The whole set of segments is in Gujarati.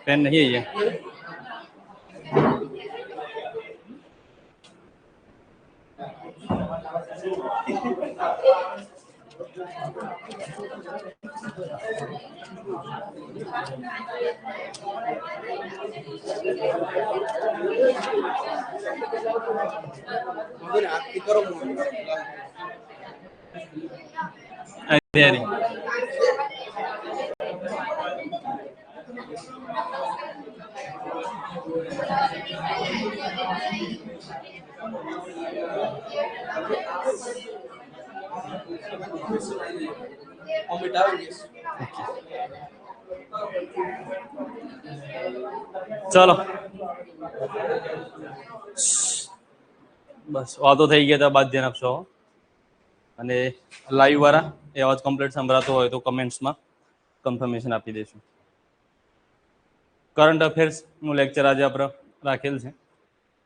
पेन नहीं है ये। चलो बस वातो થઈ ગયા, બાદ ધ્યાન આપશો અને લાઈવ વાળા એ અવાજ કમ્પ્લીટ સંભળાતો હોય તો કમેન્ટ્સમાં કન્ફર્મેશન આપી દેશું. કરંટ અફેર્સનું લેક્ચર આજે આપણે રાખેલ છે.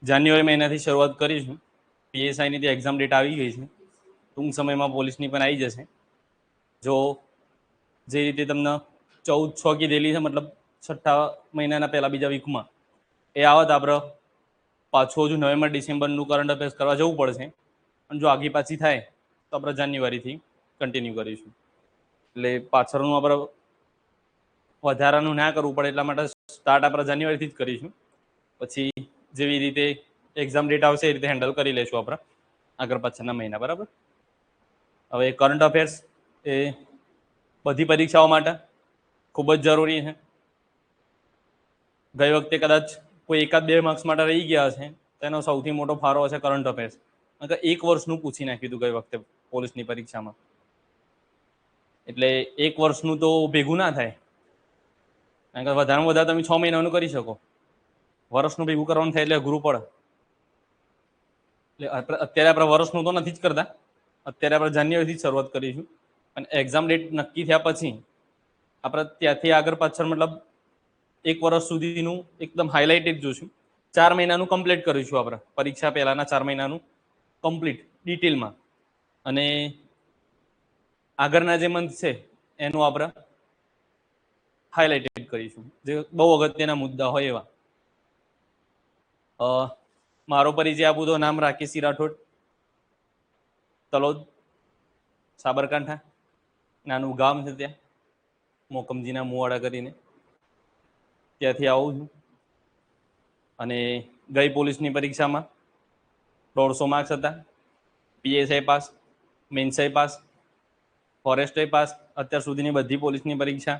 જાન્યુઆરી મહિનાથી શરૂઆત કરીશું. પીએસઆઈની જે એક્ઝામ ડેટ આવી ગઈ છે, ટૂંક સમયમાં પોલીસની પણ આવી જશે. જો જે રીતે તમને 14/6 કીધેલી છે, મતલબ 6ઠા મહિનાના પહેલા બીજા વીકમાં એ આવત આપણે પાછું હજુ નવેમ્બર ડિસેમ્બરનું કરંટ અફેર્સ કરવા જવું પડશે. અને જો આગી પાછી થાય તો આપણે જાન્યુઆરીથી કન્ટિન્યુ કરીશું. એટલે પાછળનું આપણે વધારાનું ના કરવું પડે એટલા માટે સ્ટાર્ટ આપણે જાન્યુઆરીથી જ કરીશું. પછી જેવી રીતે એક્ઝામ ડેટ આવશે એ રીતે હેન્ડલ કરી લઈશું આપણે આગળ પાછળના મહિના. બરાબર. હવે કરંટ અફેર્સ એ બધી પરીક્ષાઓ માટે ખૂબ જ જરૂરી છે. ગઈ વખતે કદાચ કોઈ 1-2 માર્ક્સ માટે રહી ગયા હશે, તેનો સૌથી મોટો ફાળો હશે કરંટ અફેર્સ. એક વર્ષનું પૂછી નાખ્યું હતું ગઈ વખતે પોલીસની પરીક્ષામાં. એટલે એક વર્ષનું તો ભેગું ના થાય, કારણ કે વધારેમાં વધારે તમે 6 મહિનાનું કરી શકો. વર્ષનું ભેગું કરવાનું થાય એટલે અઘરું પડે. એટલે અત્યારે આપણે વર્ષનું તો નથી જ કરતા, અત્યારે આપણે જાન્યુઆરીથી જ શરૂઆત કરીશું. અને એક્ઝામ ડેટ નક્કી થયા પછી આપણે ત્યાંથી આગળ પાછળ મતલબ એક વર્ષ સુધીનું એકદમ હાઇલાઇટેડ જોઈશું. 4 મહિનાનું કમ્પ્લીટ કરીશું આપણે, પરીક્ષા પહેલાના 4 મહિનાનું કમ્પ્લીટ ડિટેલમાં. અને આગળના જે મંથ છે એનું આપણે હાઇલાઇટેડ કરીશું, જે બહુ અગત્યના મુદ્દા હોય એવા. મારો પરિચય આપું તો નામ રાકેશસિંહ રાઠોડ, તલોદ, સાબરકાંઠા. નાનું ગામ છે ત્યાં મોકમજીના મુવાડા કરીને, ત્યાંથી આવું છું. અને ગઈ પોલીસની પરીક્ષામાં 150 માર્ક્સ હતા. પીએસઆઈ પાસ, મેન્સાઈ પાસ, ફોરેસ્ટય પાસ, અત્યાર સુધીની બધી પોલીસની પરીક્ષા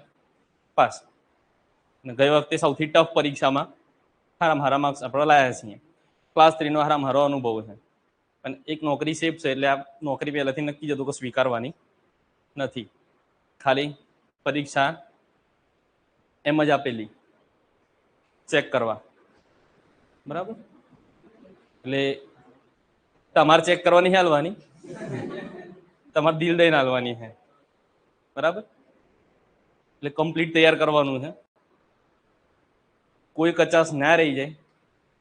પાસ. અને ગઈ વખતે સૌથી ટફ પરીક્ષામાં હારા માર્ક્સ આપણે લાવ્યા છીએ. ક્લાસ 3નો હારો અનુભવ છે. અને એક નોકરી સેફ છે, એટલે આ નોકરી પહેલાથી નક્કી જ હતું કે સ્વીકારવાની નથી, ખાલી પરીક્ષા એમ જ આપેલી ચેક કરવા. બરાબર. એટલે તમારે ચેક કરવાની હાલવાની, તમારે દિલ દઈને હાલવાની છે. બરાબર. એટલે કમ્પ્લીટ તૈયાર કરવાનું છે, કોઈ કચાશ ના રહી જાય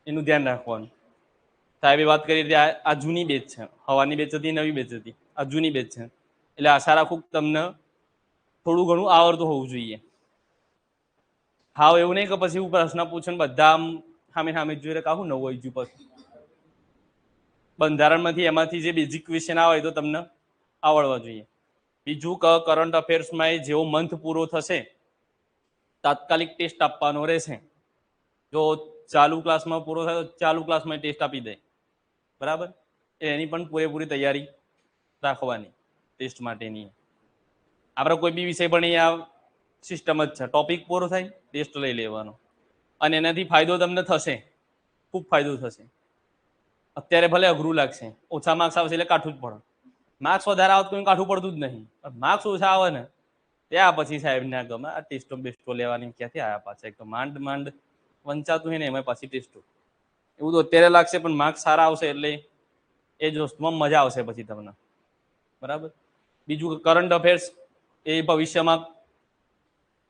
એનું ધ્યાન રાખવાનું. સાહેબે વાત કરી હતી આ જૂની બેચ છે, હવાની બેચ હતી, નવી બેચ હતી. આ જૂની બેચ છે, એટલે આશા રાખું તમને થોડું ઘણું આવડતું હોવું જોઈએ. હાવ એવું નહીં કે પછી હું પ્રશ્ન પૂછું ને બધા આમ સામે જોઈ કાહું નવું હોય પછી. બંધારણમાંથી એમાંથી જે બેઝિક ક્વેશ્ચન આવે તો તમને આવડવા જોઈએ. બીજું કે કરંટ અફેર્સમાં જેવો મંથ પૂરો થશે તાત્કાલિક ટેસ્ટ આપવાનો રહેશે. જો ચાલુ ક્લાસમાં પૂરો થાય તો ચાલુ ક્લાસમાં ટેસ્ટ આપી દે. બરાબર. એની પણ પૂરેપૂરી તૈયારી રાખવાની ટેસ્ટ માટેની. આપણે કોઈ બી વિષય પણ અહીંયા સિસ્ટમ જ છે, ટોપિક પૂરો થાય ટેસ્ટ લઈ લેવાનો. અને એનાથી ફાયદો તમને થશે, ખૂબ ફાયદો થશે. અત્યારે ભલે અઘરું લાગશે, ઓછા માર્ક્સ આવશે એટલે કાઠું જ પડે. માર્ક્સ વધારે આવત કોઈ કાઠું પડતું જ નહીં. માર્ક્સ ઓછા આવે ને ત્યાં પછી સાહેબ ના ગમે આ ટેસ્ટો બેસ્ટો લેવાની ક્યાંથી આવ્યા પાછા. એક તો માંડ વંચાતું હોય ને એમાં પાછી ટેસ્ટો. એવું તો અત્યારે લાગશે, પણ માર્ક્સ સારા આવશે એટલે એ જ વસ્તુમાં મજા આવશે પછી તમને. બરાબર. બીજું કરંટ અફેર્સ એ ભવિષ્યમાં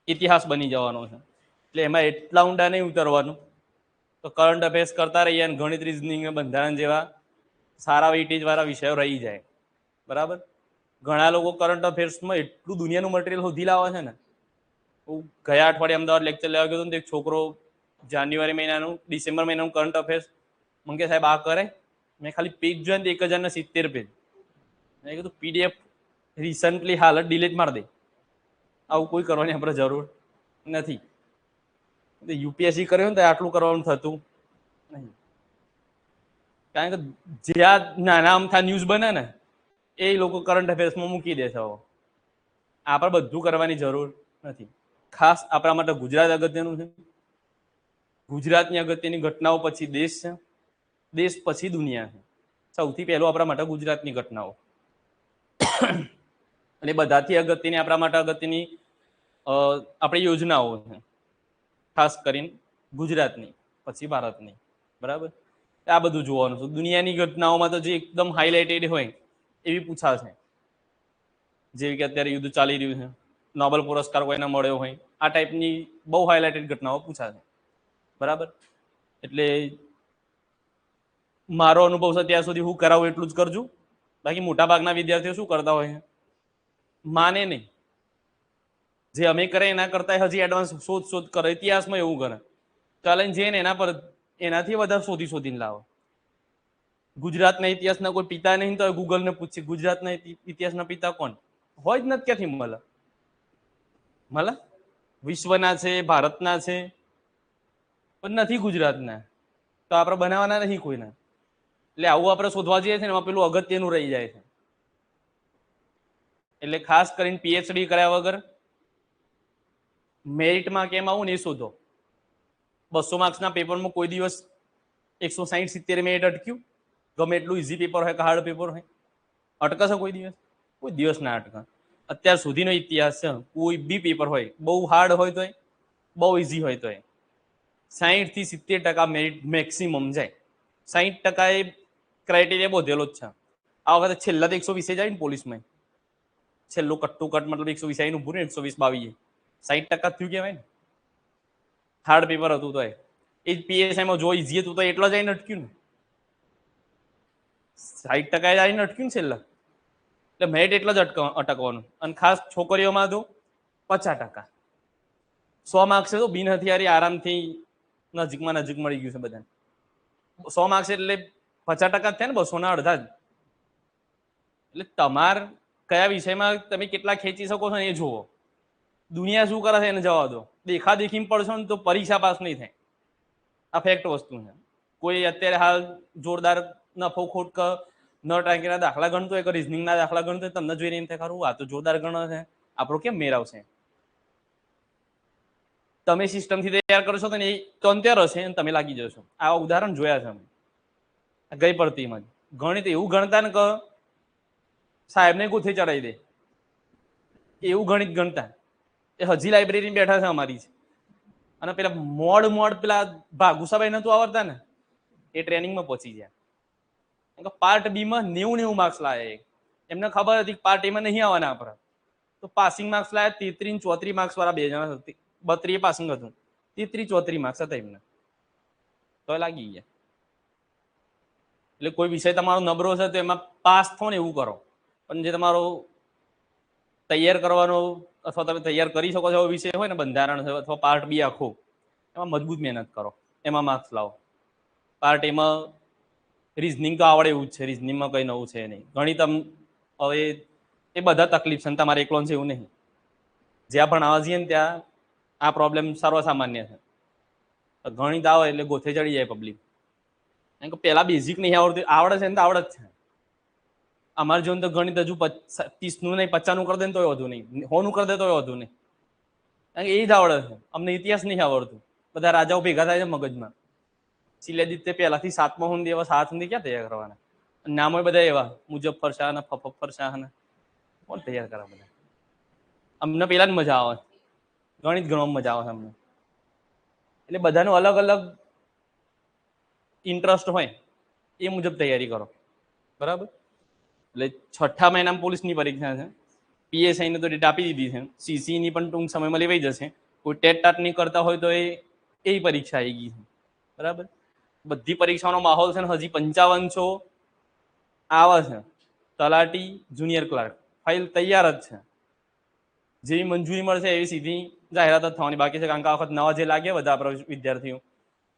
ઇતિહાસ બની જવાનો છે, એટલે એમાં એટલા ઊંડા નહીં ઉતરવાનું. તો કરંટ અફેર્સ કરતા રહીએ અને ગણિત, રીઝનિંગ, બંધારણ જેવા સારા વેઇટેજ વાળા વિષયો રહી જાય. બરાબર. ઘણા લોકો કરંટ અફેર્સમાં એટલું દુનિયાનું મટીરિયલ શોધી લાવે છે ને હું ગયા અઠવાડિયે અમદાવાદ લેક્ચર લેવા ગયો હતો ને એક છોકરો જાન્યુઆરી મહિનાનું ડિસેમ્બર મહિનાનું કરંટ અફેર્સ મને કે સાહેબ આ કરે. મેં ખાલી પેજ જોયા ને 1070 પેજ. મેં કીધું PDF રિસન્ટલી હાલ ડિલીટ મારી દે. આવું કોઈ કરવાની આપણે જરૂર નથી. યુપીએસસી કર્યું ને તો આટલું કરવાનું થતું નહીં. કારણ કે જ્યાં નાના અમથા ન્યૂઝ બને ને એ લોકો કરંટ અફેર્સમાં મૂકી દે છે. આપણે બધું કરવાની જરૂર નથી. ખાસ આપણા માટે ગુજરાત અગત્યનું છે. ગુજરાતની અગત્યની ઘટનાઓ પછી દેશ છે, દેશ પછી દુનિયા છે. સૌથી પહેલું આપણા માટે ગુજરાતની ઘટનાઓ અને બધાથી અગત્યની આપણા માટે અગત્યની આપણી યોજનાઓ છે. ખાસ કરીને ગુજરાતની પછી ભારતની. બરાબર, આ બધું જોવાનું છે. દુનિયાની ઘટનાઓમાં તો જે એકદમ હાઇલાઇટેડ હોય એવી પૂછાશે, જેવી કે અત્યારે યુદ્ધ ચાલી રહ્યું છે, નોબેલ પુરસ્કાર કોઈને મળ્યો હોય, આ ટાઈપની બહુ હાઇલાઇટેડ ઘટનાઓ પૂછાશે. બરાબર, એટલે મારો અનુભવ છે ત્યાં સુધી હું કરાવું એટલું જ કરજો. બાકી મોટા ભાગના વિદ્યાર્થીઓ શું કરતા હોય છે, માને નહીં. જે અમે કરે એના કરતા હજી એડવાન્સ શોધ કરે. ઇતિહાસમાં એવું કરે, ચેલેન્જ છે ને એના પર એનાથી વધારે શોધીને લાવો. ગુજરાતના ઇતિહાસના કોઈ પિતા નહીં તો ગૂગલને પૂછે ગુજરાતના ઇતિહાસના પિતા કોણ? હોય જ નથી. ક્યાંથી મળે? વિશ્વના છે, ભારતના છે, પણ નથી ગુજરાતના. તો આપણે બનાવવાના નહીં કોઈના. એટલે આવું આપણે શોધવા જઈએ છીએ ને એમાં પેલું અગત્યનું રહી જાય છે. એટલે ખાસ કરીને PhD કર્યા વગર મેરિટમાં કેમ આવું ને એ શોધો. 200 માર્ક્સના પેપરમાં કોઈ દિવસ 160-70 મિનિટ અટક્યું? ગમે એટલું ઇઝી પેપર હોય કે હાર્ડ પેપર હોય, અટકશે કોઈ દિવસ? કોઈ દિવસ ના અટકે. અત્યાર સુધીનો ઇતિહાસ છે, કોઈ બી પેપર હોય, બહુ હાર્ડ હોય તોય, બહુ ઇઝી હોય તોય 60-70% મેરિટ મેક્સિમમ જાય. 60% એ ક્રાઇટેરિયા બોધેલો જ છે. આ વખતે છેલ્લા તો 120 જાય ને પોલીસમાં. છેલ્લું કટ મતલબ 120 આવીને ઉભું ને 120-22 60% થયું કહેવાય ને. હાર્ડ પેપર હતું તો એ જ PSIમાં જો ઇઝી હતું તો એટલા જ આવીને અટક્યું ને. 60% જ આવીને અટક્યું ને છેલ્લા. એટલે મેરિટ એટલા જ અટકવાનું. અને ખાસ છોકરીઓમાં તો 50%. 100 માર્ક્સ તો બિન હથિયારી આરામથી નજીકમાં નજીક મળી ગયું છે બધાને. 100 માર્ક્સ એટલે 50% જ થાય ને, 200 ના અડધા જ. એટલે તમાર કયા વિષયમાં તમે કેટલા ખેંચી શકો છો એ જુઓ. દુનિયા શું કરે છે એને જવા દો. દેખાદેખીમાં પડશો ને તો પરીક્ષા પાસ નહીં થાય. આ ફેક્ટ વસ્તુ છે. કોઈ અત્યારે હાલ જોરદાર નફો ખોટ કે ન ટાંકીના દાખલા ગણતો હોય કે રિઝનિંગના દાખલા ગણતો હોય, તમને જોઈને એમ થાય ખરું આ તો જોરદાર ગણે છે, આપણો કેમ મેર આવશે? તમે સિસ્ટમથી તૈયાર કરશો તો એ તંત્ર હશે અને તમે લાગી જશો. આવા ઉદાહરણ જોયા છે અમે ગઈ પડતીમાં. ગણિત એવું ગણતા ને કે સાહેબને ગોથે ચડાવી દે એવું ગણિત ગણતા. એ હજી લાઇબ્રેરી બેઠા છે અમારી છે. અને પેલા મોડ પેલા ભાગુસાભાઈ નતું આવડતા ને એ ટ્રેનિંગમાં પહોંચી ગયા. પાર્ટ બી માં 90 માર્ક્સ લાયા. એમને ખબર હતી પાર્ટ એ માં નહીં આવવાના આપણે, તો પાસિંગ માર્ક્સ લાયા 33-34 માર્ક્સ વાળા 2 જણા હતા. 32 પાસિંગ હતું, 33-34 માર્ક્સ હતા એમને, તો લાગી ગયા. એટલે કોઈ વિષય તમારો નબળો છે તો એમાં પાસ થો ને એવું કરો. પણ જે તમારો તૈયાર કરવાનો અથવા તમે તૈયાર કરી શકો છો એવો વિષય હોય ને, બંધારણ છે અથવા પાર્ટ બી આખો, એમાં મજબૂત મહેનત કરો, એમાં માર્ક્સ લાવો. પાર્ટ એમાં રિઝનિંગ તો આવડે એવું જ છે, રિઝનિંગમાં કંઈ નવું છે નહીં. ગણિત હવે એ બધા તકલીફ છે, તમારે એકલો છે એવું નહીં. જ્યાં ભણાવવા જઈએ ને ત્યાં આ પ્રોબ્લેમ સર્વસામાન્ય છે. ગણિત આવે એટલે ગોથે ચડી જાય પબ્લિક. કારણ કે પેલા બેઝિક નહીં આવડતું, આવડે છે ને તો આવડે જ છે. અમારે જોઈને તો ગણિત હજુ 30નું નહીં 50નું કરી દે ને તોય વધુ નહીં, 100નું કરી દે તોય વધુ નહીં. કારણ કે એ જ આવડે છે, અમને ઇતિહાસ નહીં આવડતું. બધા રાજાઓ ભેગા થાય છે મગજમાં. શિલાદિત્ય પહેલાથી 7મા સુધી એવા 7 સુધી ક્યાં તૈયાર કરવાના? નામો બધા એવા મુજફ્ફર શાહ ને ફફ્ફર શાહ ને, કોણ તૈયાર કરવા બધા? અમને પેલા જ મજા આવે, ગણિત ગણવામાં મજા આવે અમને. એટલે બધાનો અલગ અલગ ઇન્ટરેસ્ટ હોય એ મુજબ તૈયારી કરો. બરાબર. એટલે 6ઠ્ઠા મહિનામાં પોલીસની પરીક્ષા છે. PSI ને તો ડેટ આપી દીધી છે. CC ની પણ ટૂંક સમયમાં લેવાઈ જશે. કોઈ ટેટ ટાટ નહીં કરતા હોય તો એ પરીક્ષા આવી ગઈ છે. બરાબર. બધી પરીક્ષાનો માહોલ છે ને હજી 5500 આવે છે. તલાટી, જુનિયર ક્લાર્ક ફાઇલ તૈયાર જ છે. જેવી મંજૂરી મળશે એવી સીધી જાહેરાત જ થવાની બાકી છે, કારણ કે આ વખત નવા જે લાગ્યા બધા આપણા વિદ્યાર્થીઓ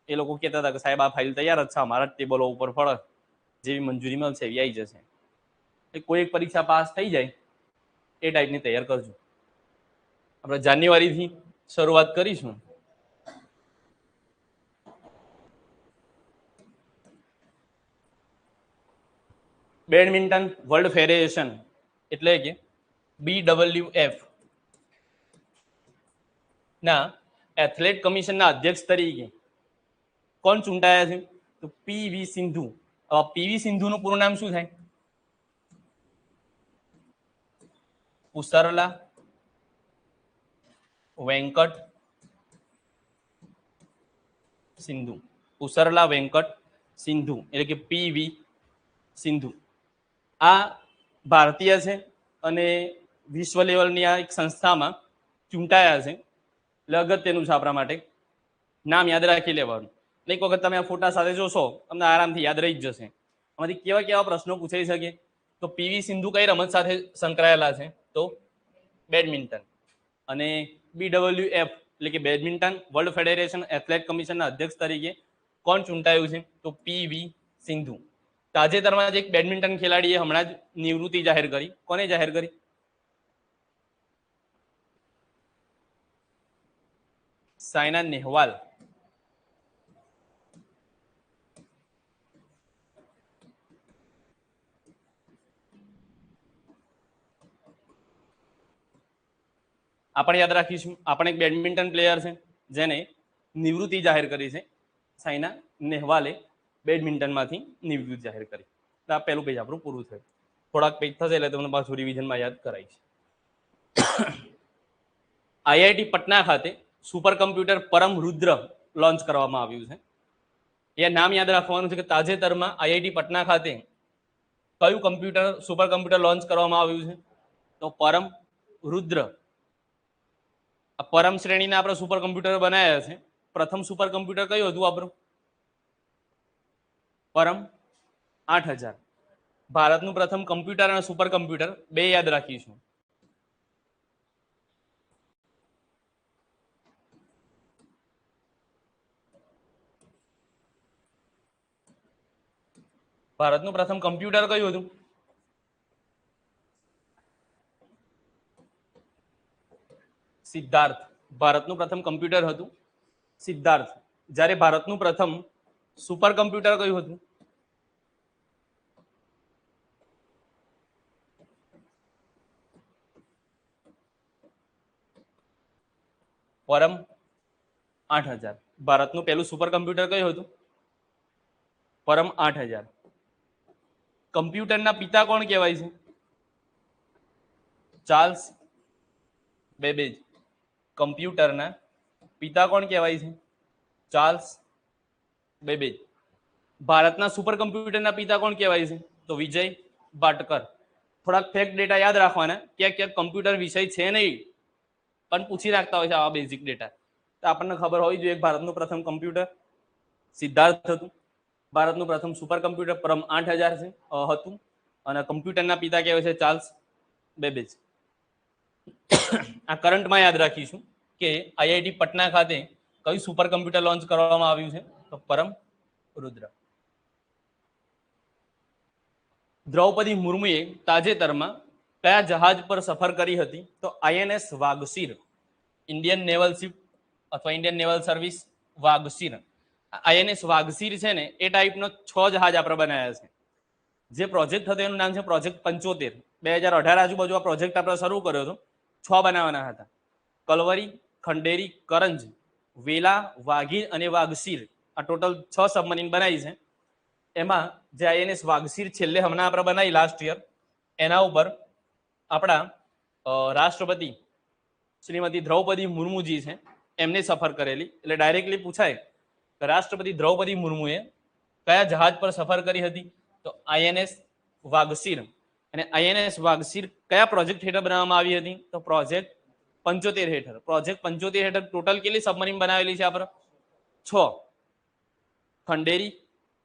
એ લોકો કહેતા હતા કે સાહેબ આ ફાઇલ તૈયાર જ છે, અમારા જ ટેબલો ઉપર ફળ જેવી મંજૂરી મળશે એવી આવી જશે. એટલે કોઈ એક પરીક્ષા પાસ થઈ જાય એ ટાઈપની તૈયાર કરજો. આપણે જાન્યુઆરીથી શરૂઆત કરીશું. બેડમિન્ટન વર્લ્ડ ફેડરેશન એટલે કે BWF ના એથ્લેટ કમિશનના અધ્યક્ષ તરીકે કોણ ચૂંટાયા છે? તો PV સિંધુ. PV સિંધુનું પૂરું નામ શું થાય? પુસરલા વેંકટ સિંધુ. પુસરલા વેંકટ સિંધુ એટલે કે PV સિંધુ. આ ભારતીય છે અને વિશ્વ લેવલની આ એક સંસ્થામાં ચૂંટાયા છે. એટલે અગત્યનું છે આપણા માટે, નામ યાદ રાખી લેવાનું. એક વખત તમે આ ફોટા સાથે જોશો તમને આરામથી યાદ રહી જ જશે. આમાંથી કેવા કેવા પ્રશ્નો પૂછાઈ શકે? તો PV સિંધુ કઈ રમત સાથે સંકળાયેલા છે? તો બેડમિન્ટન. અને BWF એટલે કે બેડમિન્ટન વર્લ્ડ ફેડરેશન એથ્લેટ કમિશનના અધ્યક્ષ તરીકે કોણ ચૂંટાયું છે? તો PV સિંધુ. તાજેતરમાં જ એક બેડમિન્ટન ખેલાડીએ હમણાં જ નિવૃત્તિ જાહેર કરી. કોને જાહેર કરી? સાયના નેહવાલ. આપણે યાદ રાખીશું, આપણે એક બેડમિન્ટન પ્લેયર છે જેને નિવૃત્તિ જાહેર કરી છે. સાયના નેહવાલે બેડમિન્ટનમાંથી નિવૃત્તિ જાહેર કરી. આ પહેલું પેજ આપણું પૂરું થયું. થોડાક પેજ થશે એટલે તમને પાછું રિવિઝનમાં યાદ કરાવીશ. IIT પટના ખાતે સુપર કમ્પ્યુટર પરમ રુદ્ર લોન્ચ કરવામાં આવ્યું છે. એ નામ યાદ રાખવાનું છે કે તાજેતરમાં IIT પટના ખાતે કયું કમ્પ્યુટર સુપર કમ્પ્યુટર લોન્ચ કરવામાં આવ્યું છે? તો પરમ રુદ્ર. પરમ શ્રેણીના આપણે સુપર કમ્પ્યુટર બનાવ્યા છે. પ્રથમ સુપર કમ્પ્યુટર કયું હતું આપણું? પરમ 8000. ભારતનું પ્રથમ કમ્પ્યુટર અને સુપર કમ્પ્યુટર બે યાદ રાખીશું. ભારતનું પ્રથમ કમ્પ્યુટર કયું હતું? સિદ્ધાર્થ. ભારતનું પ્રથમ કમ્પ્યુટર હતું સિદ્ધાર્થ. જ્યારે ભારતનું પ્રથમ સુપર કમ્પ્યુટર કયું હતું? પરમ 8000. ભારતનું પહેલું સુપર કમ્પ્યુટર કયું હતું? પરમ 8000. કમ્પ્યુટરના પિતા કોણ કહેવાય છે? Charles Babbage. કમ્પ્યુટરના પિતા કોણ કહેવાય છે? Charles Babbage. ભારતના સુપર કમ્પ્યુટરના પિતા કોણ કહેવાય છે? તો વિજય ભાટકર. થોડાક ફેક્ટ ડેટા યાદ રાખવાના. ક્યાંક ક્યાંક કમ્પ્યુટર વિષય છે નહીં પણ પૂછી રાખતા હોય છે આવા બેઝિક ડેટા, તો આપણને ખબર હોવી જોઈએ. ભારતનું પ્રથમ કમ્પ્યુટર સિદ્ધાર્થ હતું. ભારતનું પ્રથમ સુપર કમ્પ્યુટર પરમ 8000 છે હતું અને કમ્પ્યુટરના પિતા કહેવાય છે ચાર્લ્સ બેબેજ. આ કરંટમાં યાદ રાખીશું કે IIT પટના ખાતે કયું સુપર કમ્પ્યુટર લોન્ચ કરવામાં આવ્યું છે? તો પરમ રુદ્ર. દ્રૌપદી મુર્મુએ તાજેતરમાં કયા જહાજ પર સફર કરી હતી? તો INS વાઘસીર. ઇન્ડિયન નેવલ શિપ અથવા ઇન્ડિયન નેવલ સર્વિસ વાઘસીર. INS વાઘસીર છે ને એ ટાઈપનો 6 જહાજ આપણે બનાવ્યા છે. જે પ્રોજેક્ટ હતો એનું નામ છે પ્રોજેક્ટ 75. 2018 આજુબાજુ આ પ્રોજેક્ટ આપણે શરૂ કર્યો હતો. 6 બનાવવાના હતા. કલવરી, ખંડેરી, કરંજ, વેલા, વાઘીર અને વાઘસીર. આ ટોટલ 6 સબમરીન બનાવી છે. એમાં જે INS વાઘસીર છેલ્લે હમણાં આપણે બનાવી લાસ્ટ યર, એના ઉપર આપણા રાષ્ટ્રપતિ શ્રીમતી દ્રૌપદી મુર્મુજી છે એમને સફર કરેલી. એટલે ડાયરેક્ટલી પૂછાય કે રાષ્ટ્રપતિ દ્રૌપદી મુર્મુએ કયા જહાજ પર સફર કરી હતી? તો INS વાઘસીર. અને INS વાઘસીર કયા પ્રોજેક્ટ હેઠળ બનાવવામાં આવી હતી? તો પ્રોજેક્ટ 75 હેઠળ. પ્રોજેક્ટ 75 હેઠળ ટોટલ કેટલી સબમરીન બનાવેલી છે આપણે? 6. ખંડેરી,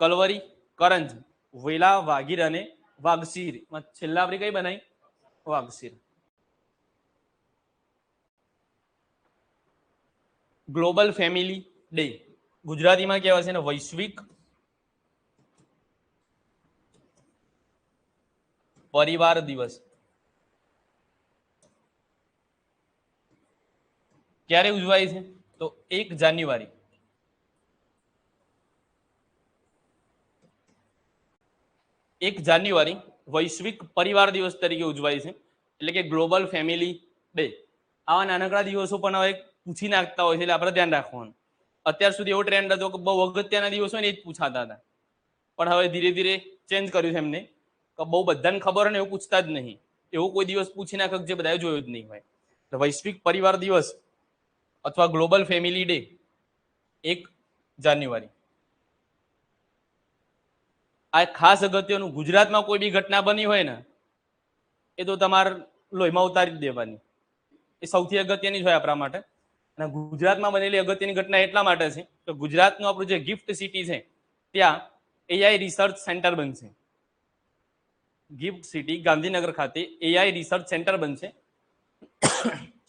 કલવરી, કરંજ, વેલા, વાઘીર અને વાઘસીર. છેલ્લા આપણી કઈ બનાવી? વાઘસીર. ગ્લોબલ ફેમિલી ડે, ગુજરાતીમાં કહેવાય છે ને વૈશ્વિક પરિવાર દિવસ. ક્યારે ઉજવાય છે? તો 1 જાન્યુઆરી. 1 જાન્યુઆરી વૈશ્વિક પરિવાર દિવસ તરીકે ઉજવાય છે, એટલે કે ગ્લોબલ ફેમિલી ડે. આવા નાનકડા દિવસો પણ હવે પૂછી નાખતા હોય છે, એટલે આપણે ધ્યાન રાખવાનું. અત્યાર સુધી એવો ટ્રેન્ડ હતો કે બહુ અગત્યના દિવસો ને એ જ પૂછાતા હતા, પણ હવે ધીરે ધીરે ચેન્જ કર્યું છે એમને કે બહુ બધાને ખબર ને એવું પૂછતા જ નહીં. એવો કોઈ દિવસ પૂછી નાખો જે બધાએ જોયો જ નહીં હોય. તો વૈશ્વિક પરિવાર દિવસ અથવા ગ્લોબલ ફેમિલી ડે 1 જાન્યુઆરી. આ ખાસ અગત્યનું, ગુજરાતમાં કોઈ બી ઘટના બની હોય ને એ તો તમારે લોહીમાં ઉતારી જ દેવાની, એ સૌથી અગત્યની જ હોય આપણા માટે. અને ગુજરાતમાં બનેલી અગત્યની ઘટના એટલા માટે છે કે ગુજરાતનું આપણું જે ગિફ્ટ સિટી છે ત્યાં એઆઈ રિસર્ચ સેન્ટર બનશે. ગિફ્ટ સિટી ગાંધીનગર ખાતે એઆઈ રિસર્ચ સેન્ટર બનશે.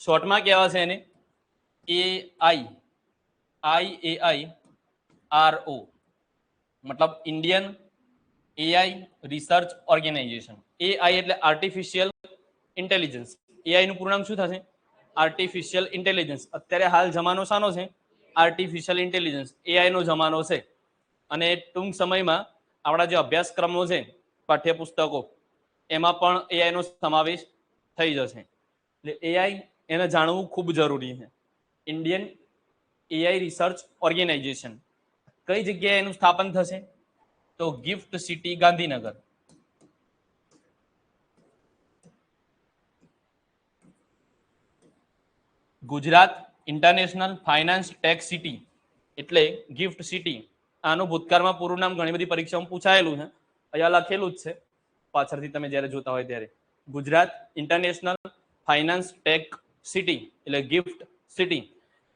શોર્ટમાં કહેવા છે એને IAIRO, મતલબ Indian AI research organisation. AI એટલે આર્ટિફિશિયલ ઇન્ટેલિજન્સ. એઆઈ નું પૂરું નામ શું થશે? Artificial intelligence. અત્યારે હાલ જમાનો શાનો છે? આર્ટિફિશિયલ ઇન્ટેલિજન્સ, એઆઈ નો જમાનો છે. અને ટૂંક સમયમાં આપણા જે અભ્યાસક્રમો છે, પાઠ્યપુસ્તકો, એમાં પણ એઆઈ નો સમાવેશ થઈ જશે. એટલે એઆઈ એને જાણવું ખૂબ જરૂરી છે. ઇન્ડિયન એઆઈ રિસર્ચ ઓર્ગેનાઇઝેશન કઈ જગ્યાએ એનું સ્થાપન થશે? તો GIFT City Gandhinagar. Gujarat international finance tech city એટલે ગિફ્ટ સિટી. આનું ભૂતકાળમાં પૂરું નામ ઘણી બધી પરીક્ષામાં પૂછાયેલું છે, અહીંયા લખેલું જ છે પાછળથી તમે જ્યારે જોતા હોય ત્યારે. Gujarat international finance tech city એટલે ગિફ્ટ સિટી.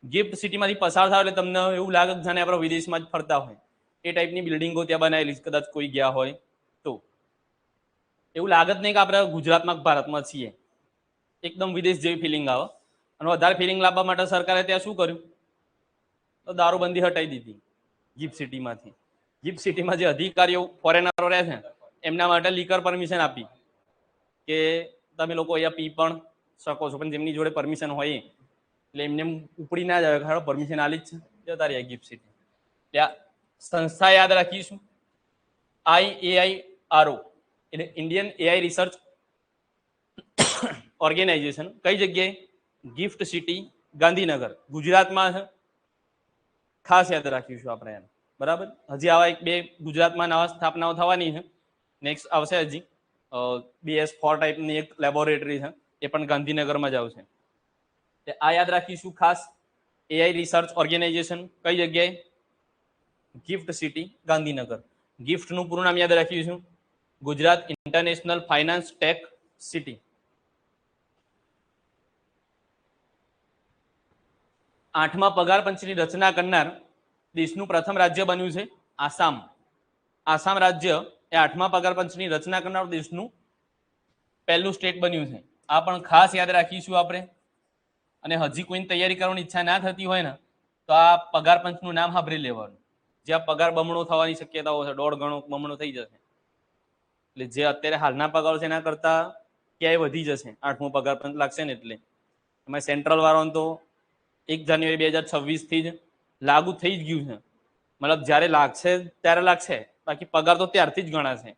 ગિફ્ટ સિટીમાંથી પસાર થાવ એટલે તમને એવું લાગે કે જાણે આપણે વિદેશમાં જ ફરતા હોય. એ ટાઈપની બિલ્ડિંગો ત્યાં બનાવેલી છે, કદાચ કોઈ ગયા હોય તો એવું લાગે જ નહીં કે આપણે ગુજરાતમાં ભારતમાં છીએ. એકદમ વિદેશ જેવી ફિલિંગ આવે. અને વધારે ફિલિંગ લાવવા માટે સરકારે ત્યાં શું કર્યું? તો દારૂબંધી હટાવી દીધી ગિફ્ટ સિટીમાંથી. ગિફ્ટ સિટીમાં જે અધિકારીઓ ફોરેનરો રહે છે એમના માટે લીકર પરમિશન આપી કે તમે લોકો અહીંયા પી પણ શકો છો, પણ જેમની જોડે પરમિશન હોય એટલે એમને ઉપડી ના જાય, ખરો પરમિશન આલી જ છે, જતા રહ્યા ગિફ્ટ સિટી. ત્યાં સંસ્થા યાદ રાખીશું IAIRO એટલે ઇન્ડિયન એઆઈ રિસર્ચ ઓર્ગેનાઇઝેશન. કઈ જગ્યાએ? ગિફ્ટ સિટી ગાંધીનગર, ગુજરાતમાં છે. ખાસ યાદ રાખીશું આપણે એને, બરાબર. હજી આવા 1-2 ગુજરાતમાં નવા સ્થાપનાઓ થવાની છે. નેક્સ્ટ આવશે હજી BS4 ટાઈપની એક લેબોરેટરી છે, એ પણ ગાંધીનગરમાં જ આવશે. આ યાદ રાખીશું ખાસ. એઆઈ રિસર્ચ ઓર્ગેનાઇઝેશન કઈ જગ્યાએ? Gift City Gandhinagar. ગિફ્ટનું પૂરું નામ યાદ રાખીશું Gujarat international finance tech city. 8મા પગાર પંચની રચના કરનાર દેશનું પ્રથમ રાજ્ય બન્યું છે આસામ. આસામ રાજ્ય એ 8મા પગાર પંચની રચના કરનાર દેશનું પહેલું સ્ટેટ બન્યું છે. આ પણ ખાસ યાદ રાખીશું આપણે. અને હજી કોઈને તૈયારી કરવાની ઈચ્છા ના થતી હોય ને તો આ પગાર પંચનું નામ સાંભળી લેવાનું. જ્યાં પગાર બમણો થવાની શક્યતાઓ છે, 1.5 ગણો બમણો થઈ જશે. એટલે જે અત્યારે હાલના પગાર છે એના કરતા ક્યાંય વધી જશે 8મો પગાર પંચ લાગશે ને. એટલે એમાં સેન્ટ્રલ વાળાનું તો 1 જાન્યુઆરી 2026 જ લાગુ થઈ જ ગયું છે. મતલબ જ્યારે લાગશે ત્યારે લાગશે, બાકી પગાર તો ત્યારથી જ ગણાશે.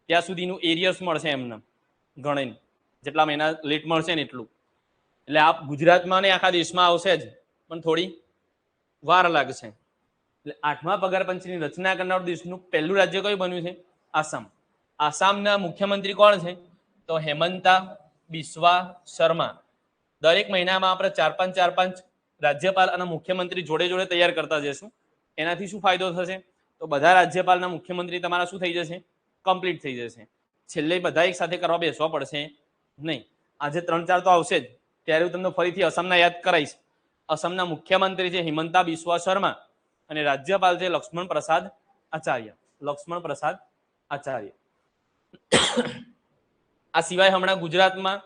ત્યાં સુધીનું એરિયર્સ મળશે એમને ગણીને, જેટલા મહિના લેટ મળશે ને એટલું. એટલે આ ગુજરાતમાં ને આખા દેશમાં આવશે જ, પણ થોડી વાર લાગશે. એટલે 8મા પગાર પંચની રચના કરનાર દેશનું પહેલું રાજ્ય કયું બન્યું છે? આસામ. આસામના મુખ્યમંત્રી કોણ છે? તો હેમંતા બિસ્વા શર્મા. દરેક મહિનામાં આપણે 4-5 રાજ્યપાલ અને મુખ્યમંત્રી જોડે જોડે તૈયાર કરતા જઈશું. એનાથી શું ફાયદો થશે? તો બધા રાજ્યપાલના મુખ્યમંત્રી તમારા શું થઈ જશે? કમ્પ્લીટ થઈ જશે. છેલ્લે બધા એક સાથે કરવા બેસવા પડશે નહીં. આજે 3-4 તો આવશે જ, ત્યારે હું તમને ફરીથી અસમના યાદ કરાવીશ. અસમના મુખ્યમંત્રી છે હિમંતા બિસ્વા શર્મા અને રાજ્યપાલ છે લક્ષ્મણ પ્રસાદ આચાર્ય. લક્ષ્મણ પ્રસાદ આચાર્ય. આ સિવાય હમણાં ગુજરાતમાં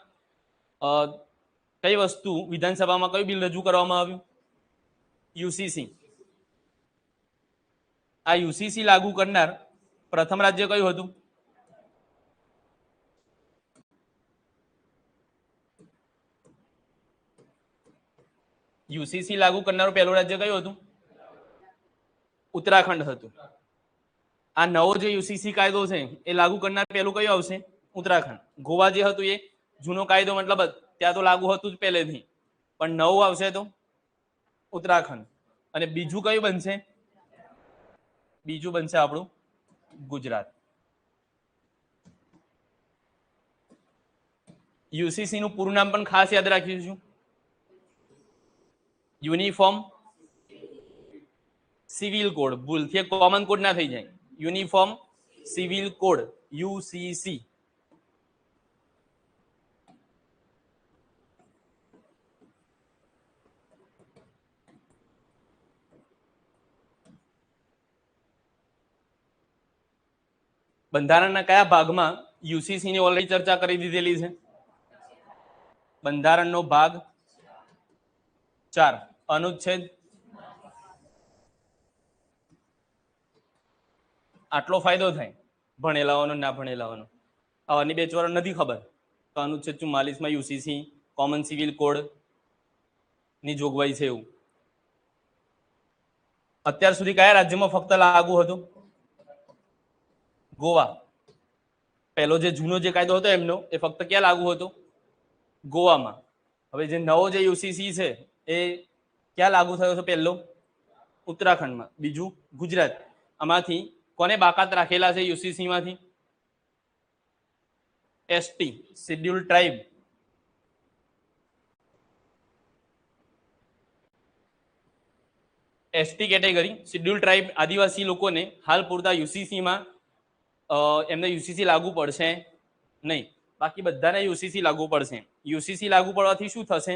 કઈ વસ્તુ વિધાનસભામાં કયું બિલ રજૂ કરવામાં આવ્યું? યુસીસી. આ યુસીસી લાગુ કરનાર પ્રથમ રાજ્ય કયું હતું? યુસીસી લાગુ કરનારું પહેલું રાજ્ય કયું હતું? ઉત્તરાખંડ હતું. આ નવો જે યુસીસી કાયદો છે એ લાગુ કરનાર પહેલું કયું આવશે? ઉત્તરાખંડ. ગોવા જે હતું એ જૂનો કાયદો મતલબ ત્યાં તો લાગુ હતું જ પહેલેથી, પણ નવું આવશે તો ઉત્તરાખંડ. અને બીજું કયું બનશે? બીજું બનશે આપણું ગુજરાત. યુસીસી નું પૂરું નામ પણ ખાસ યાદ રાખીશું, યુનિફોર્મ સિવિલ કોડ. ભૂલથી કોમન કોડ ના થઈ જાય. Uniform civil code, UCC. બંધારણના કયા ભાગમાં યુસીસી ની ઓલરેડી ચર્ચા કરી દીધેલી છે? બંધારણનો ભાગ 4 અનુચ્છેદ. આટલો ફાયદો થાય ભણેલાઓનો ના ભણેલાઓનો. આની બેચવારો નથી ખબર તો અનુચ્છેદ 44 માં યુસીસી કોમન સિવિલ કોડ ની જોગવાઈ છે એવું. અત્યાર સુધી કયા રાજ્યમાં ફક્ત લાગુ હતું? ગોવા. પહેલો જે જૂનો જે કાયદો હતો એમનો એ ફક્ત ક્યાં લાગુ હતો? ગોવામાં. હવે જે નવો જે યુસીસી છે એ ક્યાં લાગુ થયો છે? પહેલો ઉત્તરાખંડમાં, બીજું ગુજરાત. આમાંથી કોને બાકાત રાખેલા છે યુસીસી માંથી? ST, schedule tribe. ST category, schedule tribe આદિવાસી લોકોને હાલ પૂરતા યુસીસીમાં એમને યુસીસી લાગુ પડશે નહીં. બાકી બધાને યુસીસી લાગુ પડશે. યુસીસી લાગુ પડવાથી શું થશે?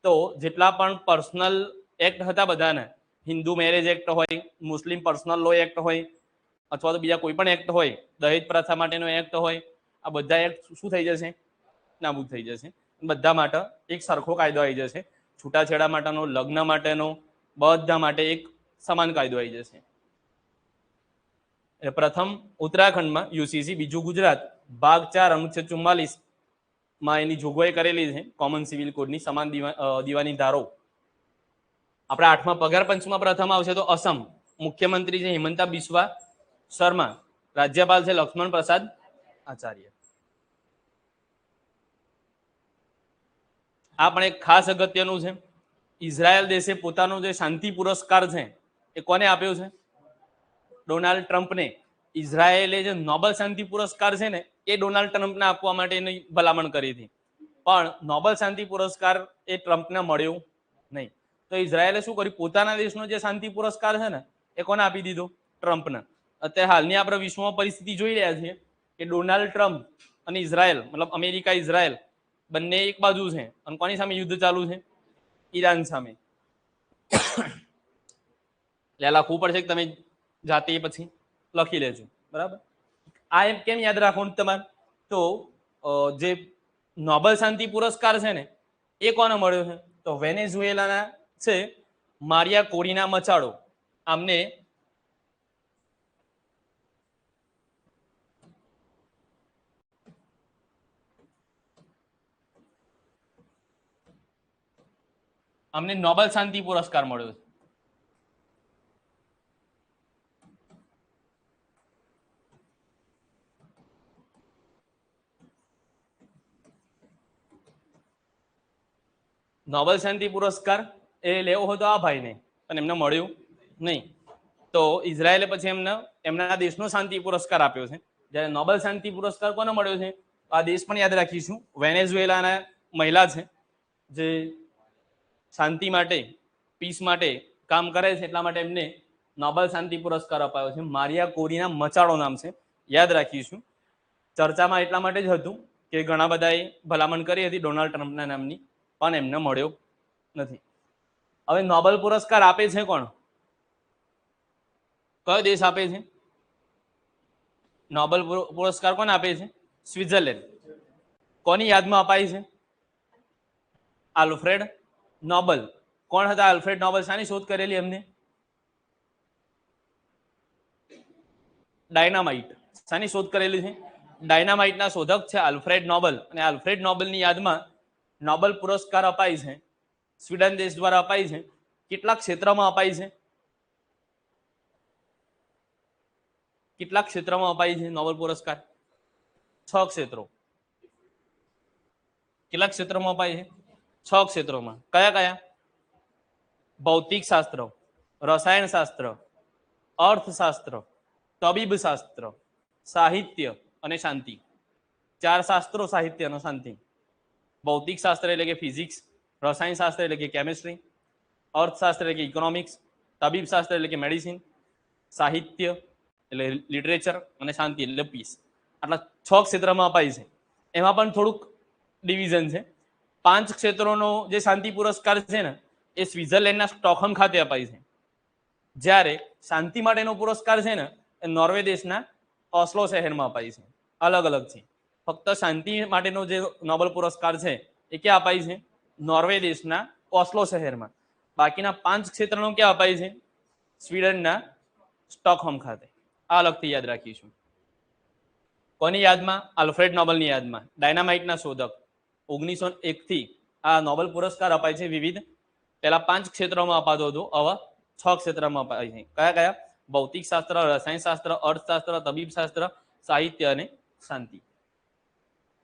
તો જેટલા પણ પર્સનલ એક્ટ હતા બધાને, હિન્દુ મેરેજ એક્ટ હોય, મુસ્લિમ પર્સનલ લો એક્ટ હોય, અથવા તો બીજા કોઈ પણ એક્ટ હોય, દહેજ પ્રથા માટેનો એક્ટ હોય, આ બધા એક્ટ શું થઈ જશે? નાબૂદ થઈ જશે. બધા માટે એક સરખો કાયદો આવી જશે. છૂટાછેડા માટેનો, લગ્ન માટેનો, બધા માટે એક સમાન કાયદો આવી જશે. પ્રથમ ઉત્તરાખંડમાં યુસીસી, બીજું ગુજરાત. ભાગ 4 અનુચ્છેદ 44 માં એની જોગવાઈ કરેલી છે કોમન સિવિલ કોડની, સમાન દીવાની ધારો. આપણે 8મા પગાર પંચમાં પ્રથમ આવશે તો અસમ. મુખ્યમંત્રી છે હિમંતા બિસ્વા શર્મા. રાજ્યપાલ છે લક્ષ્મણ પ્રસાદ આચાર્ય. આ પણ એક ખાસ અગત્યનું છે. ઇઝરાયલ દેશે પોતાનો જે શાંતિ પુરસ્કાર છે એ કોને આપ્યો છે? ડોનાલ્ડ ટ્રમ્પને. ઇઝરાયેલે જે નોબેલ શાંતિ પુરસ્કાર છે ને એ ડોનાલ્ડ ટ્રમ્પને આપવા માટે એની ભલામણ કરી હતી, પણ નોબેલ શાંતિ પુરસ્કાર એ ટ્રમ્પને મળ્યો નહીં. તો ઇઝરાયેલે શું કર્યું? પોતાના દેશનો જે શાંતિ પુરસ્કાર છે ને એ કોને આપી દીધો? ટ્રમ્પને. અત્યારે હાલની આપણે વિશ્વમાં પરિસ્થિતિ જોઈ રહ્યા છીએ કે ડોનાલ્ડ ટ્રમ્પ અને ઇઝરાયલ, મતલબ અમેરિકા ઇઝરાયલ બંને એક બાજુ છે. અને કોની સામે યુદ્ધ ચાલુ છે? ઈરાન સામે. લખવું પડશે કે તમે જાતે પછી લખી લેજો, બરાબર? આ એમ કેમ યાદ રાખવાનું તમારે? તો જે નોબેલ શાંતિ પુરસ્કાર છે ને એ કોને મળ્યો છે? તો વેનેઝુએલાના છે મારિયા કોરિના મચાડો. આમને નોબેલ શાંતિ પુરસ્કાર મળ્યો છે. નોબેલ શાંતિ પુરસ્કાર એ લેવો હતો આ ભાઈને, પણ એમને મળ્યું નહીં. તો ઇઝરાયેલે પછી એમના દેશનો શાંતિ પુરસ્કાર આપ્યો છે. જ્યારે નોબેલ શાંતિ પુરસ્કાર કોને મળ્યો છે? આ દેશ પણ યાદ રાખીશું. વેનેઝુએલાના મહિલા છે જે શાંતિ માટે, પીસ માટે કામ કરે છે, એટલા માટે એમને નોબેલ શાંતિ પુરસ્કાર અપાયો છે. મારિયા કોરિના મચાડો નામ છે, યાદ રાખીશું. ચર્ચામાં એટલા માટે જ હતું કે ઘણા બધાએ ભલામણ કરી હતી ડોનાલ્ડ ટ્રમ્પના નામની, પણ એમને મળ્યો નથી. હવે નોબેલ પુરસ્કાર આપે છે કોણ? કયો દેશ આપે છે? નોબેલ પુરસ્કાર કોને આપે છે? સ્વિટ્ઝરલેન્ડ. કોની યાદમાં અપાય છે? Alfred Nobel. કોણ હતા આલ્ફ્રેડ નોબલ? શાની શોધ કરેલી એમને? ડાયનામાઇટ. શાની શોધ કરેલી છે? ડાયનામાઇટના શોધક છે આલ્ફ્રેડ નોબલ. અને આલ્ફ્રેડ નોબલની યાદમાં નોબલ પુરસ્કાર અપાય છે, સ્વીડન દેશ દ્વારા અપાય છે. કેટલાક ક્ષેત્રમાં અપાય છે? કેટલાક ક્ષેત્રમાં અપાય છે નોબલ પુરસ્કાર? 6 ક્ષેત્રો. કેટલાક ક્ષેત્રોમાં અપાય છે? 6 ક્ષેત્રોમાં. કયા કયા? ભૌતિક શાસ્ત્ર, રસાયણ શાસ્ત્ર, અર્થશાસ્ત્ર, તબીબ શાસ્ત્ર, સાહિત્ય અને શાંતિ. 4 શાસ્ત્રો, સાહિત્ય અને શાંતિ. ભૌતિક શાસ્ત્ર એટલે કે ફિઝિક્સ, રસાયણ શાસ્ત્ર એટલે કે કેમિસ્ટ્રી, અર્થશાસ્ત્ર એટલે કે ઇકોનોમિક્સ, તબીબ શાસ્ત્ર એટલે કે મેડિસિન, સાહિત્ય એટલે લિટરેચર અને શાંતિ એટલે પીસ. આટલા 6 ક્ષેત્રમાં અપાય છે. એમાં પણ થોડુંક ડિવિઝન છે. 5 ક્ષેત્રોનો જે શાંતિ પુરસ્કાર છે ને એ સ્વિટ્ઝરલેન્ડના સ્ટોકહોમ ખાતે અપાય છે, જ્યારે શાંતિ માટેનો પુરસ્કાર છે ને એ નોર્વે દેશના ઓસ્લો શહેરમાં અપાય છે. અલગ અલગ છે. ફક્ત શાંતિ માટેનો જે નોબેલ પુરસ્કાર છે એ ક્યાં અપાય છે? નોર્વે દેશના ઓસ્લો શહેરમાં. બાકીના 5 ક્ષેત્રનો ક્યાં અપાય છે? સ્વીડનના સ્ટોકહોમ ખાતે. આ અલગથી યાદ રાખીશું. કોની યાદમાં? આલ્ફ્રેડ નોબલની યાદમાં. ડાયનામાઇટના શોધક. 1901 થી આ નોબેલ પુરસ્કાર અપાય છે વિવિધ. પહેલા 5 ક્ષેત્રોમાં અપાતો હતો, હવે 6 ક્ષેત્રમાં અપાય છે. કયા કયા? ભૌતિક શાસ્ત્ર, રસાયણ શાસ્ત્ર, અર્થશાસ્ત્ર, તબીબ શાસ્ત્ર, સાહિત્ય અને શાંતિ.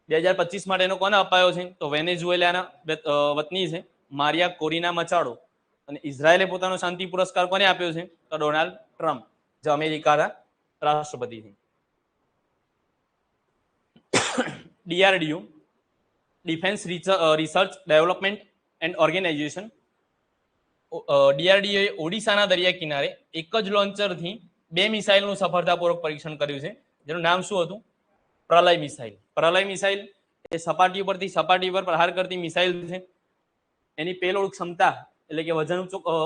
2025 માટેનો કોને અપાયો છે? તો વેનેઝુએલાના વતની છે મારિયા કોરિના મચાડો. અને ઇઝરાયેલે પોતાનો શાંતિ પુરસ્કાર કોને આપ્યો છે? તો ડોનાલ્ડ ટ્રમ્પ, જે અમેરિકાના રાષ્ટ્રપતિ છે. DRDO, defence research development and organisation. DRDO એ ઓડિશાના દરિયા કિનારે એક જ લોન્ચરથી 2 મિસાઇલનું સફળતાપૂર્વક પરીક્ષણ કર્યું છે, જેનું નામ શું હતું? પ્રલય મિસાઇલ. પ્રલય મિસાઇલ એ સપાટી પર પ્રહાર કરતી મિસાઇલ છે. એની પેલોડ ક્ષમતા એટલે કે વજન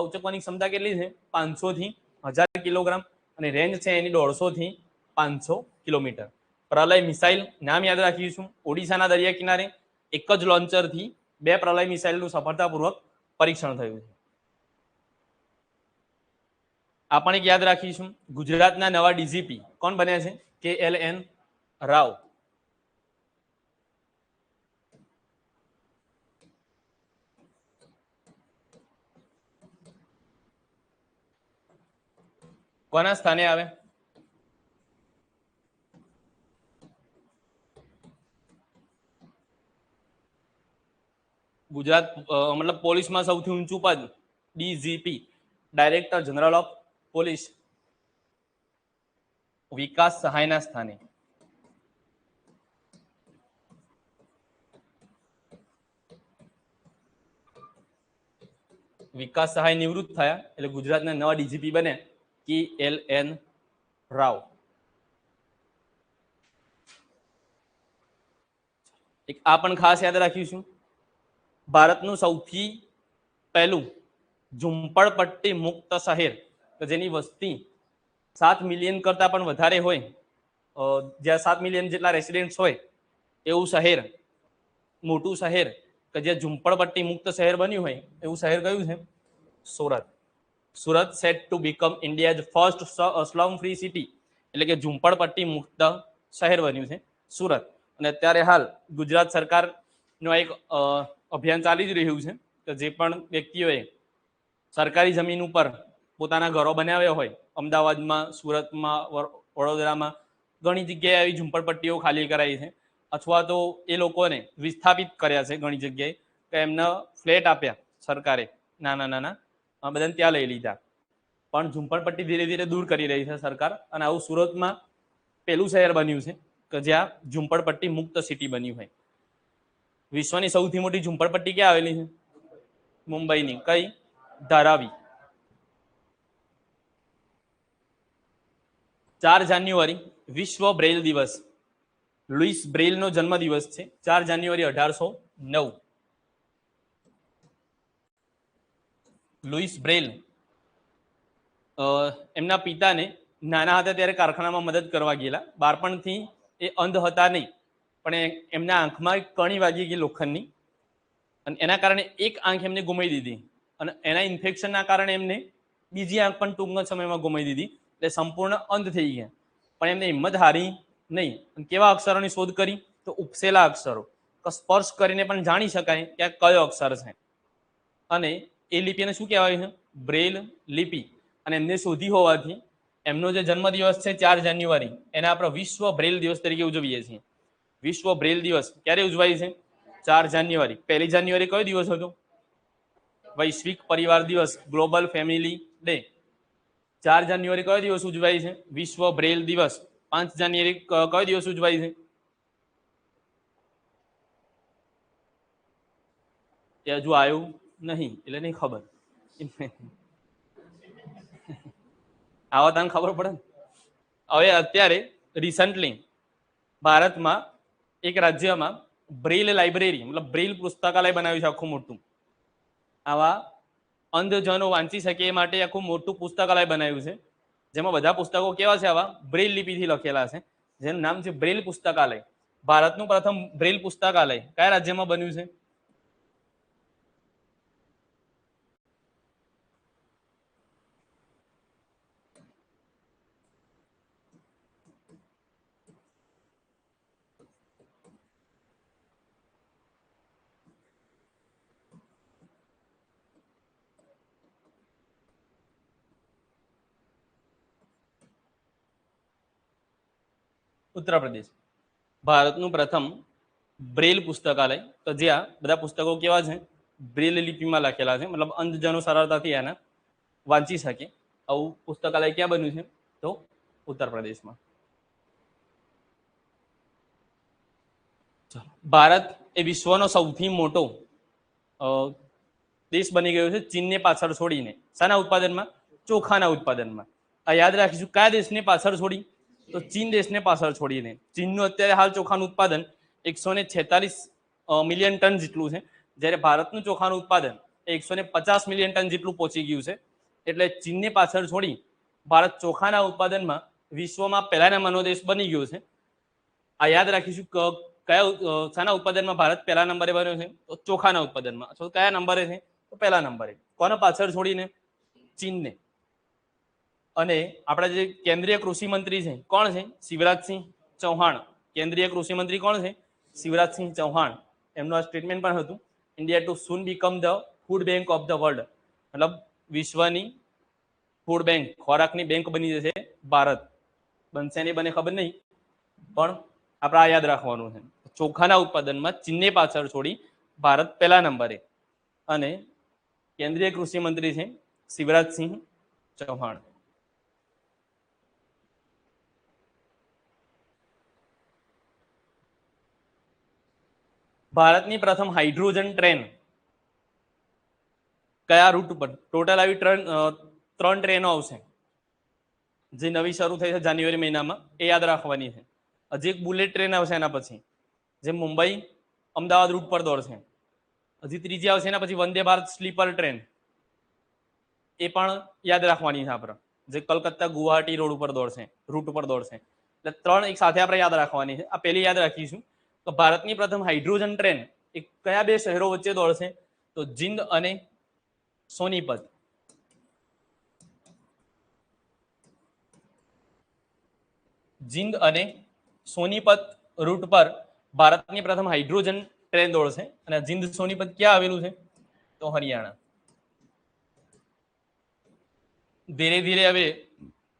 ઉચકવાની ક્ષમતા કેટલી છે? 500 થી 1000 કિલોગ્રામ. અને રેન્જ છે એની 150 થી 500 કિલોમીટર. પ્રલય મિસાઇલ નામ યાદ રાખીશું. ઓડિશાના દરિયા કિનારે એક જ લોન્ચરથી 2 પ્રલય મિસાઇલનું સફળતાપૂર્વક પરીક્ષણ થયું છે. આ પણ એક યાદ રાખીશું. ગુજરાતના નવા ડીજીપી કોણ બન્યા છે? KLN રાવ. કોના સ્થાને આવે? ગુજરાત મતલબ પોલીસમાં સૌથી ઊંચું પદ DGP, director general of police. Vikas સહાયના સ્થાને. વિકાસ સહાય નિવૃત્ત થયા એટલે ગુજરાતના નવા ડીજીપી બને KLN રાવ. એક આ પણ ખાસ યાદ રાખીશું. ભારતનું સૌથી પહેલું ઝુંપડપટ્ટી મુક્ત શહેર કે જેની વસ્તી 7 મિલિયન કરતા પણ વધારે હોય, જ્યાં 7 મિલિયન જેટલા રેસિડેન્ટ્સ હોય એવું શહેર, મોટું શહેર કે જે ઝુંપડપટ્ટી મુક્ત શહેર બન્યું હોય એવું શહેર કયું છે? Surat. Surat set to become India's first slum free city, એટલે કે ઝુંપડપટ્ટી મુક્ત શહેર બન્યું છે સુરત. અને અત્યારે હાલ ગુજરાત સરકારનો એક અભિયાન ચાલી જ રહ્યું છે કે જે પણ વ્યક્તિઓએ સરકારી જમીન ઉપર પોતાના ઘરો બનાવ્યા હોય, અમદાવાદમાં, સુરતમાં, વડોદરામાં ઘણી જગ્યાએ આવી ઝુંપડપટ્ટીઓ ખાલી કરાઈ છે, અથવા તો એ લોકોને વિસ્થાપિત કર્યા છે ઘણી જગ્યાએ, કે એમને ફ્લેટ આપ્યા સરકારે નાના નાના, બધાને ત્યાં લઈ લીધા. પણ ઝુંપડપટ્ટી ધીરે ધીરે દૂર કરી રહી છે સરકાર. અને આવું સુરતમાં પેલું શહેર બન્યું છે કે જ્યાં ઝુંપડપટ્ટી મુક્ત સિટી બન્યું હોય. વિશ્વની સૌથી મોટી ઝુંપડપટ્ટી ક્યાં આવેલી છે? મુંબઈની. કઈ? ધારાવી. 4 જાન્યુઆરી વિશ્વ બ્રેઇલ દિવસ. લુઈસ બ્રેઇલનો જન્મદિવસ છે. 4 જાન્યુઆરી 1809. લુઈસ બ્રેઇલ એમના પિતાને નાના હતા ત્યારે કારખાનામાં મદદ કરવા ગયેલા. બાળપણથી એ અંધ હતા નહીં, પણ એમના આંખમાં એક કણી વાગી ગઈ લોખંડની, અને એના કારણે એક આંખ એમને ગુમાવી દીધી. અને એના ઇન્ફેક્શનના કારણે એમને બીજી આંખ પણ ટૂંક સમયમાં ગુમાવી દીધી, એટલે સંપૂર્ણ અંધ થઈ ગયા. પણ એમને હિંમત હારી નહીં. કેવા અક્ષરોની શોધ કરી? તો ઉપસેલા અક્ષરો. સ્પર્શ કરીને પણ જાણી શકાય કે આ કયો અક્ષર છે. અને એ લિપિને શું કહેવાય છે? બ્રેલ લિપિ. અને એમને શોધી હોવાથી એમનો જે જન્મદિવસ છે 4 જાન્યુઆરી, એને આપણે વિશ્વ બ્રેલ દિવસ તરીકે ઉજવીએ છીએ. વિશ્વ બ્રેલ દિવસ ક્યારે ઉજવાય છે? 4 જાન્યુઆરી. 1 જાન્યુઆરી કયો દિવસ હતો? વૈશ્વિક પરિવાર દિવસ, ગ્લોબલ ફેમિલી ડે. 4 જાન્યુઆરી કયો દિવસ ઉજવાય છે? વિશ્વ બ્રેલ દિવસ. 5 જાન્યુઆરી કયો દિવસ ઉજવાય છે? એ હજુ આવ્યું નહીં એટલે નહીં ખબર. આવા તને ખબર પડે ને. હવે અત્યારે રિસન્ટલી ભારતમાં એક રાજ્યમાં બ્રેલ લાઇબ્રેરી, મતલબ બ્રેલ પુસ્તકાલય બનાવ્યું છે આખું મોટું. આવા અંધજનો વાંચી શકે એ માટે આખું મોટું પુસ્તકાલય બનાવ્યું છે, જેમાં બધા પુસ્તકો કેવા છે? આવા બ્રેલ લિપિથી લખેલા છે, જેનું નામ છે બ્રેલ પુસ્તકાલય. ભારતનું પ્રથમ બ્રેલ પુસ્તકાલય કયા રાજ્યમાં બન્યું છે? ઉત્તર પ્રદેશ. ભારતનું પ્રથમ બ્રેલ પુસ્તકાલય, તો જ્યાં બધા પુસ્તકો કેવા છે? બ્રેલ લિપિમાં લખેલા છે, મતલબ અંધજનો સરળતાથી એને વાંચી શકે. આવું પુસ્તકાલય ક્યાં બન્યું છે? તો ઉત્તર પ્રદેશમાં. ભારત એ વિશ્વનો સૌથી મોટો દેશ બની ગયો છે ચીનને પાછળ છોડીને. શાના ઉત્પાદનમાં? ચોખાના ઉત્પાદનમાં. આ યાદ રાખીશું. કયા દેશને પાછળ છોડી? તો ચીન દેશને પાછળ છોડીને. ચીનનું અત્યારે હાલ ચોખાનું ઉત્પાદન 146 મિલિયન ટન જેટલું છે, જ્યારે ભારતનું ચોખાનું ઉત્પાદન 150 મિલિયન ટન જેટલું પહોંચી ગયું છે. એટલે ચીનને પાછળ છોડી ભારત ચોખાના ઉત્પાદનમાં વિશ્વમાં પહેલા નંબરનો દેશ બની ગયો છે. આ યાદ રાખીશું. કયા શાના ઉત્પાદનમાં ભારત પહેલા નંબરે બન્યો છે? તો ચોખાના ઉત્પાદનમાં. અથવા કયા નંબરે છે? તો પહેલા નંબરે. કોને પાછળ છોડીને? ચીનને. અને આપણા જે કેન્દ્રીય કૃષિ મંત્રી છે કોણ છે? શિવરાજસિંહ ચૌહાણ. કેન્દ્રીય કૃષિ મંત્રી કોણ છે? શિવરાજસિંહ ચૌહાણ. એમનું આ સ્ટેટમેન્ટ પણ હતું, India to soon become the food bank of the world. મતલબ વિશ્વની ફૂડ બેંક, ખોરાકની બેંક બની જશે ભારત. બનશે નહીં બને ખબર નહીં, પણ આપણે આ યાદ રાખવાનું છે. ચોખાના ઉત્પાદનમાં ચીનને પાછળ છોડી ભારત પહેલા નંબરે. અને કેન્દ્રીય કૃષિ મંત્રી છે શિવરાજસિંહ ચૌહાણ. ભારતની પ્રથમ હાઇડ્રોજન ટ્રેન કયા રૂટ ઉપર? ટોટલ આવી 3 ટ્રેનો આવશે, જે નવી શરૂ થઈ છે જાન્યુઆરી મહિનામાં, એ યાદ રાખવાની છે. હજી એક બુલેટ ટ્રેન આવશે એના પછી, જે મુંબઈ અમદાવાદ રૂટ પર દોડશે. હજી ત્રીજી આવશે એના પછી વંદે ભારત સ્લીપર ટ્રેન, એ પણ યાદ રાખવાની છે આપણે, જે કલકત્તા ગુવાહાટી રોડ ઉપર દોડશે, રૂટ ઉપર દોડશે. એટલે 3 એક સાથે આપણે યાદ રાખવાની છે. આ પહેલી યાદ રાખીશું તો ભારતની પ્રથમ હાઇડ્રોજન ટ્રેન એ કયા 2 શહેરો વચ્ચે દોડશે? તો જીંદ અને સોનીપત. જીંદ અને સોનીપત રૂટ પર ભારતની પ્રથમ હાઇડ્રોજન ટ્રેન દોડશે. અને જીંદ સોનીપત ક્યાં આવેલું છે? તો હરિયાણા. ધીરે ધીરે હવે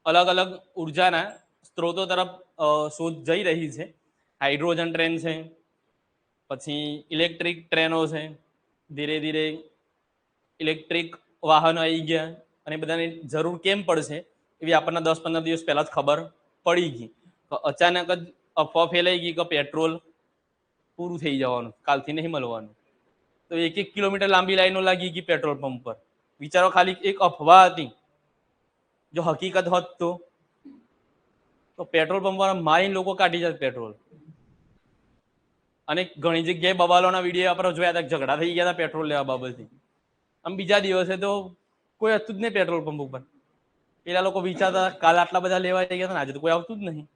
અલગ અલગ ઉર્જાના સ્ત્રોતો તરફ શોધ જઈ રહી છે. હાઇડ્રોજન ટ્રેન છે, પછી ઇલેક્ટ્રિક ટ્રેનો છે, ધીરે ધીરે ઇલેક્ટ્રિક વાહનો આવી ગયા. અને બધાને જરૂર કેમ પડશે એવી આપણને 10-15 દિવસ પહેલા જ ખબર પડી ગઈ. તો અચાનક જ અફવા ફેલાઈ ગઈ કે પેટ્રોલ પૂરું થઈ જવાનું, કાલથી નહીં મળવાનું. તો 1 કિલોમીટર લાંબી લાઈનો લાગી ગઈ પેટ્રોલ પંપ પર. વિચારો, ખાલી એક અફવા હતી. જો હકીકત હોત તો પેટ્રોલ પંપ વાળા મારીને લોકો કાઢી જાય પેટ્રોલ. અને ઘણી જગ્યાએ બબાલોના વિડીયો આપણે જોયા હતા, ઝઘડા થઈ ગયા હતા પેટ્રોલ લેવા બાબતે. આમ બીજા દિવસે તો કોઈ હતું જ નહીં પેટ્રોલ પંપ ઉપર. પેલા લોકો વિચારતા કાલ આટલા બધા લેવા જઈ ગયા હતા, આજે તો કોઈ આવતું જ નહીં.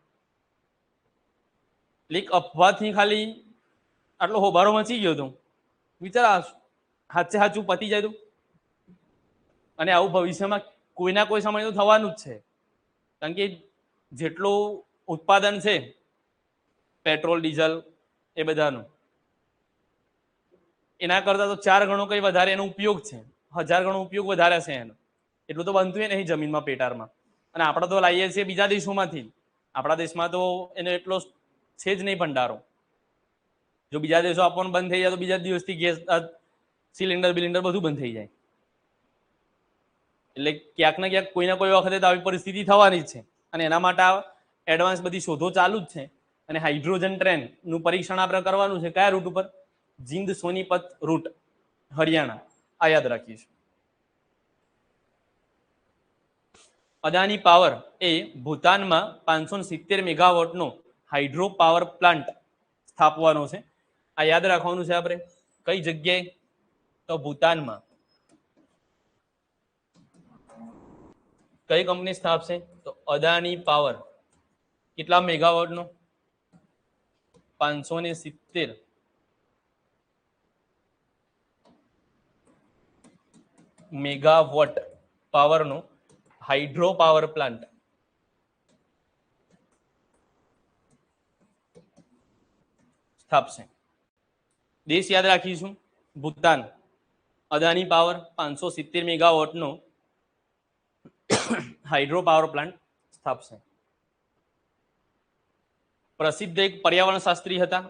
એક અફવાથી ખાલી આટલો હોબાળો મચી ગયો હતો. વિચાર, સાચે સાચું પતી જાય તો અને આવું ભવિષ્યમાં કોઈના કોઈ સમય તો થવાનું જ છે, કારણ કે જેટલું ઉત્પાદન છે પેટ્રોલ ડીઝલ એ બધાનું, એના કરતા તો 4 ગણો કઈ વધારે એનો ઉપયોગ છે, 1000 ગણો ઉપયોગ વધારે છે એનો. એટલું તો બનતું નહીં જમીનમાં પેટારમાં. અને આપણે તો લાવીએ છીએ બીજા દેશોમાંથી. આપણા દેશમાં તો એનો એટલો છે જ નહીં ભંડારો. જો બીજા દેશો આપવાનું બંધ થઈ જાય તો બીજા દિવસથી ગેસ સિલિન્ડર બિલિન્ડર બધું બંધ થઈ જાય. એટલે ક્યાંક ને ક્યાંક કોઈ ના કોઈ વખતે તો આવી પરિસ્થિતિ થવાની જ છે. અને એના માટે આ એડવાન્સ બધી શોધો ચાલુ જ છે. અને હાઇડ્રોજન ટ્રેનનું પરીક્ષણ આપણે કરવાનું છે. કયા રૂટ ઉપર? જીંદ સોનીપત રૂટ, હરિયાણા. આ યાદ રાખીશું. અદાની પાવર એ ભૂતાનમાં 570 મેગાવોટનો હાઇડ્રો પાવર પ્લાન્ટ સ્થાપવાનો છે. આ યાદ રાખવાનું છે આપણે. કઈ જગ્યાએ? તો ભૂતાનમાં. કઈ કંપની સ્થાપશે? તો અદાની પાવર. કેટલા મેગાવોટનો? 570 મેગાવોટ પાવરનો હાઇડ્રો પાવર પ્લાન્ટ સ્થાપશે. દેશ યાદ રાખીશું, ભૂતાન. અદાની પાવર 570 મેગાવોટનો હાઇડ્રો પાવર પ્લાન્ટ સ્થાપશે. પ્રસિદ્ધ એક પર્યાવરણ શાસ્ત્રી હતા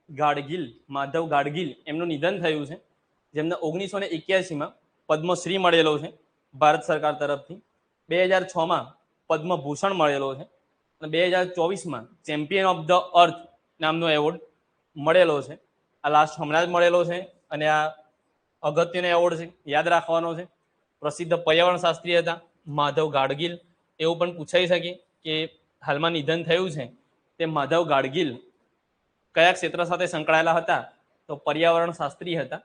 ગાડગીલ, માધવ ગાડગીલ. એમનું નિધન થયું છે, જેમને 1981માં પદ્મશ્રી મળેલો છે ભારત સરકાર તરફથી. 2006માં પદ્મભૂષણ મળેલો છે અને 2024માં ચેમ્પિયન ઓફ ધ અર્થ નામનો એવોર્ડ મળેલો છે. આ લાસ્ટ હમણાં જ મળેલો છે અને આ અગત્યનો એવોર્ડ છે, યાદ રાખવાનો છે. પ્રસિદ્ધ પર્યાવરણ શાસ્ત્રી હતા માધવ ગાડગીલ. એવું પણ પૂછાઈ શકે કે હાલમાં નિધન થયું છે તે માધવ ગાડગીલ કયા ક્ષેત્ર સાથે સંકળાયેલા હતા? તો પર્યાવરણ શાસ્ત્રી હતા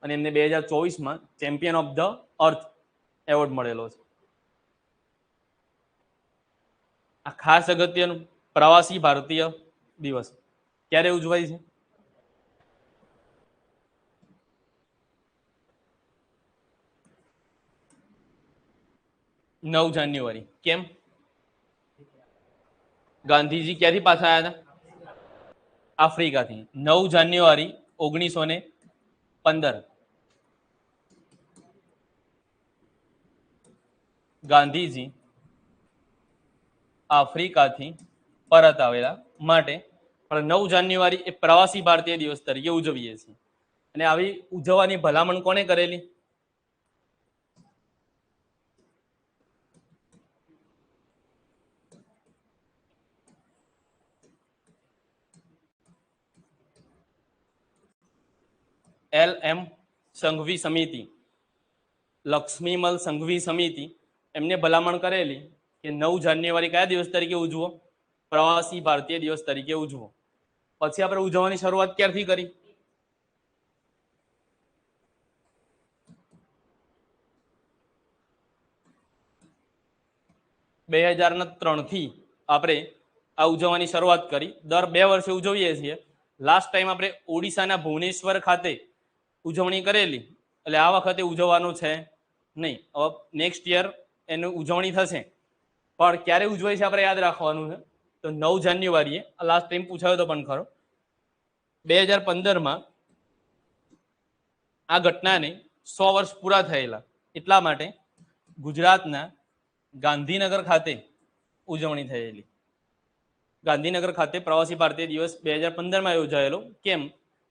અને એમને 2024માં champion of the earth award મળેલો છે. આ ખાસ અગત્યનું પ્રવાસી ભારતીય દિવસ ક્યારે ઉજવાય છે? 9 જાન્યુઆરી. કેમ? ગાંધીજી ક્યાંથી પાછા આવ્યા હતા? આફ્રિકાથી. 9 જાન્યુઆરી 1915 ગાંધીજી આફ્રિકાથી પરત આવેલા માટે 9 જાન્યુઆરી એ પ્રવાસી ભારતીય દિવસ તરીકે ઉજવીએ છીએ. અને આવી ઉજવવાની ભલામણ કોને કરેલી? LM સંઘવી સમિતિ, લક્ષ્મીમલ સંઘવી સમિતિ, એમને ભલામણ કરેલી કે 9 જાન્યુઆરી કયા દિવસ તરીકે ઉજવો? પ્રવાસી ભારતીય દિવસ તરીકે ઉજવો. પછી આપણે ઉજવવાની શરૂઆત ક્યારથી કરી? બે 2003થી આપણે આ ઉજવવાની શરૂઆત કરી. દર 2 વર્ષે ઉજવીએ છીએ. લાસ્ટ ટાઈમ આપણે ઓડિશાના ભુવનેશ્વર ખાતે ઉજવણી કરેલી, એટલે આ વખતે ઉજવવાનું છે નહીં. હવે નેક્સ્ટ યર એની ઉજવણી થશે, પણ ક્યારે ઉજવાય છે આપણે યાદ રાખવાનું છે. તો 9 જાન્યુઆરીએ. લાસ્ટ ટાઈમ પૂછાયો તો પણ ખરો. 2015માં આ ઘટનાને 100 વર્ષ પૂરા થયેલા, એટલા માટે ગુજરાતના ગાંધીનગર ખાતે ઉજવણી થયેલી. ગાંધીનગર ખાતે પ્રવાસી ભારતીય દિવસ 2015માં યોજાયેલો. કેમ?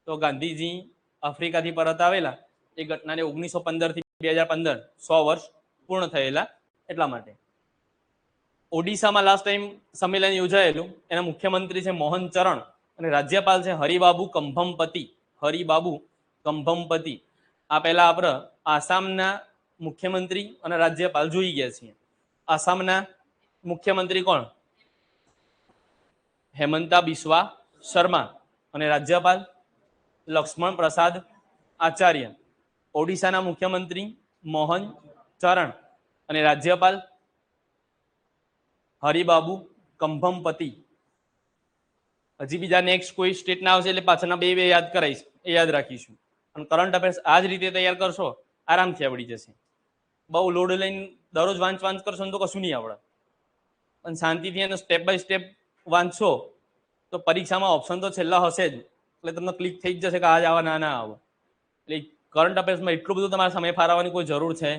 તો ગાંધીજી આફ્રિકાથી પરત આવેલા, એ ઘટનાને 1915થી 2015 100 વર્ષ પૂર્ણ થયેલા, એટલા માટે. ઓડિશામાં લાસ્ટ ટાઈમ સંમેલન યોજાયેલું. એના મુખ્યમંત્રી છે મોહન ચરણ અને રાજ્યપાલ છે હરિબાબુ કંભમપતિ. હરિબાબુ કંભમપતિ. આ પહેલા આપણે આસામના મુખ્યમંત્રી અને રાજ્યપાલ જોઈ ગયા છીએ. આસામના મુખ્યમંત્રી કોણ? હેમંતા બિસ્વા શર્મા. અને રાજ્યપાલ લક્ષ્મણ પ્રસાદ આચાર્ય. ઓડિશાના મુખ્યમંત્રી મોહન ચરણ અને રાજ્યપાલ હરિબાબુ કંભમપતિ. હજી બીજા નેક્સ્ટ કોઈ સ્ટેટના આવશે એટલે પાછળના બે યાદ કરાઈશ, એ યાદ રાખીશું. અને કરંટ અફેર્સ આ જ રીતે તૈયાર કરશો આરામથી આવડી જશે. બહુ લોડ લઈને દરરોજ વાંચ કરશો ને તો કશું નહીં આવડે. પણ શાંતિથી એને સ્ટેપ બાય સ્ટેપ વાંચશો તો પરીક્ષામાં ઓપ્શન તો છેલ્લા હશે જ, એટલે તમને ક્લિક થઈ જ જશે કે આ જ આવે ના આવે. એટલે કરંટ અફેર્સમાં એટલું બધું તમારે સમય ફાળવવાની કોઈ જરૂર છે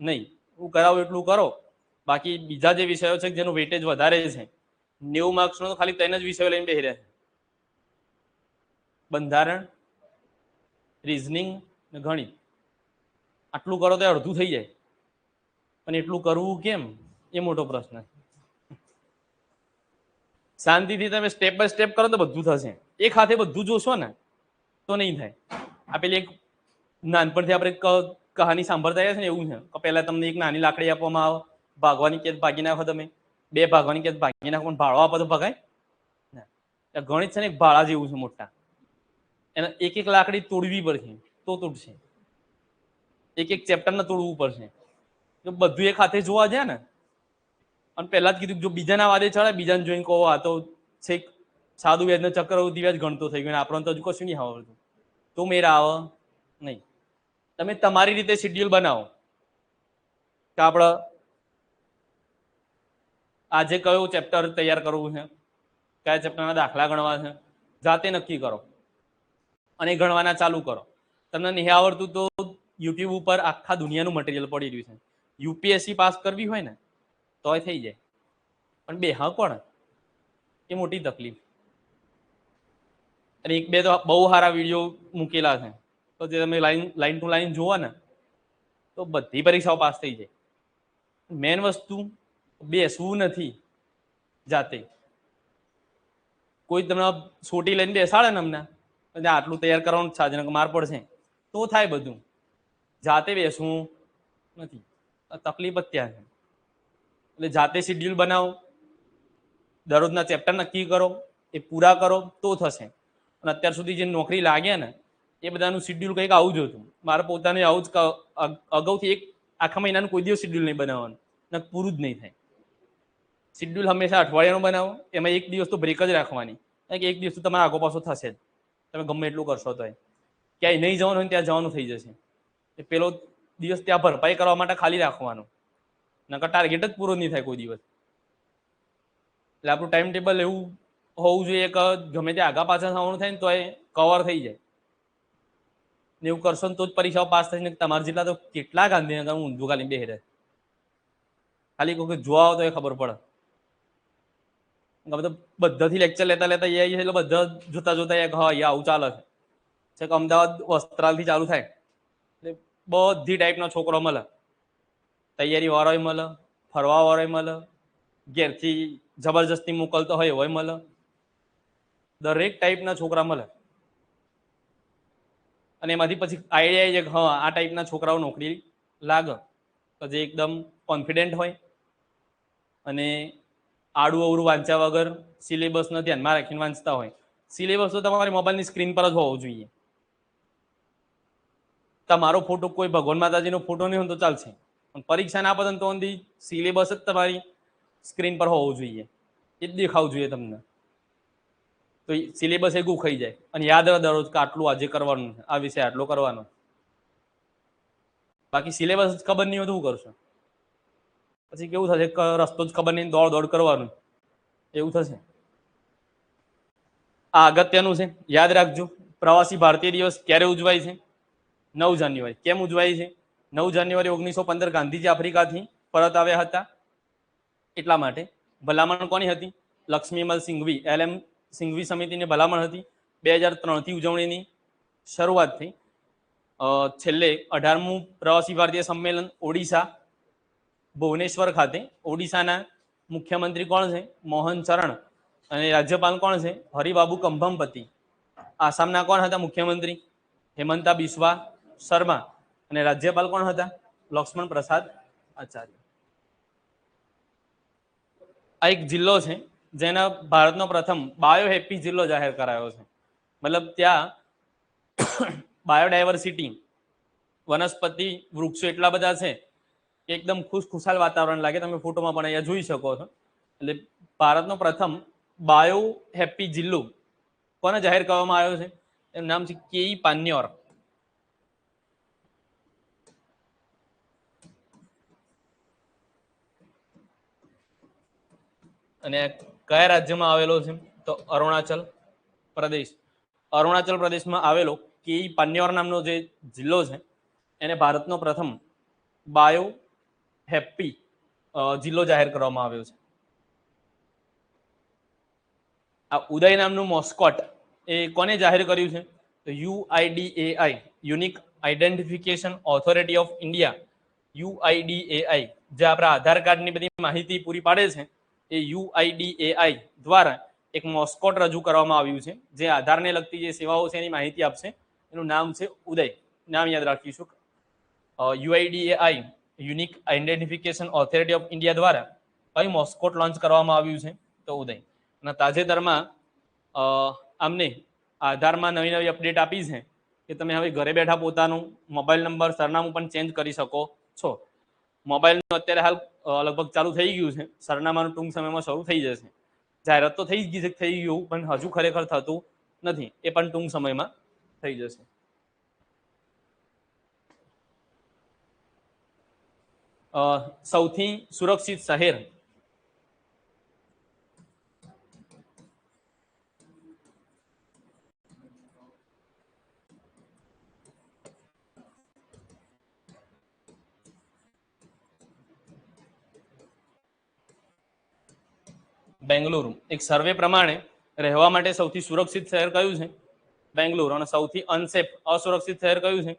નહીં. હું કરાવું એટલું કરો. બાકી બીજા જે વિષયો છે જેનું વેટેજ વધારે છે, 90 માર્ક્સનો તો ખાલી 3 જ વિષયો લઈને બેસી રહ્યા છે: બંધારણ, રીઝનિંગ ને ગણિત. આટલું કરો તો અડધું થઈ જાય, પણ એટલું કરવું કેમ એ મોટો પ્રશ્ન. શાંતિથી તમે સ્ટેપ બાય સ્ટેપ કરો તો બધું થશે. એક હાથે બધું જોશો ને તો નહીં થાય. આ પેલી એક નાનપણથી આપણે કહાની સાંભળતા આવ્યા છે ને, એવું છે કે પહેલા તમને એક નાની લાકડી આપવામાં આવે, ભાગવાની કે ભાગી નાખો, તમે 2 ભાગવાની કે ભાગી નાખો, પણ ભાડો આપો તો ભગાય ને. ગણિત છે ને એક ભાડા જેવું છે મોટા. એને એક એક લાકડી તોડવી પડશે તો તૂટશે. એક એક ચેપ્ટરને તોડવું પડશે. જો બધું એક હાથે જોવા જાય ને, અને પહેલા જ કીધું જો બીજાના વાદે ચડે, બીજાને જોઈને કહો આ તો છેક સાદું વ્યાજનો ચક્રવૃદ્ધિ વ્યાજ ગણતો થઈ ગયો, આપણને તો હજુ કશું નહીં આવડતું, તો મેળા આવે નહીં. તમે તમારી રીતે શેડ્યુલ બનાવો કે આપણે આજે કયું ચેપ્ટર તૈયાર કરવું છે, કયા ચેપ્ટરના દાખલા ગણવા છે, જાતે નક્કી કરો અને ગણવાના ચાલુ કરો. તમને નહીં આવડતું તો યુટ્યુબ ઉપર આખા દુનિયાનું મટીરિયલ પડી રહ્યું છે. યુપીએસસી પાસ કરવી હોય ને તોય થઈ જાય, પણ બે હા કોણ એ મોટી તકલીફ. અને એક બે તો બહુ સારા વિડીયો મૂકેલા છે, તો જે તમે લાઈન ટુ લાઈન જુઓ ને તો બધી પરીક્ષાઓ પાસ થઈ જાય. મેન વસ્તુ બેસવું નથી જાતે. કોઈ તમને સોટી લઈને બેસાડે ને અમને આટલું તૈયાર કરવાનું છે, માર પડશે તો થાય બધું. જાતે બેસવું નથી, તકલીફ જ ત્યાં છે. એટલે જાતે શેડ્યુલ બનાવો, દરરોજના ચેપ્ટર નક્કી કરો, એ પૂરા કરો તો થશે. અને અત્યાર સુધી જે નોકરી લાગ્યા ને એ બધાનું શેડ્યુલ કંઈક આવું જ હતું. મારે પોતાને આવું જ અગાઉથી એક આખા મહિનાનું કોઈ દિવસ શેડ્યુલ નહીં બનાવવાનું, ને પૂરું જ નહીં થાય. શેડ્યુલ હંમેશા અઠવાડિયાનું બનાવો, એમાં એક દિવસ તો બ્રેક જ રાખવાની, કારણ કે એક દિવસ તો તમારે આગો પાછો થશે જ. તમે ગમે એટલું કરશો તો ક્યાંય નહીં જવાનું હોય ત્યાં જવાનું થઈ જશે. એ પેલો દિવસ ત્યાં ભરપાઈ કરવા માટે ખાલી રાખવાનું, નકર ટાર્ગેટ જ પૂરો નહીં થાય કોઈ દિવસ. એટલે આપણું ટાઈમ ટેબલ એવું હોવું જોઈએ કે ગમે તે આગા પાછળ થવાનું થાય ને તો એ કવર થઈ જાય. ને એવું કરશો ને તો જ પરીક્ષાઓ પાસ થશે. ને તમારા જેટલા તો કેટલા ગાંધીનગર ઊંધું ખાલી બેસી રહે, ખાલી કોઈ જોવા આવો તો એ ખબર પડે. બધાથી લેક્ચર લેતા લેતા એ એટલે બધા જોતા જોતા હા અહીંયા આવું ચાલે છે. અમદાવાદ વસ્ત્રાલથી ચાલુ થાય એટલે બધી ટાઈપના છોકરો મળે. તૈયારી વાળોય મળે, ફરવા વાળોય મળે, ઘેરથી જબરજસ્તી મોકલતો હોય એવોય મળે. દરેક ટાઈપના છોકરા મળે. અને એમાંથી પછી આઈડિયા આવી જાય કે હા આ ટાઈપના છોકરાઓ નોકરી લાગે, તો જે એકદમ કોન્ફિડન્ટ હોય અને આડું અવરું વાંચ્યા વગર સિલેબસને ધ્યાનમાં રાખીને વાંચતા હોય. સિલેબસ તો તમારી મોબાઈલની સ્ક્રીન પર જ હોવો જોઈએ. તમારો ફોટો કોઈ ભગવાન માતાજીનો ફોટો નહીં હોય તો ચાલશે, પણ પરીક્ષા ના પતન તો સિલેબસ જ તમારી સ્ક્રીન પર હોવું જોઈએ, એ જ દેખાવું જોઈએ તમને. તો સિલેબસ એ ગુખાઈ જાય અને યાદ રહે દરરોજ કે આટલું આજે કરવાનું, આ વિષય આટલો કરવાનો. બાકી સિલેબસ જ ખબર નહીં હોય તો શું કરશો? પછી કેવું થશે, રસ્તો જ ખબર નહીં, દોડ કરવાનું એવું થશે. આ અગત્યનું છે, યાદ રાખજો. પ્રવાસી ભારતીય દિવસ ક્યારે ઉજવાય છે? 9 જાન્યુઆરી. કેમ ઉજવાય છે? 9 જાન્યુઆરી 1915 ગાંધીજી આફ્રિકાથી પરત આવ્યા હતા એટલા માટે. ભલામણ કોની હતી? લક્ષ્મીમલ સિંઘવી, LM સિંઘવી સમિતિની ભલામણ હતી. 2003થી ઉજવણીની શરૂઆત થઈ. છેલ્લે 18મું પ્રવાસી ભારતીય સંમેલન ઓડિશા ભુવનેશ્વર ખાતે. ઓડિશાના મુખ્યમંત્રી કોણ છે? મોહન ચરણ. અને રાજ્યપાલ કોણ છે? હરિબાબુ કંભમપતિ. આસામના કોણ હતા મુખ્યમંત્રી? હેમંતા બિસ્વા શર્મા. અને રાજ્યપાલ કોણ હતા? લક્ષ્મણ પ્રસાદ આચાર્ય. આ એક જિલ્લો છે જેના ભારતનો પ્રથમ બાયોહેપી જિલ્લો જાહેર કરાયો છે. મતલબ ત્યાં બાયોડાયવર્સિટી, વનસ્પતિ વૃક્ષો એટલા બધા છે કે એકદમ ખુશખુશાલ વાતાવરણ લાગે. તમે ફોટોમાં પણ અહીંયા જોઈ શકો છો. એટલે ભારતનો પ્રથમ બાયોહેપી જિલ્લો કોને જાહેર કરવામાં આવ્યો છે? એનું નામ છે KE પાન્યોર. અને કયા રાજ્યમાં આવેલો છે? તો અરુણાચલ પ્રદેશ. અરુણાચલ પ્રદેશમાં આવેલો કે પાન્યોર નામનો જે જિલ્લો છે એને ભારતનો પ્રથમ બાયો હેપ્પી જિલ્લો જાહેર કરવામાં આવ્યો છે. આ ઉદય નામનું મોસ્કોટ એ કોને જાહેર કર્યું છે? તો UIDAI, unique identification authority of India, UIDAI, જે આપણા આધાર કાર્ડની બધી માહિતી પૂરી પાડે છે એ યુઆઈડીએઆઈ દ્વારા એક મોસ્કોટ રજૂ કરવામાં આવ્યું છે જે આધારને લગતી જે સેવાઓ છે એની માહિતી આપશે. એનું નામ છે ઉદય. નામ યાદ રાખીશું. UIDAI, unique identification authority of India દ્વારા કઈ મોસ્કોટ લોન્ચ કરવામાં આવ્યું છે? તો ઉદય. અને તાજેતરમાં આમને આધારમાં નવી નવી અપડેટ આપી છે કે તમે હવે ઘરે બેઠા પોતાનું મોબાઈલ નંબર, સરનામું પણ ચેન્જ કરી શકો છો. મોબાઈલનું અત્યારે હાલ લગભગ ચાલુ થઈ ગયું છે. સરનામાનું ટૂંક સમયમાં શરૂ થઈ જશે. જાહેરાત તો થઈ ગયું પણ હજુ ખરેખર થતું નથી. એ પણ ટૂંક સમયમાં થઈ જશે. સૌથી સુરક્ષિત શહેર? બેંગલુરુ. એક સર્વે પ્રમાણે રહેવા માટે સૌથી સુરક્ષિત શહેર કયું છે? બેંગલુરુ. અને સૌથી અનસેફ, અસુરક્ષિત શહેર કયું છે?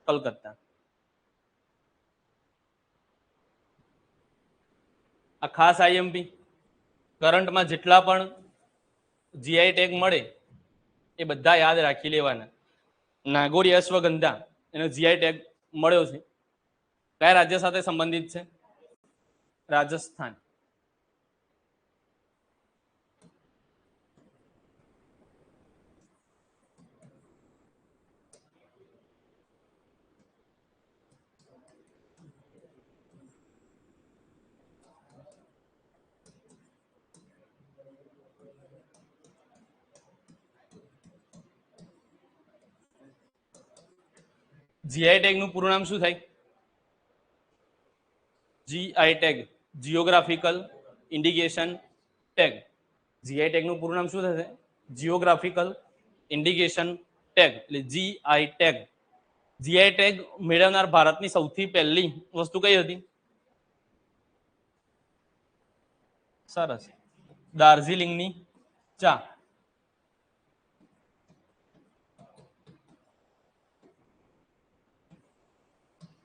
કલકત્તા. આ ખાસ આઈએમપી. કરંટમાં જેટલા પણ જીઆઈ ટેગ મળે એ બધા યાદ રાખી લેવાના. નાગોરી અશ્વગંધા એનો જીઆઈ ટેગ મળ્યો છે. કયા રાજ્ય સાથે સંબંધિત છે? રાજસ્થાન. જીઆઈ ટેગ નું પૂરું નામ શું થાય? GI tag, geographical indication tag. GI tag નું પૂરું નામ શું થશે? જીઓગ્રાફિકલ ઇન્ડિકેશન ટેગ, એટલે જીઆઈ ટેગ. જીઆઈ ટેગ મેળવનાર ભારતની સૌથી પહેલી વસ્તુ કઈ હતી? સરસ, દાર્જિલિંગની ચા.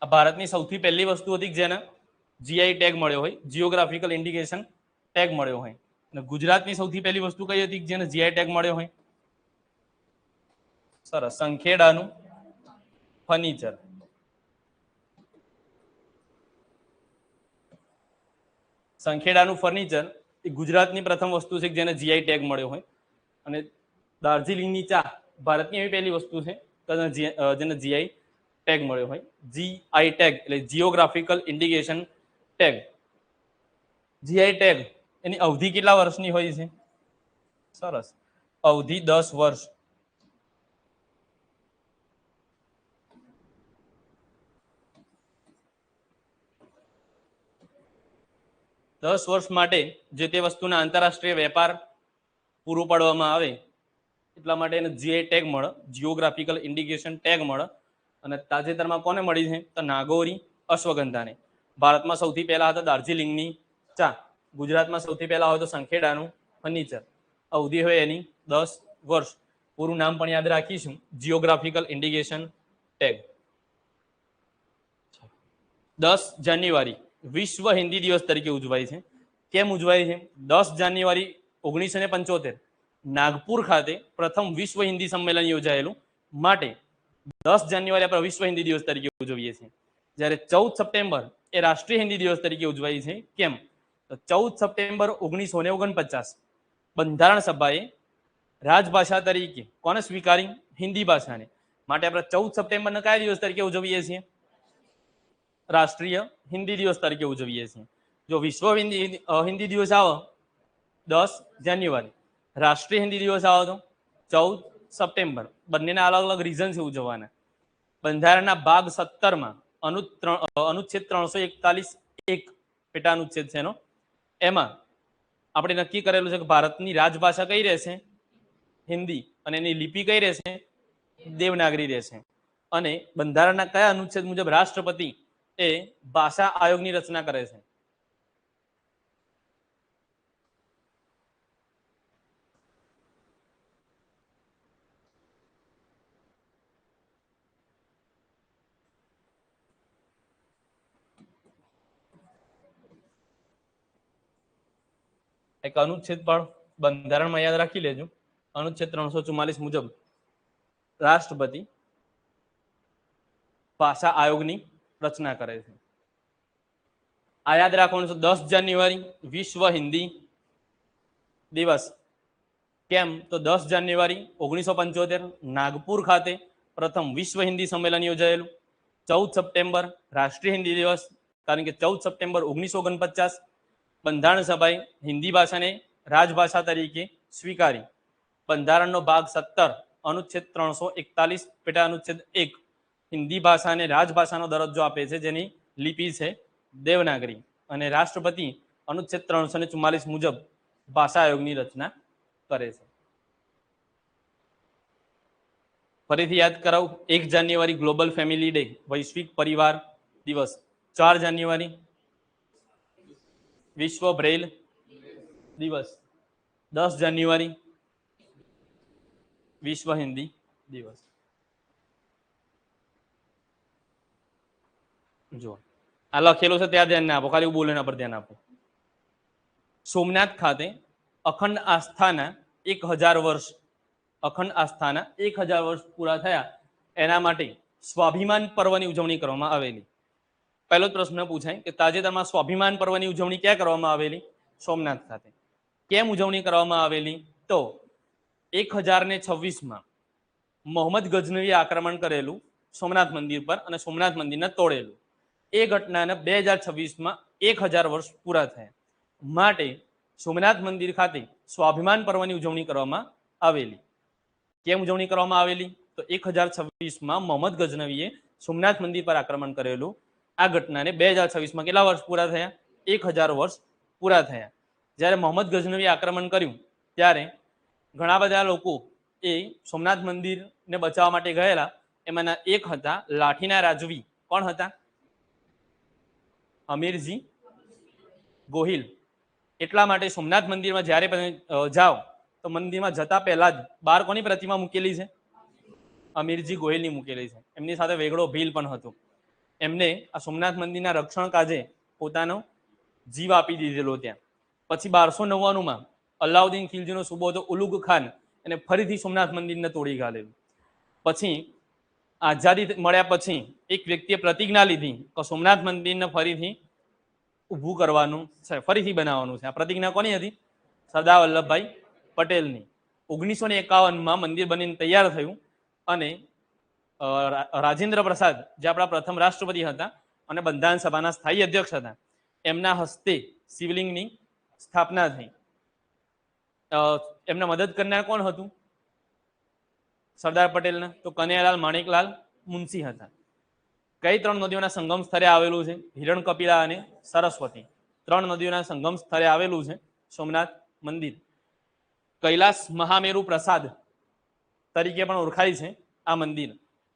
આ ભારતની સૌથી પહેલી વસ્તુ હતી જેને જીઆઈ ટેગ મળ્યો હોય, જીઓગ્રાફિકલ ઇન્ડિકેશન ટેગ મળ્યો હોય. અને ગુજરાતની સૌથી પહેલી વસ્તુ કઈ હતી જેને જીઆઈ ટેગ મળ્યો હોય? સરસ, સંખેડાનું ફર્નિચર. સંખેડાનું ફર્નિચર એ ગુજરાતની પ્રથમ વસ્તુ છે જેને જીઆઈ ટેગ મળ્યો હોય. અને દાર્જિલિંગની ચા ભારતની એવી પહેલી વસ્તુ છે જેને જીઆઈ ટેગ મળ્યો હોય. જીઆઈ ટેગ એટલે geographical indication tag. GI tag એની અવધિ કેટલા વર્ષની હોય છે? સરસ, અવધિ 10 વર્ષ. દસ વર્ષ માટે જે તે વસ્તુના આંતરરાષ્ટ્રીય વેપાર પૂરું પાડવામાં આવે એટલા માટે એને જીઆઈ ટેગ મળે, જીઓગ્રાફિકલ ઇન્ડિકેશન ટેગ મળે. અને તાજેતરમાં કોને મળી છે? તો નાગોરી અશ્વગંધાને. ભારતમાં સૌથી પહેલા હતા દાર્જિલિંગની ચા. ગુજરાતમાં સૌથી પહેલા હોય તો સંખેડાનું ફર્નિચર. અવધિ હોય એની 10 વર્ષ. પૂરું નામ પણ યાદ રાખીશું, જીઓગ્રાફિકલ ઇન્ડિકેશન ટેગ. 10 જાન્યુઆરી વિશ્વ હિન્દી દિવસ તરીકે ઉજવાય છે. કેમ ઉજવાય છે? 10 જાન્યુઆરી 1975 નાગપુર ખાતે પ્રથમ વિશ્વ હિન્દી સંમેલન યોજાયેલું માટે 10 જાન્યુઆરી આપણે વિશ્વ હિન્દી દિવસ તરીકે ઉજવીએ છીએ. જ્યારે 14 સપ્ટેમ્બર એ રાષ્ટ્રીય હિન્દી દિવસ તરીકે ઉજવાય છે. કેમ? તો 14 સપ્ટેમ્બર 1949 બંધારણ સભાએ રાજભાષા તરીકે કોને સ્વીકારી? હિન્દી ભાષાને. માટે આપણે 14 સપ્ટેમ્બરના કયા દિવસ તરીકે ઉજવીએ છીએ? રાષ્ટ્રીય હિન્દી દિવસ તરીકે ઉજવીએ છીએ. જો વિશ્વ હિન્દી દિવસ આવે 10 જાન્યુઆરી, રાષ્ટ્રીય હિન્દી દિવસ આવે તો 14 સપ્ટેમ્બર. બંનેના અલગ અલગ રીઝન છે ઉજવવાના. બંધારણના ભાગ 17માં અનુચ્છેદ 341 એક પેટા અનુચ્છેદ છે એનો, એમાં આપણે નક્કી કરેલું છે કે ભારતની રાજભાષા કઈ રહેશે? હિન્દી. અને એની લિપિ કઈ રહેશે? દેવનાગરી રહેશે. અને બંધારણના કયા અનુચ્છેદ મુજબ રાષ્ટ્રપતિ એ ભાષા આયોગની રચના કરે છે? એક અનુચ્છેદ પણ બંધારણમાં યાદ રાખી લેજો. અનુચ્છેદ 344 મુજબ રાષ્ટ્રપતિ ભાષા આયોગની રચના કરે છે. આ યાદ રાખવાનું છે. 10 જાન્યુઆરી વિશ્વ હિન્દી દિવસ. કેમ? તો 10 જાન્યુઆરી 1975 નાગપુર ખાતે પ્રથમ વિશ્વ હિન્દી સંમેલન યોજાયેલું. 14 સપ્ટેમ્બર રાષ્ટ્રીય હિન્દી દિવસ, કારણ કે 14 સપ્ટેમ્બર 1949 બંધારણ સભાએ હિન્દી ભાષાને રાજભાષા તરીકે સ્વીકારી. બંધારણનો ભાગ 17 અનુચ્છેદ 341 પેટા અનુચ્છેદ 1 હિન્દી ભાષાને રાજભાષાનો દરજ્જો આપે છે, જેની લિપિ છે દેવનાગરી. અને રાષ્ટ્રપતિ અનુચ્છેદ 344 મુજબ ભાષા આયોગની રચના કરે છે. ફરીથી યાદ કરાવું. 1 જાન્યુઆરી ગ્લોબલ ફેમિલી ડે, વૈશ્વિક પરિવાર દિવસ. 4 જાન્યુઆરી વિશ્વ બ્રેલ દિવસ. 10 જાન્યુઆરી વિશ્વ હિન્દી દિવસ. જો આ લખેલું છે ત્યાં ધ્યાન ના આપો, ખાલી બોલના પર ધ્યાન આપો. સોમનાથ ખાતે અખંડ આસ્થાના 1000 વર્ષ, અખંડ આસ્થાના 1000 વર્ષ પૂરા થયા એના માટે સ્વાભિમાન પર્વની ઉજવણી કરવામાં આવેલી. પહેલો જ પ્રશ્ન પૂછાય કે તાજેતરમાં સ્વાભિમાન પર્વની ઉજવણી ક્યાં કરવામાં આવેલી? સોમનાથ ખાતે. કેમ ઉજવણી કરવામાં આવેલી? તો 1026માં મોહમ્મદ ગઝનવીએ આક્રમણ કરેલું સોમનાથ મંદિર પર અને સોમનાથ મંદિરને તોડેલું. એ ઘટનાને 2026માં 1000 વર્ષ પૂરા થયા માટે સોમનાથ મંદિર ખાતે સ્વાભિમાન પર્વની ઉજવણી કરવામાં આવેલી. કેમ ઉજવણી કરવામાં આવેલી? તો 1026માં મોહમ્મદ ગઝનવીએ સોમનાથ મંદિર પર આક્રમણ કરેલું. આ ઘટનાને 2026માં કેટલા વર્ષ પૂરા થયા? 1000 વર્ષ પૂરા થયા. જ્યારે મોહમ્મદ ગઝનવીએ આક્રમણ કર્યું ત્યારે ઘણા બધા લોકો એ સોમનાથ મંદિરને બચાવવા માટે ગયેલા. એમાંના એક હતા લાઠીના રાજવી. કોણ હતા? અમીરજી ગોહિલ. એટલા માટે સોમનાથ મંદિરમાં જ્યારે પણ જાઓ તો મંદિરમાં જતા પહેલા જ બહાર કોની પ્રતિમા મૂકેલી છે? અમીરજી ગોહિલની મૂકેલી છે. એમની સાથે વેગળો ભીલ પણ હતો. એમને આ સોમનાથ મંદિરના રક્ષણ કાજે પોતાનો જીવ આપી દીધેલો ત્યાં. પછી 1299માં અલાઉદ્દીન ખિલજીનો સુબો હતો ઉલુગ ખાન, એને ફરીથી સોમનાથ મંદિરને તોડી કાઢેલું. પછી આઝાદી મળ્યા પછી એક વ્યક્તિએ પ્રતિજ્ઞા લીધી કે સોમનાથ મંદિરને ફરીથી ઊભું કરવાનું છે, ફરીથી બનાવવાનું છે. આ પ્રતિજ્ઞા કોની હતી? સરદાર વલ્લભભાઈ પટેલની. 1951માં મંદિર બનીને તૈયાર થયું અને રાજેન્દ્ર પ્રસાદ, જે આપણા પ્રથમ રાષ્ટ્રપતિ હતા અને બંધારણ સભાના સ્થાયી અધ્યક્ષ હતા, એમના હસ્તે શિવલિંગની સ્થાપના થઈ. એમને મદદ કરનાર કોણ હતું? સરદાર પટેલના. તો કનૈયાલાલ માણેકલાલ મુનશી હતા. કઈ 3 નદીઓના સંગમ સ્થળે આવેલું છે? હિરણકપિલા અને સરસ્વતી. 3 નદીઓના સંગમ સ્થળે આવેલું છે સોમનાથ મંદિર. કૈલાસ મહામેરુ પ્રસાદ તરીકે પણ ઓળખાય છે આ મંદિર.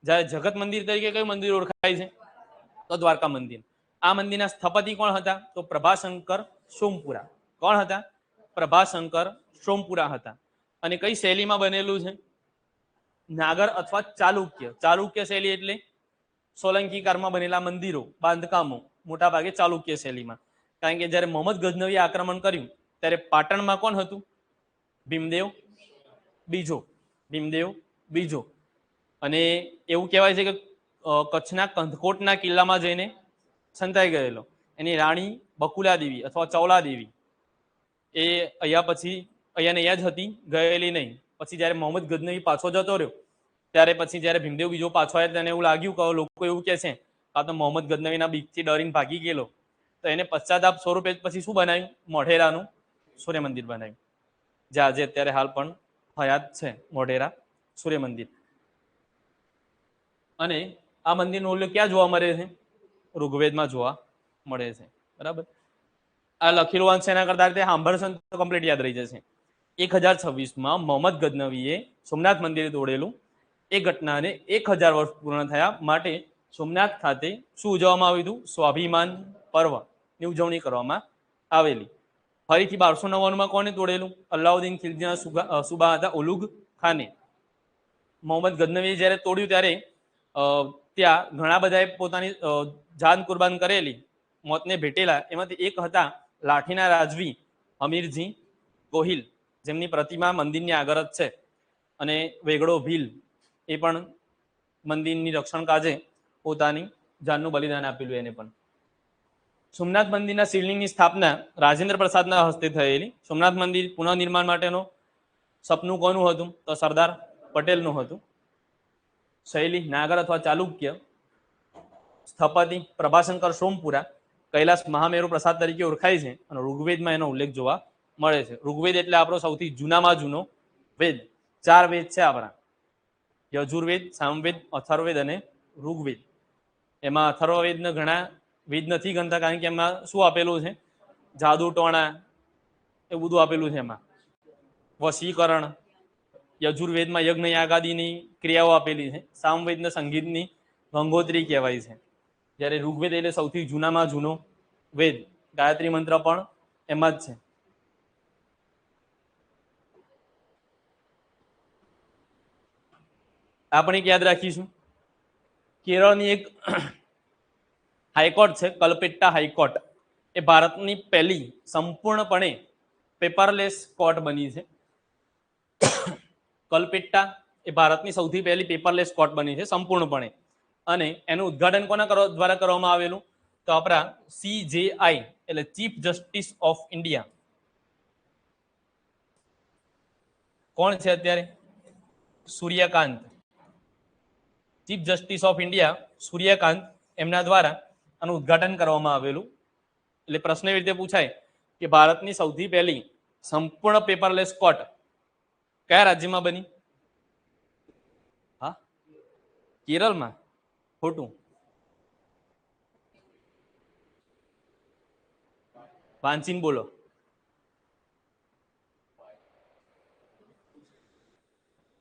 જ્યારે જગત મંદિર તરીકે કયું મંદિર ઓળખાય છે? તો દ્વારકા મંદિર. આ મંદિરના સ્થપતિ કોણ હતા? તો પ્રભાશંકર સોમપુરા. કોણ હતા? પ્રભાશંકર સોમપુરા હતા. અને કઈ શૈલીમાં બનેલું છે? નાગર અથવા ચાલુક્ય. ચાલુક્ય શૈલી એટલે સોલંકી કાળમાં બનેલા મંદિરો, બાંધકામો મોટા ભાગે ચાલુક્ય શૈલીમાં. કારણ કે જ્યારે મોહમ્મદ ગઝનવીએ આક્રમણ કર્યું ત્યારે પાટણમાં કોણ હતું? ભીમદેવ બીજો. ભીમદેવ બીજો. અને એવું કહેવાય છે કે કચ્છના કંથકોટના કિલ્લામાં જઈને સંતાઈ ગયેલો. એની રાણી બકુલા દેવી અથવા ચૌલા દેવી એ અહીંયા જ હતી, ગયેલી નહીં. પછી જ્યારે મોહમ્મદ ગઝનવી પાછો જતો રહ્યો ત્યારે પછી જ્યારે ભીમદેવ બીજો પાછો આવ્યો તેને એવું લાગ્યું કે લોકો એવું કહે છે આ તો મોહમ્મદ ગઝનવીના બીકથી ડરીને ભાગી ગયેલો. તો એને પશ્ચાતાપ સ્વરૂપે પછી શું બનાવ્યું? મોઢેરાનું સૂર્ય મંદિર બનાવ્યું, જે આજે અત્યારે હાલ પણ હયાત છે, મોઢેરા સૂર્ય મંદિર. અને આ મંદિરનો ઉલ્લેખ ક્યાં જોવા મળે છે? ઋગ્વેદમાં જોવા મળે છે. બરાબર. આ લખેલું અંશ એના કરતા રીતે સાંભળશો તો કમ્પ્લીટ યાદ રહી જશે. 1026માં મોહમ્મદ ગઝનવીએ સોમનાથ મંદિર તોડેલું. એ ઘટનાને 1000 વર્ષ પૂર્ણ થયા માટે સોમનાથ ખાતે શું ઉજવવામાં આવ્યું હતું? સ્વાભિમાન પર્વની ઉજવણી કરવામાં આવેલી. ફરીથી 1299માં કોને તોડેલું? અલાઉદ્દીન ખિલજીના સુબા હતા ઉલુગ ખાને. મોહમ્મદ ગઝનવીએ જ્યારે તોડ્યું ત્યારે ત્યાં ઘણા બધાએ પોતાની જાન કુરબાન કરેલી, મોતને ભેટેલા. એમાંથી એક હતા લાઠીના રાજવી હમીરજી ગોહિલ, જેમની પ્રતિમા મંદિરની આગળ જ છે. અને વેગડો ભીલ એ પણ મંદિરની રક્ષણ કાજે પોતાની જાનનું બલિદાન આપેલું. એને પણ સોમનાથ મંદિરના શિવલિંગની સ્થાપના રાજેન્દ્ર પ્રસાદના હસ્તે થયેલી. સોમનાથ મંદિર પુનઃનિર્માણ માટેનો સપનું કોનું હતું? તો સરદાર પટેલનું હતું. શૈલી નાગર અથવા ચાલુક્ય. સ્થપતિ પ્રભાશંકર સોમપુરા કૈલાસ મહામેરુ પ્રસાદ તરીકે ઓળખાય છે અને ઋગ્વેદમાં એનો ઉલ્લેખ જોવા મળે છે. ઋગ્વેદ એટલે આપણો સૌથી જૂનામાં જૂનો વેદ. 4 વેદ છે આપણા: યજુર્વેદ, સામવેદ, અથર્વવેદ અને ઋગ્વેદ. એમાં અથર્વવેદને ઘણા વેદ નથી ગણતા, કારણ કે એમાં શું આપેલું છે? જાદુ ટોણા એ બધું આપેલું છે. એમાં વશીકરણ. યજુર્વેદમાં યજ્ઞ યાગાદિની ક્રિયાઓ આપેલી છે. સામવેદને સંગીતની ગંગોત્રી કહેવાય છે. જ્યારે ઋગ્વેદ એટલે સૌથી જૂનામાં જૂનો વેદ. ગાયત્રી મંત્ર પણ એમાં જ છે. આપણે યાદ રાખીશું કેરળની એક હાઈકોર્ટ છે, કલપેટ્ટા હાઈકોર્ટ. એ ભારતની પહેલી સંપૂર્ણપણે પેપરલેસ કોર્ટ બની છે. કલપેટ્ટા એ ભારતની સૌથી પહેલી પેપરલેસ કોર્ટ બની છે સંપૂર્ણપણે. અને એનું ઉદ્ઘાટન કોના દ્વારા કરવામાં આવેલું? તો આપણા CJI એટલે ચીફ જસ્ટિસ ઓફ ઇન્ડિયા. કોણ છે અત્યારે? Suryakant. Chief justice of India Suryakant, એમના દ્વારા આનું ઉદ્ઘાટન કરવામાં આવેલું. એટલે પ્રશ્ન એવી રીતે પૂછાય કે ભારતની સૌથી પહેલી સંપૂર્ણ પેપરલેસ કોર્ટ કયા રાજ્યમાં બની? હા, કેરળમાં. ખોટું. વાંચીને બોલો.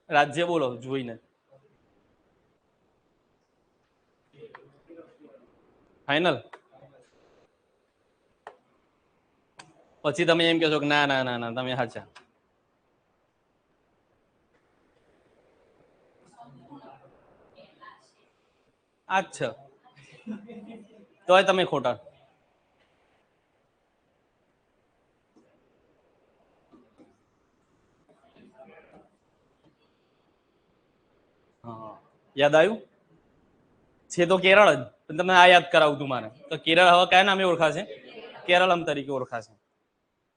રાજ્ય બોલો જોઈને. ફાઈનલ? પછી તમે એમ કહેશો કે ના ના ના ના તમે સાચા. અચ્છા, તોય તમે ખોટા. યાદ આવ્યું છે તો કેરળ જ, પણ તમને આ યાદ કરાવું તું મારે. તો કેરળ હવે કયા નામે ઓળખાશે? કેરળમ તરીકે ઓળખાશે.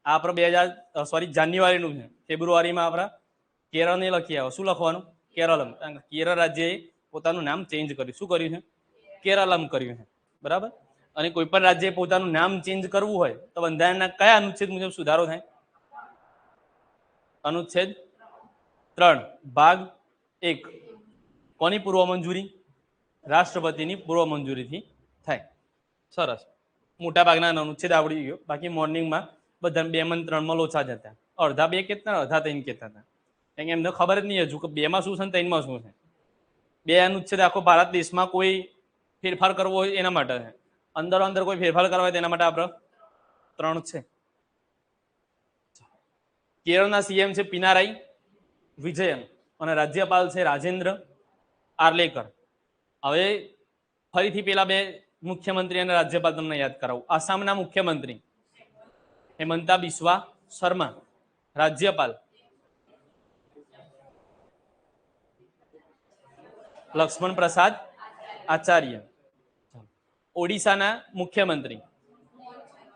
આ આપણે જાન્યુઆરીનું છે. ફેબ્રુઆરીમાં આપણા કેરળને લખી આવો. શું લખવાનું? કેરળમ. કારણ કે કેરળ રાજ્યએ પોતાનું નામ ચેન્જ કર્યું. શું કર્યું છે? કેરળમ કર્યું છે. બરાબર. અને કોઈ પણ રાજ્યએ પોતાનું નામ ચેન્જ કરવું હોય તો બંધારણના કયા અનુચ્છેદ મુજબ સુધારો થાય? અનુચ્છેદ 3 ભાગ 1. કોની પૂર્વ મંજૂરી? રાષ્ટ્રપતિની પૂર્વ મંજૂરીથી થાય. સરસ. મોટા ભાગના અનુચ્છેદ આવડી ગયો. બાકી મોર્નિંગમાં બધા 2 માં 3 માં લોચા જ હતા. અડધા 2 કહેતા, અડધા 3 કહેતા હતા. કારણ કે એમને ખબર જ નહીં હજુ કે 2 માં શું છે ને 3 માં શું છે. 2 અનુચ્છેદ આખો ભારત દેશમાં કોઈ ફેરફાર કરવો હોય એના માટે છે. અંદર કોઈ ફેરફાર કરવા હોય તેના માટે આપણે 3 છે. કેરળના સીએમ છે પિનારાઈ વિજયન અને રાજ્યપાલ છે રાજેન્દ્ર આર્લેકર. હવે ફરીથી પેલા 2 મુખ્યમંત્રી અને રાજ્યપાલ તમને યાદ કરાવું. આસામના મુખ્યમંત્રી હેમંતા બિસ્વા શર્મા. રાજ્યપાલ લક્ષ્મણ પ્રસાદ આચાર્ય. ઓડિશાના મુખ્યમંત્રી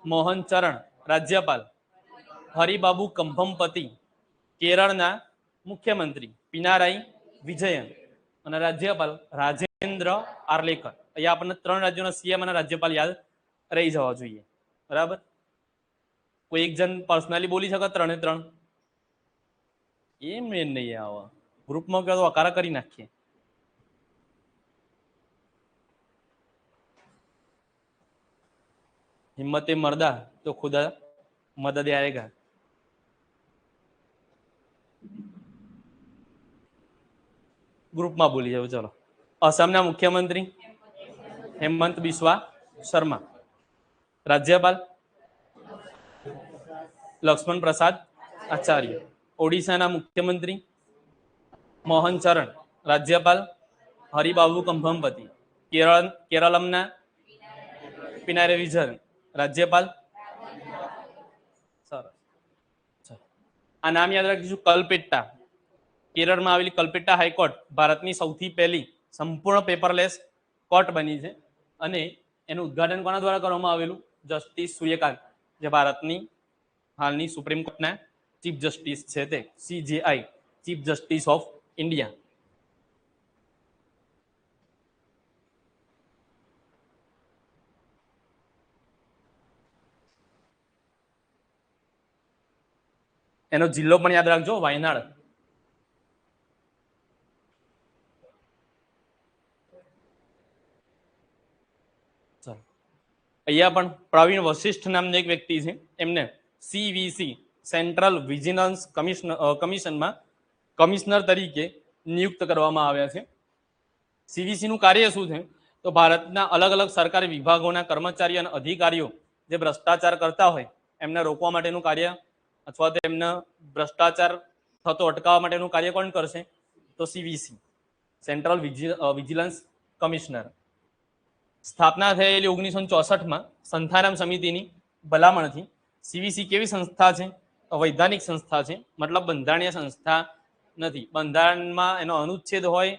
મોહન ચરણ. રાજ્યપાલ હરિબાબુ કંભમપતિ. કેરળના મુખ્યમંત્રી પિનારાઈ વિજયન અને રાજ્યપાલ રાજેન્દ્ર આર્લેકર. અહીંયા આપણને 3 રાજ્યોના સીએમ અને રાજ્યપાલ યાદ રહી જવા જોઈએ. બરાબર. કોઈ એક જણ પર્સનલી બોલી શકે 3 એ 3? એમ નહીં આવે. ગ્રુપમાં કહો તો અકારા કરી નાખીએ. હિમ્મતે મર્દા तो खुद मदद आएगा। ग्रुप में बोली जाओ। चलो, असम मुख्यमंत्री हेमंत बिस्वा शर्मा, राज्यपाल लक्ष्मण प्रसाद आचार्य, ओडिशा मुख्यमंत्री मोहन चरण, राज्यपाल हरिबाबू कंभमपति, केरलम पिनाराई विजयन, राज्यपाल सरस। आ नाम याद रखीशु कलपेट्टा, केरल में आवेली कलपेट्टा हाईकोर्ट भारतनी सौथी पहली संपूर्ण पेपरलेस कोर्ट बनी है અને એનું ઉદ્ઘાટન કોના દ્વારા કરવામાં આવેલું? જસ્ટિસ સૂર્યકાંત, જે ભારતની હાલની સુપ્રીમ કોર્ટના ચીફ જસ્ટિસ છે તે CJI, chief justice of India. એનો જિલ્લો પણ યાદ રાખજો, વાયનાડ. અહીંયા પણ પ્રવીણ વશિષ્ઠ નામનો એક વ્યક્તિ છે, એમને CVC સેન્ટ્રલ વિજિલન્સ કમિશનમાં કમિશનર તરીકે નિયુક્ત કરવામાં આવ્યા છે. CVC નું કાર્ય શું છે? તો ભારતના અલગ અલગ સરકારી વિભાગોના કર્મચારીઓ અને અધિકારીઓ જે ભ્રષ્ટાચાર કરતા હોય એમને રોકવા માટેનું કાર્ય અથવા તો એમને ભ્રષ્ટાચાર થતો અટકાવવા માટેનું કાર્ય કોણ કરશે? તો CVC સેન્ટ્રલ વિજિલન્સ કમિશનર. સ્થાપના થયેલી 1964 સંથારામ સમિતિની ભલામણથી CVC કેવી સંસ્થા છે? વૈધાનિક સંસ્થા છે, મતલબ બંધારણીય સંસ્થા નથી. બંધારણમાં એનો અનુચ્છેદ હોય,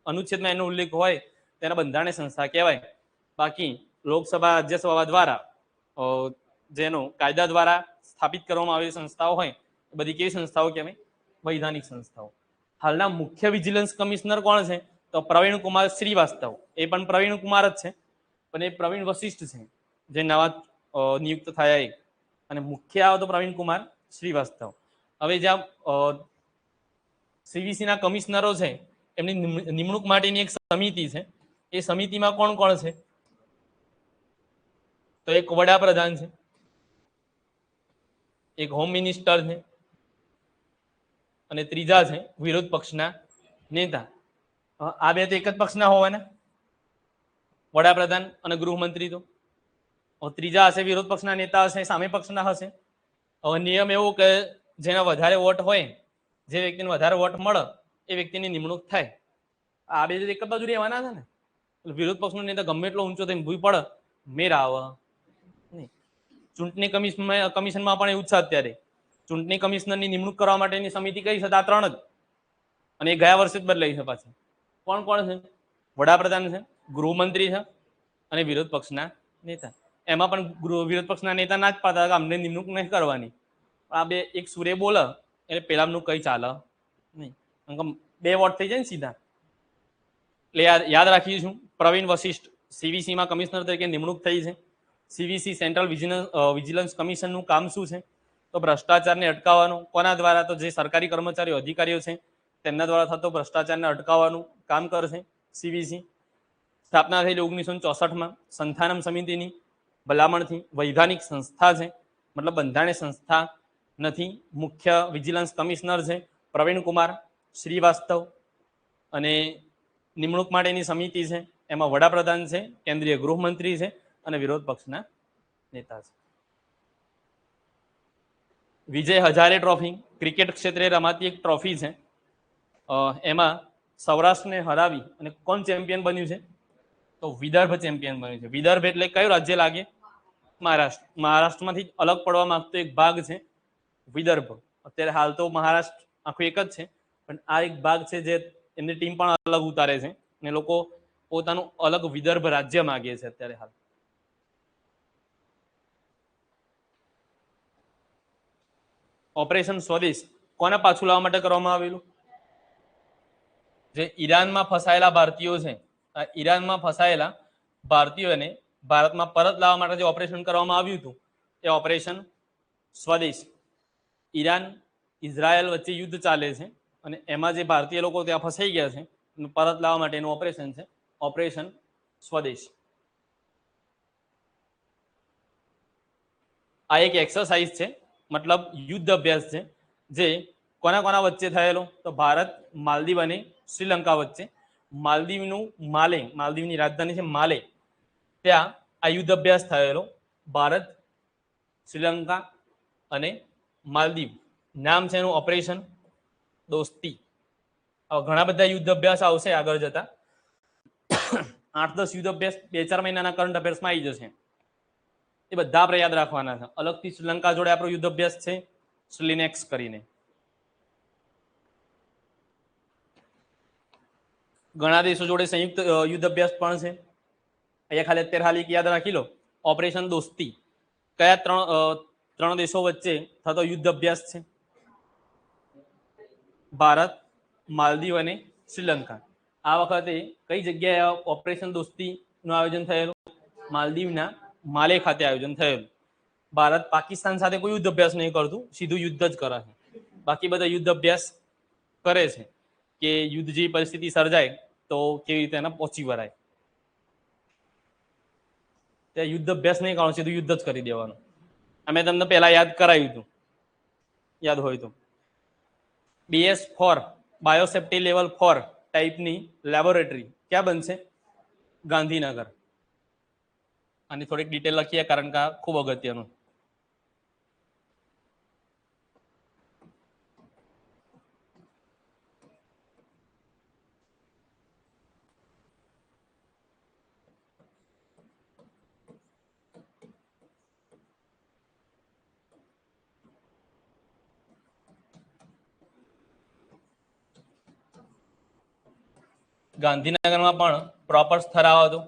અનુચ્છેદમાં એનો ઉલ્લેખ હોય તેને બંધારણીય સંસ્થા કહેવાય. બાકી લોકસભા રાજ્યસભા દ્વારા જેનો કાયદા દ્વારા સ્થાપિત કરવામાં આવેલી સંસ્થાઓ હોય એ બધી કેવી સંસ્થાઓ કહેવાય? વૈધાનિક સંસ્થાઓ. હાલના મુખ્ય વિજિલન્સ કમિશનર કોણ છે? તો પ્રવીણ કુમાર શ્રીવાસ્તવ. એ પણ પ્રવીણ કુમાર જ છે, પણ એ પ્રવીણ વશિષ્ઠ છે જે નવા નિયુક્ત થયા એ. અને મુખ્ય આવે તો પ્રવીણ કુમાર શ્રીવાસ્તવ. હવે જ્યાં CVC ના કમિશનરો છે એમની નિમણૂક માટેની એક સમિતિ છે. એ સમિતિમાં કોણ કોણ છે? તો એક વડાપ્રધાન છે, એક હોમ મિનિસ્ટર છે અને ત્રીજા છે વિરોધ પક્ષના નેતા. આ બે તો એક જ પક્ષના હોવાના, વડાપ્રધાન અને ગૃહમંત્રી. તો ત્રીજા હશે વિરોધ પક્ષના નેતા હશે, સામે પક્ષના હશે. હવે નિયમ એવો કે જેના વધારે વોટ હોય, જે વ્યક્તિને વધારે વોટ મળે એ વ્યક્તિની નિમણૂક થાય. આ બે એક જ બાજુ રહેવાના છે ને. વિરોધ પક્ષનો નેતા ગમે એટલો ઊંચો થઈને ભૂઈ પડે, મેર આવે નહીં. ચૂંટણી કમિશનમાં પણ એવું જ છે અત્યારે. ચૂંટણી કમિશનરની નિમણૂક કરવા માટેની સમિતિ કઈ છે? આ ત્રણ જ. અને એ ગયા વર્ષે જ બદલાઈ છે પાછી. કોણ કોણ છે? વડાપ્રધાન છે, ગૃહમંત્રી છે અને વિરોધ પક્ષના નેતા. એમાં પણ વિરોધ પક્ષના નેતા ના જ પાડતા કે અમને નિમણૂક નહીં કરવાની. આ બે એક સુરે બોલે એટલે પેલાનું કઈ ચાલે નહીં. બે વોટ થઈ જાય ને સીધા. એટલે યાદ રાખીશું, પ્રવીણ વશિષ્ઠ CVC માં કમિશનર તરીકે નિમણૂક થઈ છે. CVC સેન્ટ્રલ વિજિલન્સ કમિશનનું કામ શું છે? તો ભ્રષ્ટાચારને અટકાવવાનું. કોના દ્વારા? તો જે સરકારી કર્મચારીઓ અધિકારીઓ છે તેમના દ્વારા થતો ભ્રષ્ટાચારને અટકાવવાનું કામ કરશે CVC. સ્થાપના થયેલી 1964 સંથાનમ સમિતિની ભલામણથી વૈધાનિક સંસ્થા છે, મતલબ બંધારણીય સંસ્થા નથી. મુખ્ય વિજિલન્સ કમિશનર છે પ્રવીણ કુમાર શ્રીવાસ્તવ અને નિમણૂક માટેની સમિતિ છે એમાં વડાપ્રધાન છે, કેન્દ્રીય ગૃહમંત્રી છે અને વિરોધ પક્ષના નેતા છે. વિજય હજારે ટ્રોફી ક્રિકેટ ક્ષેત્રે રમાતી એક ટ્રોફી છે. એમાં સૌરાષ્ટ્રને હરાવી અને કોણ ચેમ્પિયન બન્યું છે? તો વિદર્ભ ચેમ્પિયન બન્યું છે. વિદર્ભ એટલે કયું રાજ્ય લાગે? મહારાષ્ટ્ર. મહારાષ્ટ્રમાંથી અલગ પડવા માંગતો એક ભાગ છે વિદર્ભ. અત્યારે હાલ તો મહારાષ્ટ્ર આખું એક જ છે, પણ આ એક ભાગ છે જે એમની ટીમ પણ અલગ ઉતારે છે અને લોકો પોતાનું અલગ વિદર્ભ રાજ્ય માંગે છે અત્યારે હાલ. ઓપરેશન સ્વદેશ કોને પાછું લાવવા માટે કરવામાં આવેલું? જે ઈરાનમાં ફસાયેલા ભારતીયો છે, ઈરાનમાં ફસાયેલા ભારતીયોને ભારતમાં પરત લાવવા માટે જે ઓપરેશન કરવામાં આવ્યું હતું એ ઓપરેશન સ્વદેશ. ઈરાન ઇઝરાયલ વચ્ચે યુદ્ધ ચાલે છે અને એમાં જે ભારતીય લોકો ત્યાં ફસાઈ ગયા છે પરત લાવવા માટેનું ઓપરેશન છે ઓપરેશન સ્વદેશ. આ એક એક્સરસાઇઝ છે, મતલબ યુદ્ધ અભ્યાસ છે, જે કોના કોના વચ્ચે થયેલો? તો ભારત, માલદીવ અને શ્રીલંકા વચ્ચે. માલદીવનું માલે, માલદીવની રાજધાની છે માલે, ત્યાં આ યુદ્ધ અભ્યાસ થયેલો. ભારત, શ્રીલંકા અને માલદીવ. નામ છે એનું ઓપરેશન દોસ્તી. ઘણા બધા યુદ્ધ અભ્યાસ આવશે આગળ જતા. 8-10 યુદ્ધ અભ્યાસ 2-4 મહિનાના કરંટ અફેર્સમાં આવી જશે. એ બધા આપણે યાદ રાખવાના છે. અલગથી શ્રીલંકા જોડે આપણો યુદ્ધ અભ્યાસ છે, શ્રીલિનેક્સ કરીને. ઘણા દેશો જોડે સંયુક્ત યુદ્ધ અભ્યાસ પણ છે. અહીંયા ખાલી અત્યારે હાલ એક યાદ રાખી લો, ઓપરેશન દોસ્તી. કયા ત્રણ દેશો વચ્ચે થતો યુદ્ધ અભ્યાસ છે? ભારત, માલદીવ અને શ્રીલંકા. આ વખતે કઈ જગ્યાએ ઓપરેશન દોસ્તીનું આયોજન થયેલું? માલદીવના માલે ખાતે આયોજન થયેલું. ભારત પાકિસ્તાન સાથે કોઈ યુદ્ધ અભ્યાસ નહીં કરતું, સીધું યુદ્ધ જ કરે છે. બાકી બધા યુદ્ધ અભ્યાસ કરે છે કે યુદ્ધ જેવી પરિસ્થિતિ સર્જાય તો કેવી રીતે એને પહોંચી વળાય. ત્યાં યુદ્ધ અભ્યાસ નહીં કરવાનો, સીધું યુદ્ધ જ કરી દેવાનું. અમે તમને પહેલા યાદ કરાવ્યું હતું, યાદ હોય તો. BS4 બાયોસેફ્ટી લેવલ 4 ટાઈપની લેબોરેટરી ક્યાં બનશે? ગાંધીનગર. આની થોડીક ડિટેલ લખીએ કારણ કે આ ખૂબ અગત્યનું. ગાંધીનગરમાં પણ પ્રોપર સ્થળ આવતું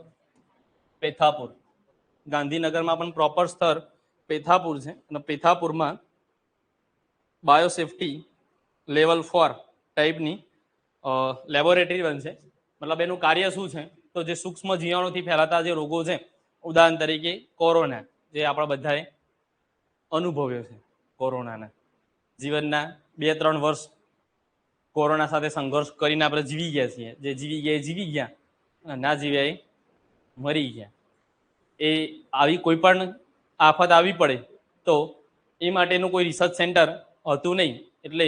પેથાપુર. ગાંધીનગરમાં પણ પ્રોપર સ્થળ પેથાપુર છે અને પેથાપુરમાં બાયોસેફ્ટી લેવલ 4 ટાઈપની લેબોરેટરી બનશે. મતલબ એનું કાર્ય શું છે? તો જે સૂક્ષ્મ જીવાણુથી ફેલાતા જે રોગો છે, ઉદાહરણ તરીકે કોરોના, જે આપણા બધાએ અનુભવ્યો છે. કોરોનાના જીવનના 2-3 વર્ષ કોરોના સાથે સંઘર્ષ કરીને આપણે જીવી ગયા છીએ. જે જીવી ગયા એ જીવી ગયા, ના જીવ્યા એ મરી ગયા. એ આવી કોઈ પણ આફત આવી પડે તો એ માટેનું કોઈ રિસર્ચ સેન્ટર હતું નહીં. એટલે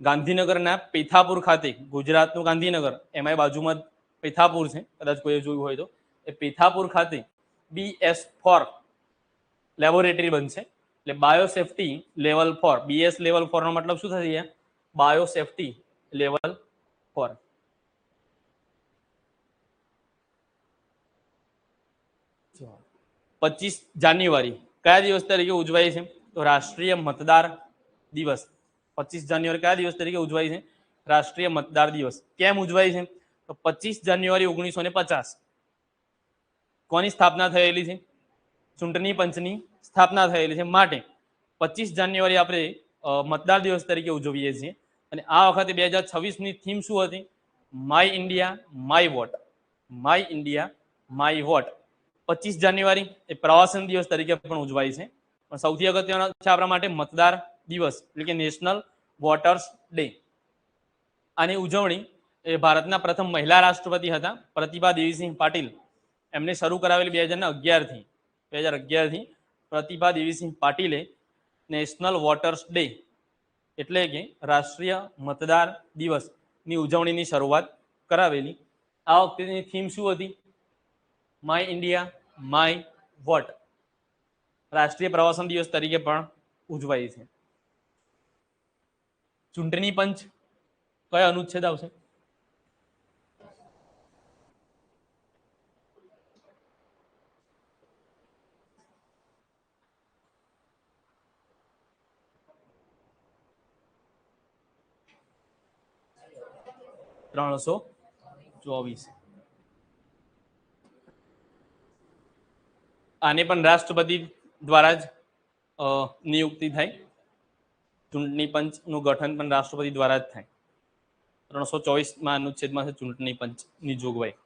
ગાંધીનગરના પેથાપુર ખાતે, ગુજરાતનું ગાંધીનગર, એમાં બાજુમાં પેથાપુર છે, કદાચ કોઈ જોયું હોય તો, એ પેથાપુર ખાતે BS4 લેબોરેટરી બનશે. એટલે બાયોસેફ્ટી લેવલ 4. BS લેવલ 4 નો મતલબ શું થશે? Biosafety level 4. પચીસ જાન્યુઆરી કયા દિવસ તરીકે ઉજવાય છે? તો રાષ્ટ્રીય મતદાર દિવસ. 25 જાન્યુઆરી કયા દિવસ તરીકે ઉજવાય છે? રાષ્ટ્રીય મતદાર દિવસ. કેમ ઉજવાય છે? તો 25 જાન્યુઆરી 1950 કોની સ્થાપના થયેલી છે? ચૂંટણી પંચની સ્થાપના થયેલી છે. માટે 25 જાન્યુઆરી આપણે મતદાર દિવસ તરીકે ઉજવીએ છીએ. અને આ વખતે 2026ની થીમ શું હતી? My India my vote. My India my vote. 25 જાન્યુઆરી એ પ્રવાસન દિવસ તરીકે પણ ઉજવાય છે. પણ સૌથી અગત્યનો છે આપણા માટે મતદાર દિવસ, એટલે કે નેશનલ વોટર્સ ડે. આની ઉજવણી એ ભારતના પ્રથમ મહિલા રાષ્ટ્રપતિ હતા પ્રતિભા દેવીસિંહ પાટીલ, એમને શરૂ કરાવેલી 2011થી પ્રતિભા દેવીસિંહ પાટીલે નેશનલ વોટર્સ ડે એટલે કે રાષ્ટ્રીય મતદાર દિવસની ઉજવણીની શરૂઆત કરાવેલી. આ વખતેની થીમ શું હતી? My India my vote. રાષ્ટ્રીય પ્રવાસન દિવસ તરીકે પણ ઉજવાય છે. ચૂંટણી પંચ કયો અનુચ્છેદ આવશે? ત્રણસો 24. આને પણ રાષ્ટ્રપતિ દ્વારા જ નિયુક્તિ થાય. ચૂંટણી પંચનું ગઠન પણ રાષ્ટ્રપતિ દ્વારા જ થાય. 324માં અનુચ્છેદમાં છે ચૂંટણી પંચની જોગવાઈ.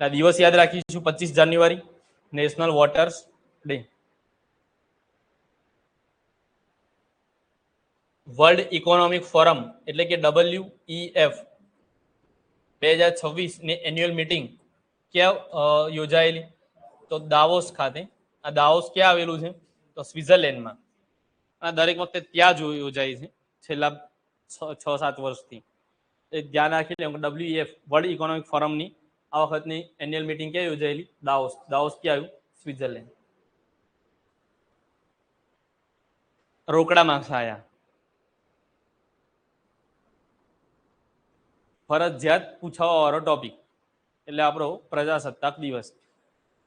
આ દિવસ યાદ રાખીશું 25 January national voters day. World economic forum એટલે કે WEF 2026 ની એન્યુઅલ મીટિંગ ક્યાં યોજાયેલી? તો દાવોસ ખાતે આ દાઓસ ક્યાં આવેલું છે? તો સ્વિટ્ઝરલેન્ડમાં. આ દરેક વખતે ત્યાં જ યોજાય છે છેલ્લા 6-7 વર્ષથી. એ ધ્યાન રાખી લે. WEF વર્લ્ડ ઇકોનોમિક ફોરમની આ વખતની એન્યુઅલ મીટિંગ ક્યાં યોજાયેલી? દાઓસ. દાઓસ ક્યાં આવ્યું? સ્વિટ્ઝરલેન્ડ. રોકડા માર્ક્સ આયા. ફરજિયાત પૂછાવા વાળો ટોપિક એટલે આપણો પ્રજાસત્તાક દિવસ.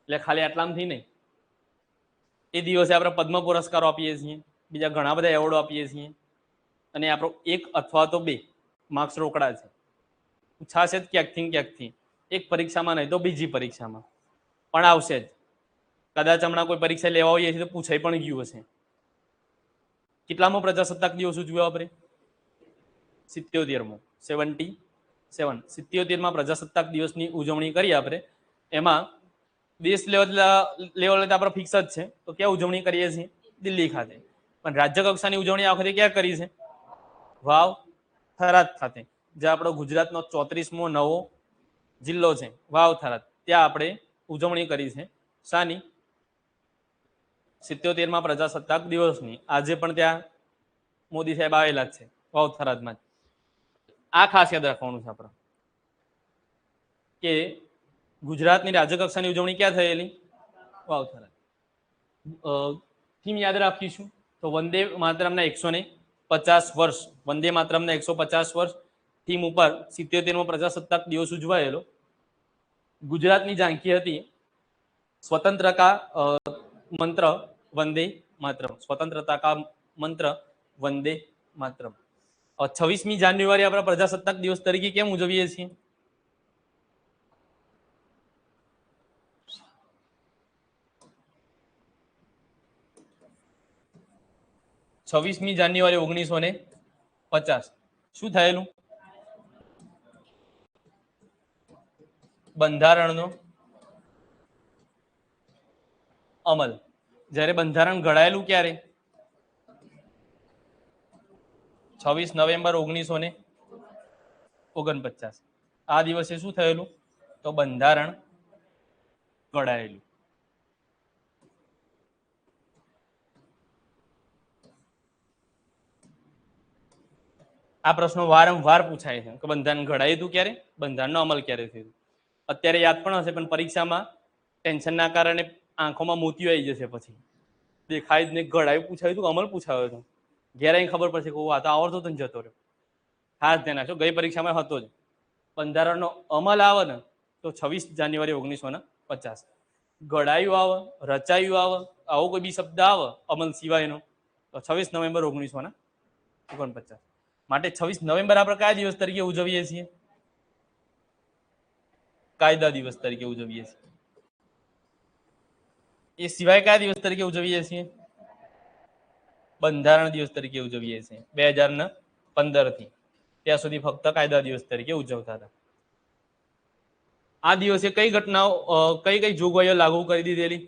એટલે ખાલી આટલામાંથી નહીં, એ દિવસે આપણે પદ્મ પુરસ્કારો આપીએ છીએ, બીજા ઘણા બધા એવોર્ડો આપીએ છીએ, અને આપણો 1 અથવા તો 2 માર્ક્સ રોકડા છે. પૂછાશે જ ક્યાંકથી, એક પરીક્ષામાં નહીં તો બીજી પરીક્ષામાં પણ આવશે જ. કદાચ હમણાં કોઈ પરીક્ષા લેવા હોઈએ છીએ તો પૂછાઈ પણ ગયું હશે. કેટલામો પ્રજાસત્તાક દિવસ ઉજવ્યો આપણે? 77મો. 77માં પ્રજાસત્તાક દિવસની ઉજવણી કરી આપણે. એમાં દેશ લેવલે આપણે ફિક્સ જ છે, તો ક્યાં ઉજવણી કરીએ છીએ? દિલ્હી ખાતે. પણ રાજ્ય કક્ષાની ઉજવણી આ વખતે ક્યાં કરી છે? વાવ, થરાદ ખાતે. જે આપણો ગુજરાતનો 34મો નવો જિલ્લો છે, વાવ થરાદ. ત્યાં આપણે ઉજવણી કરી છે. શાની? 77માં પ્રજાસત્તાક દિવસની. આજે પણ ત્યાં મોદી સાહેબ આવેલા જ છે, વાવ થરાદમાં. આ ખાસ યાદ રાખવાનું છે આપણે કે ગુજરાતની રાજ્ય કક્ષાની ઉજવણી ક્યાં થયેલી? વાવ થરાદ. થીમ યાદ રાખીશું તો વંદે માતરમના 150 વર્ષ. વંદે માતરમના 150 વર્ષ થીમ ઉપર 77મો પ્રજાસત્તાક દિવસ ઉજવાયેલો. ગુજરાતની ઝાંખી હતી સ્વતંત્રતા મંત્ર વંદે માતરમ. સ્વતંત્રતા કા મંત્ર વંદે માતરમ. 26મી જાન્યુઆરી આપણે પ્રજાસત્તાક દિવસ તરીકે કેમ ઉજવીએ છીએ? જાન્યુઆરી 1950 શું થયેલું? બંધારણનો અમલ. જ્યારે બંધારણ ઘડાયેલું ક્યારે? 26 નવેમ્બર 1949. આ દિવસે શું થયેલું? તો બંધારણ ઘડાયેલું. આ પ્રશ્નો વારંવાર પૂછાય છે કે બંધારણ ઘડાયું હતું ક્યારે, બંધારણનો અમલ ક્યારે થયો. અત્યારે યાદ પણ હશે, પણ પરીક્ષામાં ટેન્શનના કારણે આંખોમાં મોતિયો આવી જશે. પછી દેખાય જ નહીં. ઘડાયું પૂછાયું હતું, અમલ પૂછાયો હતો. ઘેર આવીને ખબર પડશે કે આ તો આવડતો તો જતો રહ્યો. ખાસ ધ્યાન રાખજો, ગઈ પરીક્ષામાં હતો જ. બંધારણનો અમલ આવે ને તો 26 જાન્યુઆરી 1950. ઘડાયું આવે, રચાયું આવે, આવો કોઈ બી શબ્દ આવે અમલ સિવાયનો તો 26 નવેમ્બર 1949. માટે 26 નવેમ્બર આપણે કયા દિવસ તરીકે ઉજવીએ છીએ? કાયદા દિવસ તરીકે ઉજવીએ છીએ. એ સિવાય કયા દિવસ તરીકે ઉજવીએ છીએ? બંધારણ દિવસ તરીકે ઉજવીએ છીએ. 2015 થી ત્યાં સુધી ફક્ત કાયદા દિવસ તરીકે ઉજવતા હતા. આ દિવસે કઈ ઘટનાઓ, કઈ જોગવાઈઓ લાગુ કરી દીધેલી?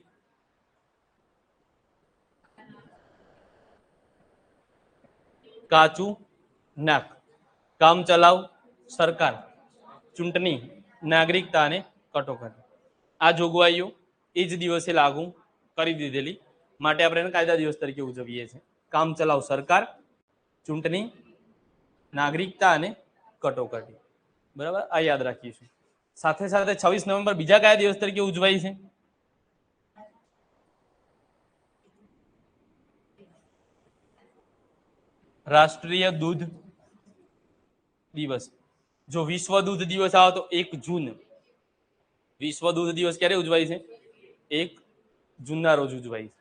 કાચું નાક, કામ ચલાવ સરકાર, ચૂંટણી, નાગરિકતા અને કટોકટી. આ જોગવાઈઓ એ જ દિવસે લાગુ કરી દીધેલી. માટે આપણે એને કાયદા દિવસ તરીકે ઉજવીએ છીએ. કામ ચલાવ સરકાર, ચૂંટણી, નાગરિકતા અને કટોકટી. બરાબર, આ યાદ રાખીશું. સાથે સાથે 26 નવેમ્બર બીજા કયા દિવસ તરીકે ઉજવાય છે? રાષ્ટ્રીય દૂધ દિવસ. જો વિશ્વ દૂધ દિવસ આવે તો 1 જૂન. વિશ્વ દૂધ દિવસ ક્યારે ઉજવાય છે? 1 જૂનના રોજ ઉજવાય છે.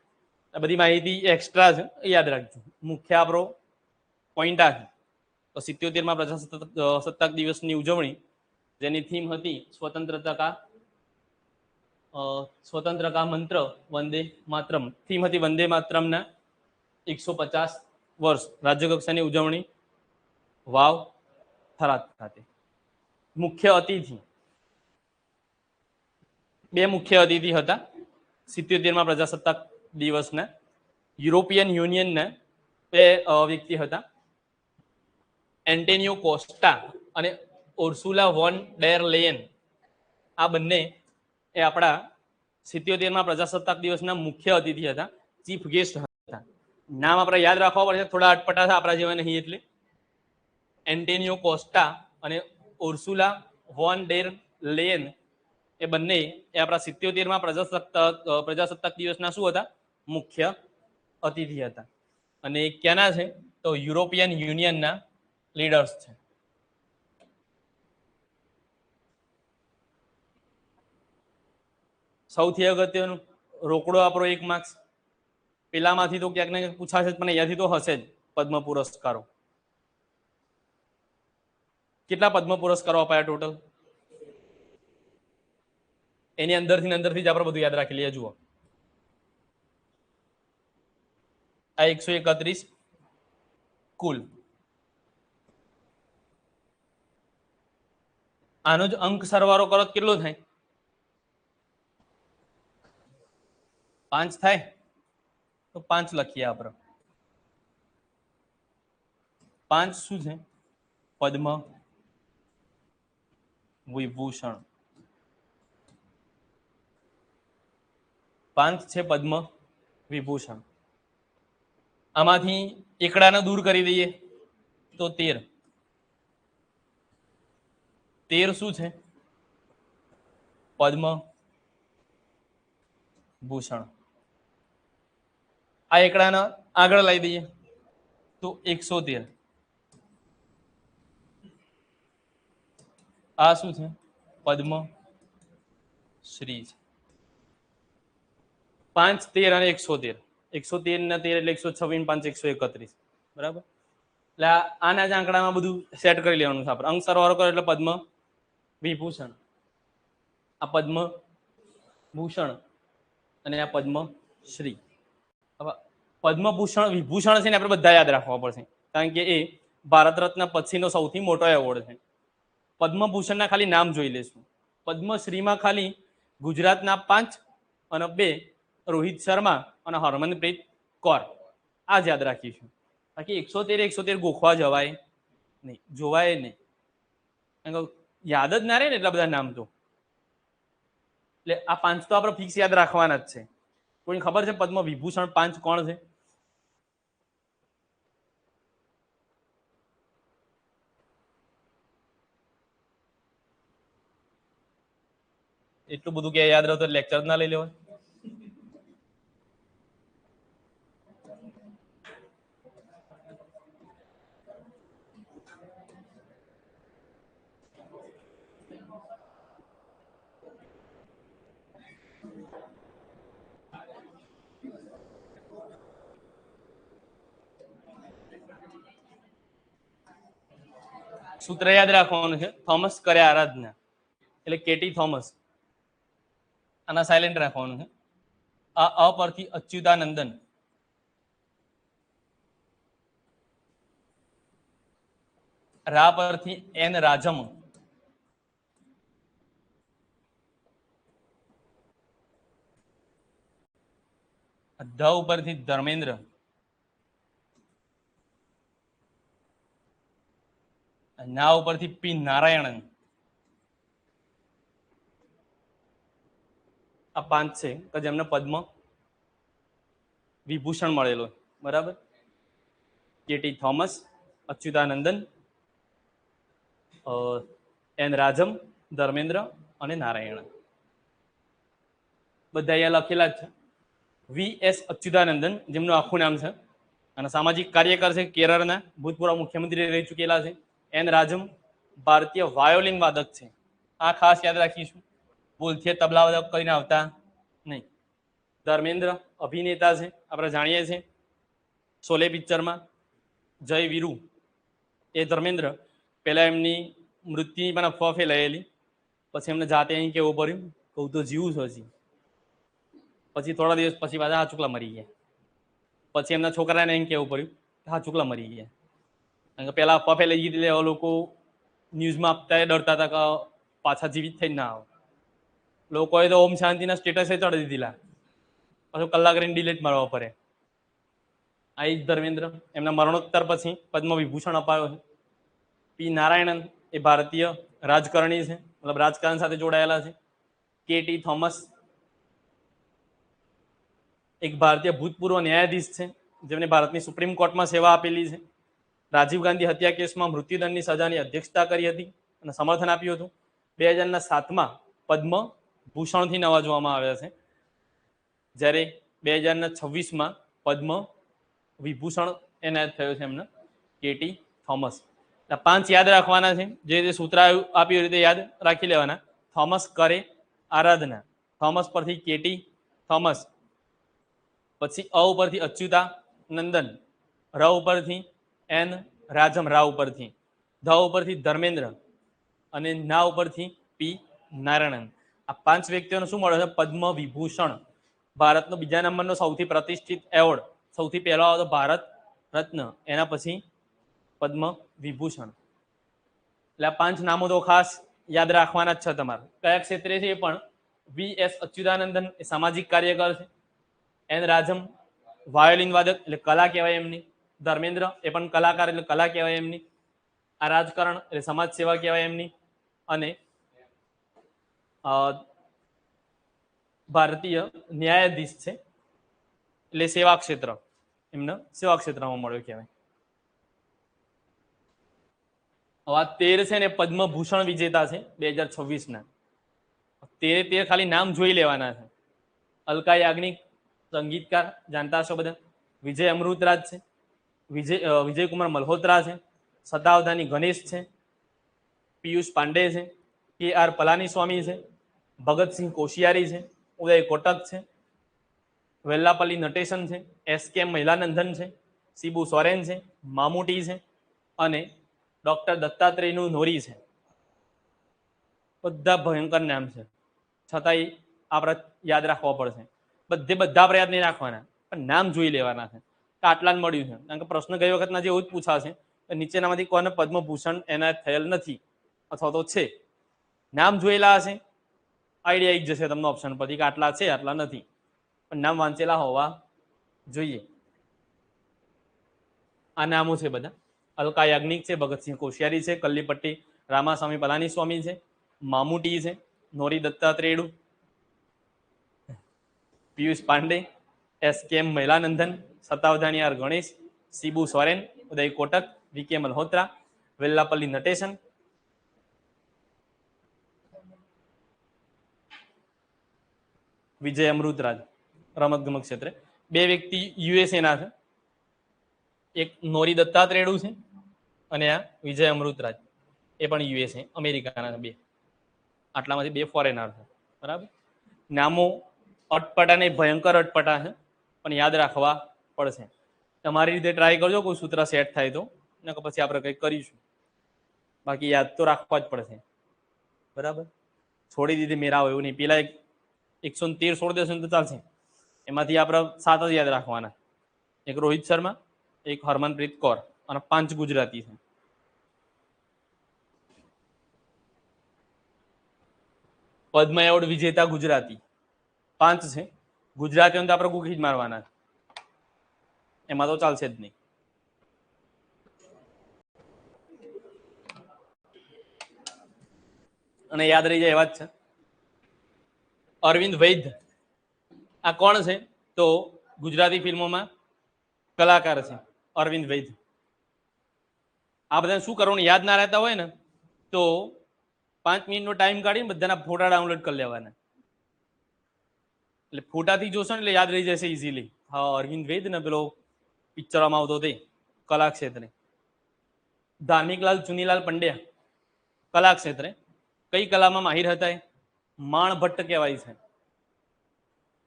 આ બધી માહિતી એક્સ્ટ્રા છે, યાદ રાખજો. મુખ્ય આપણો પોઈન્ટ આ છે. તો 77માં પ્રજાસત્તાક દિવસની ઉજવણી, જેની થીમ હતી સ્વતંત્ર કા મંત્ર વંદે માતરમ. થીમ હતી વંદે માતરમના 150 વર્ષ. રાજ્ય કક્ષાની ઉજવણી વાવ થરાદ ખાતે. મુખ્ય અતિથિ, 2 મુખ્ય અતિથિ હતા 77માં પ્રજાસત્તાક દિવસના. યુરોપિયન યુનિયનના 2 વ્યક્તિ હતા, એન્ટોનિયો કોસ્ટા અને ઉર્સુલા વોન ડેર લેયન. આ બંને એ આપણા 77માં પ્રજાસત્તાક દિવસના મુખ્ય અતિથિ હતા, ચીફ ગેસ્ટ હતા. નામ આપણે યાદ રાખવા પડશે, થોડા અટપટા હતા આપણા જેવા નહીં એટલે. એન્ટેનિયો કોસ્ટા અને ઉર્સુલા વોન ડેર લેયન એ બંને એ આપણા 77માં પ્રજાસત્તાક દિવસના શું હતા? મુખ્ય અતિથિ હતા. અને ક્યાંના છે? તો યુરોપિયન યુનિયનના લીડર્સ છે. સૌથી અગત્યનું રોકડો આપણો 1 માર્ક્સ. પેલામાંથી તો ક્યાંક ને ક્યાંક પૂછાશે પણ અહીંયાથી તો હશે જ. પદ્મ પુરસ્કારો કેટલા પદ્મ પુરસ્કારો અપાયા ટોટલ? એની અંદરથી જ આપણે બધું યાદ રાખી લઈએ. જુઓ, આ 131 કુલ. આનો જ અંક સરવાળો કરો કેટલો થાય? 5 થાય. તો 5 લખીએ આપણે. 5 શું છે? પદ્મ વિભૂષણ. 5 છે પદ્મ વિભૂષણ. આમાંથી એકડાને દૂર કરી દઈએ તો 13. 13 શું છે? પદ્મ ભૂષણ. આ એકડાને આગળ લાવી દઈએ તો 113. આ શું છે? પદ્મ શ્રી છે. 5, 13 અને 113. 113 ને 13 એટલે 126, 5 131. બરાબર. એટલે આના જ આંકડામાં બધું સેટ કરી લેવાનું છે આપણે. અંક સરવાળો કરો એટલે પદ્મ વિભૂષણ. આ પદ્મ ભૂષણ અને આ પદ્મ શ્રી. પદ્મભૂષણ વિભૂષણ છે ને આપણે બધા યાદ રાખવા પડશે, કારણ કે એ ભારત રત્ન પછીનો સૌથી મોટો એવોર્ડ છે. પદ્મભૂષણના ખાલી નામ જોઈ લેશું. પદ્મશ્રીમાં ખાલી ગુજરાતના 5 અને 2 રોહિત શર્મા અને હરમનપ્રીત કૌર. આ જ યાદ રાખીશું. બાકી 113 ગોખવા જવાય નહીં, જોવાય નહીં. યાદ જ ના રહે ને એટલા બધા નામ તો. એટલે આ 5 તો આપણે ફિક્સ યાદ રાખવાના જ છે. કોઈને ખબર છે પદ્મ વિભૂષણ 5 કોણ છે? એટલું બધું કે યાદ રહે તો લેક્ચર ના લઈ લેવાય. સૂત્ર યાદ રાખવાનું છે. થોમસ કરે આરાધના એટલે કેટી થોમસ. આના સાયલેન્ટ રાખવાનું છે. આ અ પરથી અચ્યુતાનંદન. રા પરથી એન રાજમ. ધ ઉપરથી ધર્મેન્દ્ર. ના ઉપરથી પી નારાયણન. આ 5 છે કે જેમને પદ્મ વિભૂષણ મળેલો. બરાબર. KT Thomas, અચ્યુતાનંદન, N Rajam, Dharmendra અને નારાયણ. બધા અહીંયા લખેલા જ છે. VS અચ્યુતાનંદન જેમનું આખું નામ છે અને સામાજિક કાર્યકર છે, કેરળના ભૂતપૂર્વ મુખ્યમંત્રી રહી ચૂકેલા છે. એન રાજમ ભારતીય વાયોલિન વાદક છે. આ ખાસ યાદ રાખીશું. ભૂલથી તબલા વાદક કરીને આવતા નહીં. ધર્મેન્દ્ર અભિનેતા છે, આપણે જાણીએ છીએ. શોલે પિક્ચરમાં જય વીરુ એ ધર્મેન્દ્ર પહેલા એમની મૃત્યુની પણ અફવા ફેલાયેલી. પછી એમને જાતે અહીં કેવું પડ્યું, કહું તો જીવું છું હજી. પછી થોડા દિવસ પછી પાછા હા ચૂકલા મરી ગયા. પછી એમના છોકરાને એમ કેવું પડ્યું હા ચૂકલા મરી ગયા. કારણ કે પહેલા અફવા ફેલાઈ ગઈ એટલે લોકો ન્યૂઝમાં આપતા ડરતા હતા કે પાછા જીવિત થઈને ના આવે. લોકોએ તો ઓમ શાંતિના સ્ટેટસે ચડી દીધેલા, પાછું કલાક રહીને ડિલેટ મારવા પડે. આ જ ધર્મેન્દ્ર એમના મરણોત્તર પછી પદ્મ વિભૂષણ અપાયો છે. પી નારાયણન એ ભારતીય રાજકારણી છે, મતલબ રાજકારણ સાથે જોડાયેલા છે. કેટી થોમસ એક ભારતીય ભૂતપૂર્વ ન્યાયાધીશ છે જેમને ભારતની સુપ્રીમ કોર્ટમાં સેવા આપેલી છે. રાજીવ ગાંધી હત્યા કેસમાં મૃત્યુદંડની સજાની અધ્યક્ષતા કરી હતી અને સમર્થન આપ્યું હતું. 2007માં પદ્મ ભૂષણથી નવાજવામાં આવ્યા છે, જ્યારે 2026માં પદ્મ વિભૂષણ એનાયત થયો છે એમને, કેટી થોમસ. 5 યાદ રાખવાના છે, જે સૂત્ર આપ્યું રીતે યાદ રાખી લેવાના. થોમસ કરે આરાધના, થોમસ પરથી કેટી થોમસ, પછી અ ઉપરથી અચ્યુતા નંદન, ર ઉપરથી એન રાજમ, રા ઉપરથી ધ ઉપરથી ધર્મેન્દ્ર અને ના ઉપરથી પી નારાયણન. આ 5 વ્યક્તિઓને શું મળે છે? પદ્મ વિભૂષણ. ભારતનો બીજા નંબરનો સૌથી પ્રતિષ્ઠિત એવોર્ડ, સૌથી પહેલો આવતો ભારત રત્ન, એના પછી પદ્મ વિભૂષણ. એટલે આ 5 નામો તો ખાસ યાદ રાખવાના જ છે તમારે. કયા ક્ષેત્રે છે એ પણ. વી.એસ. અચ્યુતાનંદન એ સામાજિક કાર્યકર છે. એન રાજમ વાયોલિન વાદક એટલે કલા કહેવાય એમની. ધર્મેન્દ્ર એ પણ કલાકાર એટલે કલા કહેવાય એમની. આ રાજકારણ એટલે સમાજ સેવા કહેવાય એમની. અને ભારતીય ન્યાયાધીશ છે એટલે સેવા ક્ષેત્ર, એમને સેવા ક્ષેત્રમાં મળ્યો કહેવાય. હવે 13 છે ને પદ્મભૂષણ વિજેતા છે 2026ના. 13 ખાલી નામ જોઈ લેવાના છે. અલકા યાજ્ઞિક, સંગીતકાર, જાણતા હશો બધા. વિજય અમૃતરાજ છે, વિજયકુમાર મલ્હોત્રા છે, શતાવધાની ગણેશ છે, પિયુષ પાંડે છે, કે.આર. પલાનીસ્વામી છે, ભગતસિંહ કોશિયારી છે, ઉદય કોટક છે, વેલ્લાપલ્લી નટેશન છે, એસ.કે. મહિલાનંદન છે, શિબુ સોરેન છે, મામુટી છે અને ડોક્ટર દત્તાત્રેયનું નોરી છે. બધા ભયંકર નામ છે, છતાંય આપણે યાદ રાખવા પડશે. બધા પ્રયાસ નહીં રાખવાના, પણ નામ જોઈ લેવાના છે કે આટલા જ મળ્યું છે. કારણ કે પ્રશ્ન ગઈ વખતના જે એવું જ પૂછાશે, નીચેનામાંથી કોને પદ્મભૂષણ એનાયત થયેલ નથી અથવા તો છે. નામ જોયેલા હશે, આઈડિયા આવી જશે તમને ઓપ્શન પરથી કે આટલા છે આટલા નથી, પણ નામ વાંચેલા હોવા જોઈએ. આ નામો છે બધા. અલકા યાજ્ઞિક છે, ભગતસિંહ કોશિયારી છે, કલ્લીપટ્ટી રામાસ્વામી પલાનીસ્વામી છે, મામુટી છે, નોરી દત્તાત્રેયડુ, પિયુષ પાંડે, એસ.કે. મહિલાનંદન, શતાવધાની આર ગણેશ, શિબુ સોરેન, ઉદય કોટક, વી.કે. મલ્હોત્રા, વેલ્લાપલ્લી નટેશન, વિજય અમૃતરાજ રમતગમત ક્ષેત્રે. 2 વ્યક્તિ યુએસએના છે, એક નોરી દત્તાત્રેયડુ છે અને આ વિજય અમૃતરાજ, એ પણ યુએસએ અમેરિકાના છે. 2 આટલામાંથી 2 ફોરેનર છે. બરાબર. નામો અટપટા ને ભયંકર અટપટા છે, પણ યાદ રાખવા પડશે. તમારી રીતે ટ્રાય કરજો, કોઈ સૂત્ર સેટ થાય તો, ને પછી આપણે કંઈક કરીશું. બાકી યાદ તો રાખવા જ પડશે. બરાબર. છોડી દીધી મેરાવ એવું નહીં. પેલા 113 છોડી દેશો તો ચાલશે. એમાંથી આપણે 7 જ યાદ રાખવાના. એક રોહિત શર્મા, એક હરમનપ્રીત કૌર અને 5 ગુજરાતી છે. પદ્મ એવોર્ડ વિજેતા ગુજરાતી 5 છે. ગુજરાતીઓ તો આપણે ગુખી જ મારવાના, એમાં તો ચાલશે જ નહીં. અને યાદ રહી જાય એવા જ છે. અરવિંદ વૈદ, આ કોણ છે? તો ગુજરાતી ફિલ્મોમાં કલાકાર છે અરવિંદ વૈદ. આ બધાને શું કરવાનું, યાદ ના રહેતા હોય ને તો 5 મિનિટનો ટાઈમ કાઢીને બધાના ફોટા ડાઉનલોડ કરી લેવાના. એટલે ફોટાથી જોશો ને એટલે યાદ રહી જશે ઇઝીલી. હા, અરવિંદ વૈદ ને પેલો પિક્ચરમાં આવતો તે કલા ક્ષેત્રે. ધાર્મિકલાલ ચુનીલાલ પંડ્યા કલા ક્ષેત્રે કઈ કલામાં માહિર હતા? માણભટ્ટ કહેવાય છે.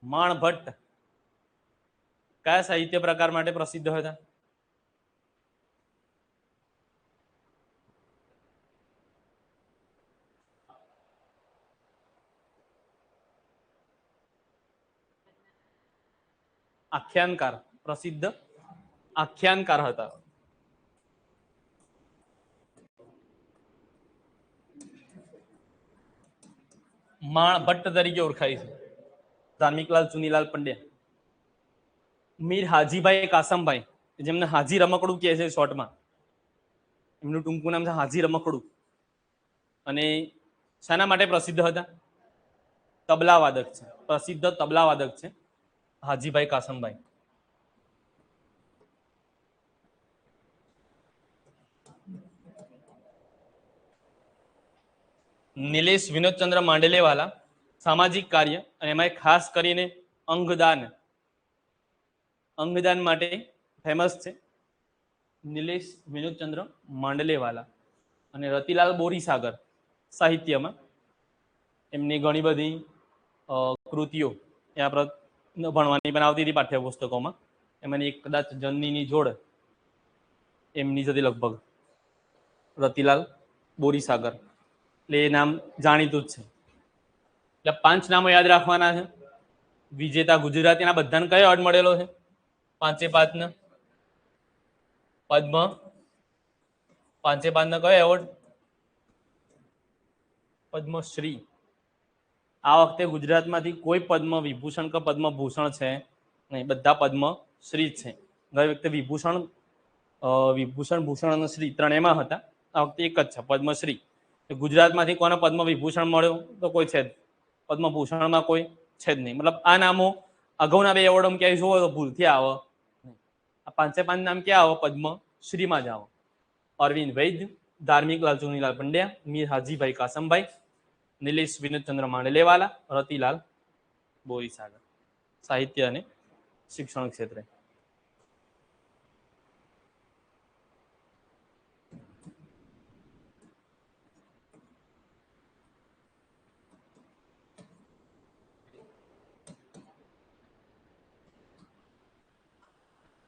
માણભટ્ટ કયા સાહિત્ય પ્રકાર માટે પ્રસિદ્ધ હતા? આખ્યાનકાર, પ્રસિદ્ધ આખ્યાનકાર હતા. માણભટ્ટ તરીકે ઓળખાય છે ધાર્મિકલાલ ચુનીલાલ પંડ્યા. મીર હાજીભાઈ કાસમભાઈ, જેમને હાજી રમકડું કહે છે શોર્ટમાં, એમનું ટૂંકું નામ છે હાજી રમકડું. અને શાના માટે પ્રસિદ્ધ હતા? તબલા વાદક છે, પ્રસિદ્ધ તબલા વાદક છે. હાજીભાઈ કાસમભાઈ. નિલેશ વિનોદચંદ્ર માંડલેવાલા સામાજિક કાર્ય અને એમાં ખાસ કરીને અંગદાન માટે ફેમસ છે. નિલેશ વિનોદચંદ્ર માંડલેવાલા અને રતિલાલ બોરીસાગર સાહિત્યમાં એમની ઘણી બધી કૃતિઓ એ આપણે ભણવાની પણ આવતી હતી પાઠ્યપુસ્તકોમાં. એમાંની એક કદાચ જનનીની જોડ એમની જ હતી લગભગ, રતિલાલ બોરીસાગર, એટલે એ નામ જાણીતું જ છે. એટલે 5 નામો યાદ રાખવાના છે. વિજેતા ગુજરાતીના બધાને કયો અર્થ મળેલો છે? 5 ને પદ્મ, 5 ને કયો એવોર્ડ? પદ્મશ્રી. આ વખતે ગુજરાતમાંથી કોઈ પદ્મ વિભૂષણ કે પદ્મભૂષણ છે નહીં, બધા પદ્મશ્રી જ છે. ગઈ વખતે વિભૂષણ ભૂષણ અને શ્રી ત્રણેયમાં હતા, આ વખતે એક જ છે પદ્મશ્રી. ગુજરાતમાંથી કોને પદ્મ વિભૂષણ મળ્યો? તો કોઈ છે જ. પદ્મભૂષણમાં કોઈ છે જ નહીં. મતલબ આ નામો અગાઉના 2 એવોર્ડમાં ક્યાંય જોવો તો ભૂલથી આવે. આ 5 નામ ક્યાં આવે? પદ્મશ્રીમાં જ આવે. અરવિંદ વૈદ્ય, ધાર્મિકલાલ ચુનીલાલ પંડ્યા, મીર હાજીભાઈ કાસમભાઈ, નિલેશ વિનોદચંદ્ર માંડલેવાલા, રતિલાલ બોરીસાગર. સાહિત્ય અને શિક્ષણ ક્ષેત્રે.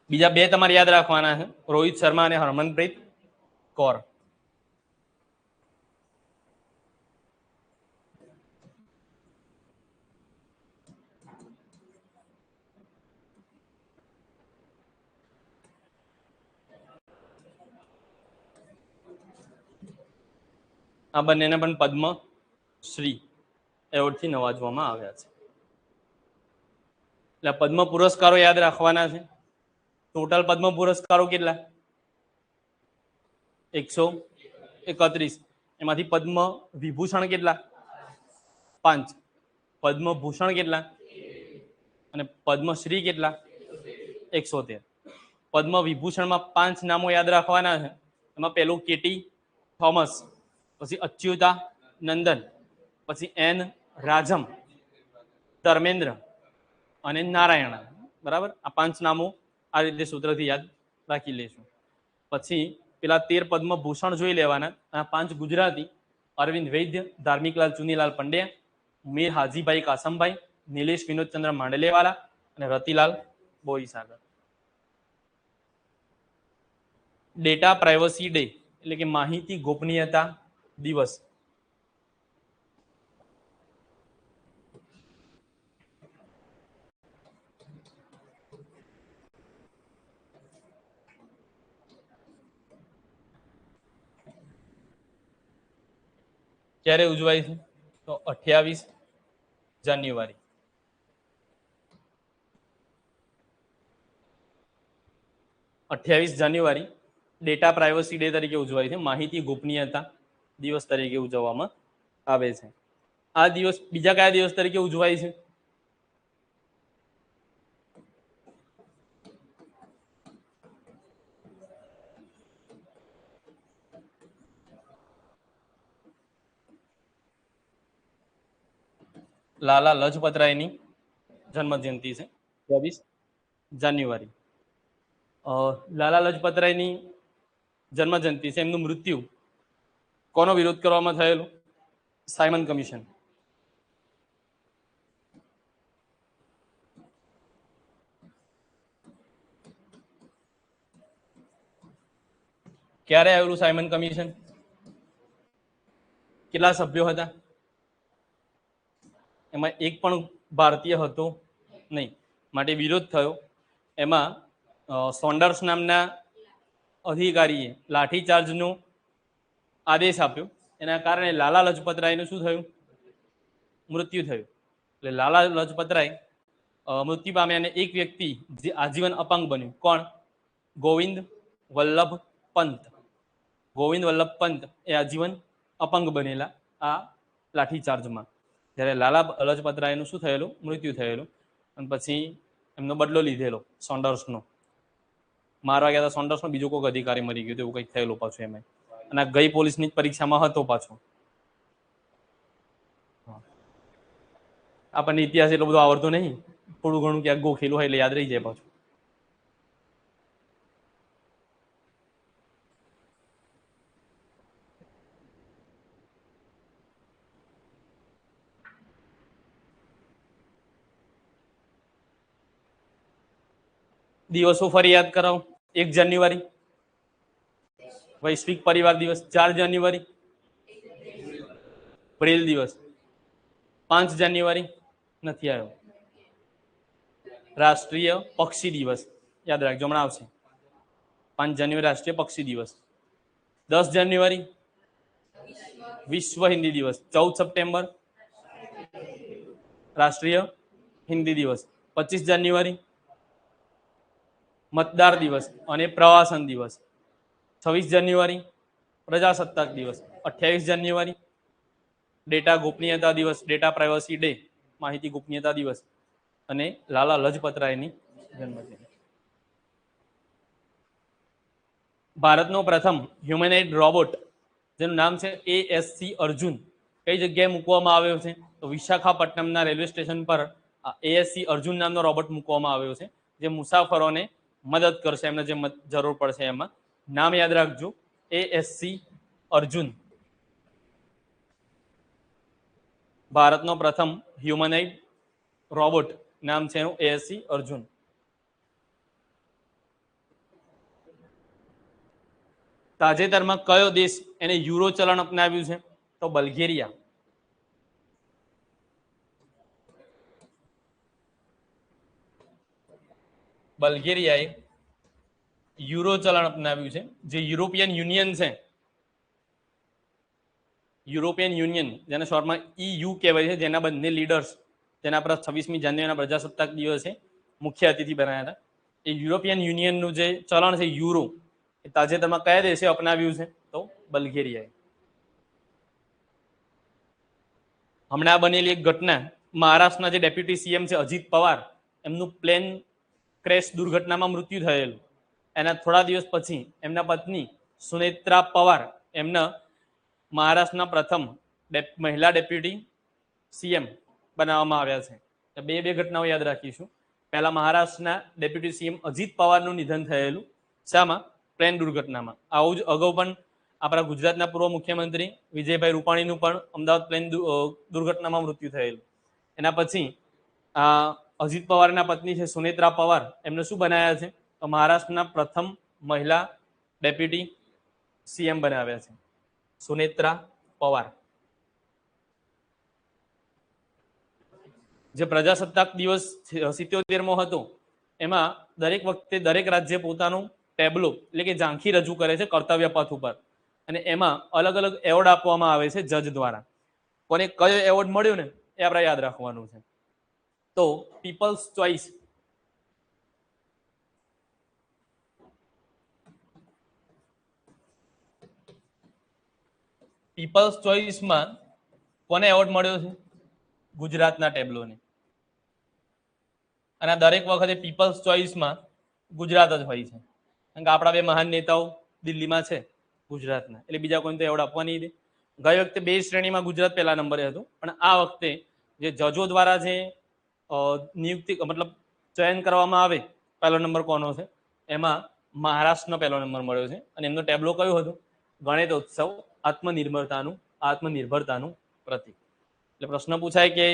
બીજા 2 તમારે યાદ રાખવાના છે, રોહિત શર્મા અને હરમનપ્રીત કૌર. આ બંનેને પણ પદ્મશ્રી એવોર્ડથી નવાજવામાં આવ્યા છે. એટલે પદ્મ પુરસ્કારો યાદ રાખવાના છે. ટોટલ પદ્મ પુરસ્કારો કેટલા? 131. એમાંથી પદ્મ વિભૂષણ કેટલા? 5. પદ્મભૂષણ કેટલા? અને પદ્મશ્રી કેટલા? 113. પદ્મ વિભૂષણમાં 5 નામો યાદ રાખવાના છે. એમાં પહેલું કેટી થોમસ, પછી અચ્યુતા નંદન, પછી એન રાજમ, ધર્મેન્દ્ર અને નારાયણ. બરાબર, આ 5 નામો આ રીતે સૂત્રથી યાદ રાખી લેશું. પછી પેલા 13 પદ્મભૂષણ જોઈ લેવાના. આ 5 ગુજરાતી: અરવિંદ વૈદ્ય, ધાર્મિકલાલ ચુનીલાલ પંડ્યા, મીર હાજીભાઈ કાસમભાઈ, નિલેશ વિનોદચંદ્ર માંડલેવાલા અને Ratilal Borisagar. Data privacy day એટલે કે માહિતી ગોપનીયતા દિવસ. ક્યારે ઉજવાય છે? તો 28 જાન્યુઆરી. 28 જાન્યુઆરી ડેટા પ્રાઇવસી ડે તરીકે ઉજવાય છે. માહિતી ગોપનીયતા દિવસ તરીકે ઉજવવામાં આવે છે. આ દિવસ બીજા કયા દિવસ તરીકે ઉજવાય છે? લાલા લજપતરાયની જન્મ જયંતિ છે 24 જાન્યુઆરી. લાલા લજપતરાયની જન્મ જયંતિ છે. એમનું મૃત્યુ કોનો વિરોધ કરવામાં થયેલો? Simon commission. ક્યારે આવેલું સાયમન કમિશન? કેટલા સભ્યો હતા? એમાં એક પણ ભારતીય હતો નહીં, માટે વિરોધ થયો. એમાં સોન્ડર્સ નામના અધિકારીએ લાઠીચાર્જનો આદેશ આપ્યો. એના કારણે લાલા લજપતરાયનું શું થયું? મૃત્યુ થયું. એટલે લાલા લજપતરાય મૃત્યુ પામ્યા અને એક વ્યક્તિ જે આજીવન અપંગ બન્યું. કોણ? ગોવિંદ વલ્લભ પંત. ગોવિંદ વલ્લભ પંત એ આજીવન અપંગ બનેલા આ લાઠીચાર્જમાં. જ્યારે લાલા લજપતરાયનું શું થયેલું? મૃત્યુ થયેલું. અને પછી એમનો બદલો લીધેલો સોન્ડર્સનો. મારવા ગયા હતા સોન્ડર્સનો, બીજો કોઈક અધિકારી મરી ગયો એવું કંઈક થયેલું પાછું એમાં. અને ગઈ પોલીસની જ પરીક્ષામાં હતો પાછો. આપણને ઇતિહાસ એટલો બધો આવડતો નહીં, થોડું ઘણું ક્યાંક ગોખેલું હોય એટલે યાદ રહી જાય પાછું. દિવસો ફરી યાદ કરાવો. 1 જાન્યુઆરી વૈશ્વિક પરિવાર દિવસ, 4 જાન્યુઆરી બ્રેલ દિવસ, 5 જાન્યુઆરી નથી આવ્યો રાષ્ટ્રીય પક્ષી દિવસ, યાદ રાખજો હમણાં આવશે. 5 જાન્યુઆરી રાષ્ટ્રીય પક્ષી દિવસ. 10 જાન્યુઆરી વિશ્વ હિન્દી દિવસ. 14 સપ્ટેમ્બર રાષ્ટ્રીય હિન્દી દિવસ. 25 જાન્યુઆરી મતદાર દિવસ અને પ્રવાસન દિવસ. 26 જાન્યુઆરી પ્રજાસત્તાક દિવસ. 28 જાન્યુઆરી ડેટા ગોપનીયતા દિવસ, ડેટા પ્રાઇવસી ડે, માહિતી ગોપનીયતા દિવસ. અને લાલા લજપતરાયની જન્મજયંતિ. ભારતનો પ્રથમ હ્યુમેનોઇડ રોબોટ જેનું નામ છે ASC અર્જુન, કઈ જગ્યાએ મૂકવામાં આવ્યો છે? તો વિશાખાપટ્ટનમના રેલવે સ્ટેશન પર ASC અર્જુન નામનો રોબોટ મૂકવામાં આવ્યો છે, જે મુસાફરોને મદદ કરશે, એમને જે જરૂર પડશે એમાં. નામ યાદ રાખજો, ASC અર્જુન. ભારતનો પ્રથમ હ્યુમનોઇડ રોબોટ નામ છે એનું ASC અર્જુન. તાજેતરમાં કયો દેશ એને યુરો ચલણ અપનાવ્યું છે? તો બલ્ગેરિયા. બલ્ગેરિયાએ યુરો ચલણ અપનાવ્યું છે. જે યુરોપિયન યુનિયન છે, યુરોપિયન યુનિયન જેને શોર્ટમાં EU કહેવાય છે, જેના બંને લીડર્સ જેના પર 26મી જાન્યુઆરીના પ્રજાસત્તાક દિવસે મુખ્ય અતિથિ બનાવ્યા હતા, એ યુરોપિયન યુનિયનનું જે ચલણ છે યુરો, એ તાજેતરમાં કયા દેશે અપનાવ્યું છે? તો બલ્ગેરિયાએ. હમણાં બનેલી એક ઘટના, મહારાષ્ટ્રના જે ડેપ્યુટી CM છે અજીત પવાર, એમનું પ્લેન ક્રેશ દુર્ઘટનામાં મૃત્યુ થયેલું. એના થોડા દિવસ પછી એમના પત્ની સુનેત્રા પવાર એમના મહારાષ્ટ્રના પ્રથમ મહિલા ડેપ્યુટી CM બનાવવામાં આવ્યા છે. બે ઘટનાઓ યાદ રાખીશું. પહેલા મહારાષ્ટ્રના ડેપ્યુટી CM અજીત પવારનું નિધન થયેલું. શામાં? પ્લેન દુર્ઘટનામાં. આવું જ અગાઉ પણ આપણા ગુજરાતના પૂર્વ મુખ્યમંત્રી વિજયભાઈ રૂપાણીનું પણ અમદાવાદ પ્લેન દુર્ઘટનામાં મૃત્યુ થયેલું. એના પછી અજીત પવારના પત્ની છે સુનેત્રા પવાર, એમને શું બનાવ્યા છે? તો મહારાષ્ટ્રના પ્રથમ મહિલા ડેપ્યુટી CM બનાવ્યા છે, સુનેત્રા પવાર. જે પ્રજાસત્તાક દિવસ 77મો હતો, એમાં દરેક વખતે દરેક રાજ્ય પોતાનું ટેબ્લો એટલે કે ઝાંખી રજૂ કરે છે કર્તવ્ય પથ ઉપર, અને એમાં અલગ અલગ એવોર્ડ આપવામાં આવે છે જજ દ્વારા. કોને કયો એવોર્ડ મળ્યો ને એ આપણે યાદ રાખવાનું છે. તો પીપલ્સ ચોઇસ, પીપલ્સ ચોઇસમાં કોને એવોર્ડ મળ્યો છે? ગુજરાતના ટેબ્લોને. અને દરેક વખતે પીપલ્સ ચોઇસમાં ગુજરાત જ હોય છે, કારણ કે આપણા બે મહાન નેતાઓ દિલ્હીમાં છે ગુજરાતના, એટલે બીજા કોઈને તો એવોર્ડ આપવા નહીં દે. ગઈ વખતે 2 શ્રેણીમાં ગુજરાત પહેલા નંબરે હતું, પણ આ વખતે જે જજો દ્વારા જે નિયુક્તિ મતલબ ચયન કરવામાં આવે પહેલો નંબર કોનો છે, એમાં મહારાષ્ટ્રનો પહેલો નંબર મળ્યો છે. અને એમનો ટેબ્લો કયો હતો? ગણેશોત્સવ આત્મનિર્ભરતાનું પ્રતીક. એટલે પ્રશ્ન પૂછાય કે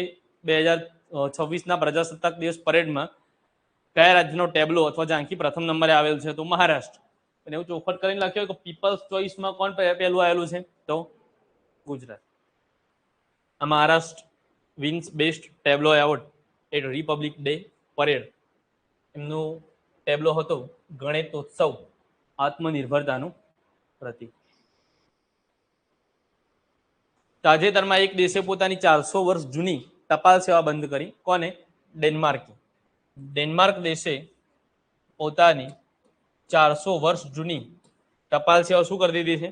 2026ના પ્રજાસત્તાક દિવસ પરેડમાં કયા રાજ્યનો ટેબ્લો અથવા ઝાંખી પ્રથમ નંબરે આવેલ છે? તો મહારાષ્ટ્ર. અને એવું ચોખવટ કરીને લખ્યું કે પીપલ્સ ચોઇસમાં કોણ પહેલું આવેલું છે? તો ગુજરાત. આ Maharashtra wins best tableau award at Republic Day parade. એમનું ટેબ્લો હતો ગણેશોત્સવ આત્મનિર્ભરતાનું પ્રતીક. તાજેતરમાં એક દેશે પોતાની 400 વર્ષ જૂની ટપાલ સેવા બંધ કરી. કોને? ડેનમાર્કે. ડેનમાર્ક દેશે પોતાની 400 વર્ષ જૂની ટપાલ સેવા શું કરી દીધી છે?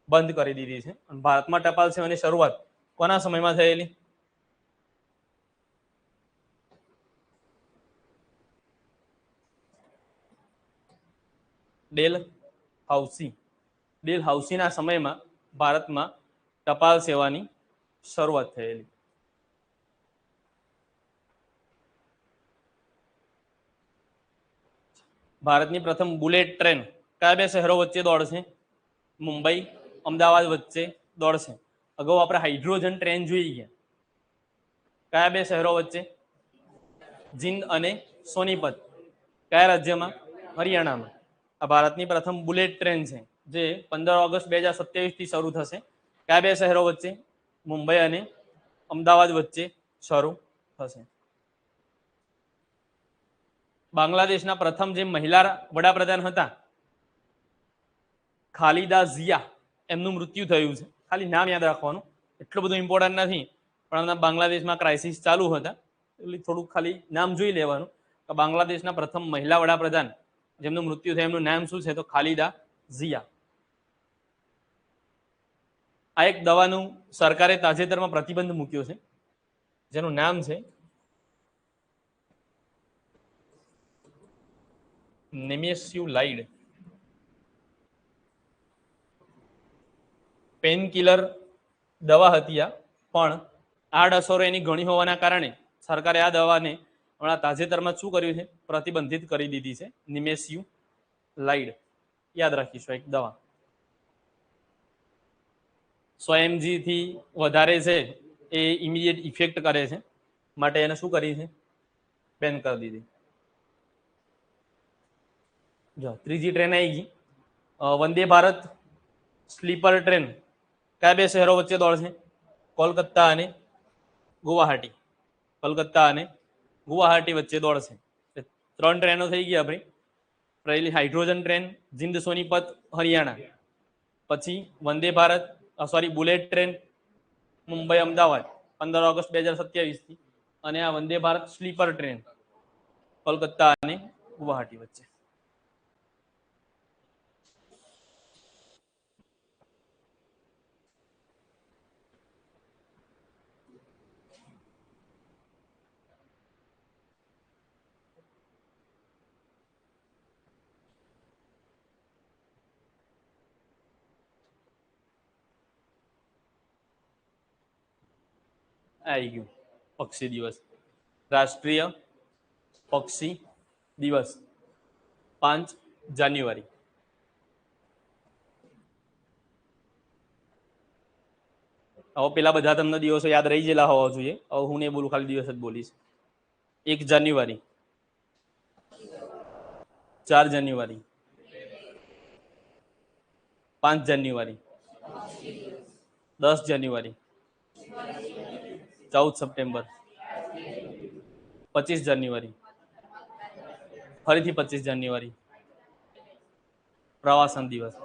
બંધ કરી દીધી છે. અને ભારતમાં ટપાલ સેવાની શરૂઆત કોના સમયમાં થયેલી? ડેલ હાઉસી. ડેલ હાઉસીના સમયમાં ભારતમાં ટપાલ સેવાની શરૂઆત થયેલી. ભારતની પ્રથમ બુલેટ ટ્રેન કયા બે શહેરો વચ્ચે દોડશે? મુંબઈ અમદાવાદ વચ્ચે દોડશે. અગાઉ આપણે હાઇડ્રોજન ટ્રેન જોઈ ગયા. કયા બે શહેરો વચ્ચે? જીંદ અને સોનીપત. કયા રાજ્યમાં? હરિયાણામાં. આ ભારતની પ્રથમ બુલેટ ટ્રેન છે જે 15 ઓગસ્ટ 2027 થી શરૂ થશે. કયા બે શહેરો વચ્ચે? મુંબઈ અને અમદાવાદ વચ્ચે શરૂ થશે. બાંગ્લાદેશના પ્રથમ જે મહિલા વડાપ્રધાન હતા ખાલિદા ઝિયા, એમનું મૃત્યુ થયું છે. ખાલી નામ યાદ રાખવાનું, એટલું બધું ઇમ્પોર્ટન્ટ નથી, પણ બાંગ્લાદેશમાં ક્રાઇસિસ ચાલુ હતા એટલે થોડુંક ખાલી નામ જોઈ લેવાનું. તો બાંગ્લાદેશના પ્રથમ મહિલા વડાપ્રધાન જેમનું મૃત્યુ થયું એમનું નામ શું છે? તો ખાલિદા ઝિયા. આ એક દવાનું સરકારે તાજેતરમાં પ્રતિબંધ મૂક્યો છે જેનું નામ છે નિમેસ્યુલાઇડ. પેન કિલર દવા હતી આ, પણ આડઅસરો એની ઘણી હોવાના કારણે સરકારે આ દવાને હમણાં તાજેતરમાં શું કર્યું છે? પ્રતિબંધિત કરી દીધી છે. નિમેસ્યુલાઇડ યાદ રાખીશું, એક દવા 100 mg થી વધારે છે એ ઇમિડિયેટ ઇફેક્ટ કરે છે, માટે એને શું કરી છે? બેન કરી દીધી. જો ત્રીજી ટ્રેન આવી ગઈ, વંદે ભારત સ્લીપર ટ્રેન કયા બે શહેરો વચ્ચે દોડશે? કોલકાતા અને ગુવાહાટી. કોલકાતા અને ગુવાહાટી વચ્ચે દોડશે. 3 ટ્રેનો થઈ ગઈ આપણી. પહેલી હાઇડ્રોજન ટ્રેન જીંદ સોનીપત હરિયાણા, પછી Vande Bharat bullet train Mumbai Ahmedabad 15 August 2027 થી, અને આ વંદે ભારત સ્લીપર ટ્રેન કોલકાતા અને ગુવાહાટી વચ્ચે. આવી ગયું પક્ષી દિવસ. રાષ્ટ્રીય પક્ષી દિવસ 5 જાન્યુઆરી. હવે પેલા બધા તમને દિવસો યાદ રહી ગયેલા હોવા જોઈએ. હવે હું નહીં બોલું, ખાલી દિવસ જ બોલીશ. 1 જાન્યુઆરી, 4 જાન્યુઆરી, 5 જાન્યુઆરી, 10 જાન્યુઆરી, 14 સપ્ટેમ્બર, 25 જાન્યુઆરી, ફરીથી 25 જાન્યુઆરી, પ્રવાસન દિવસ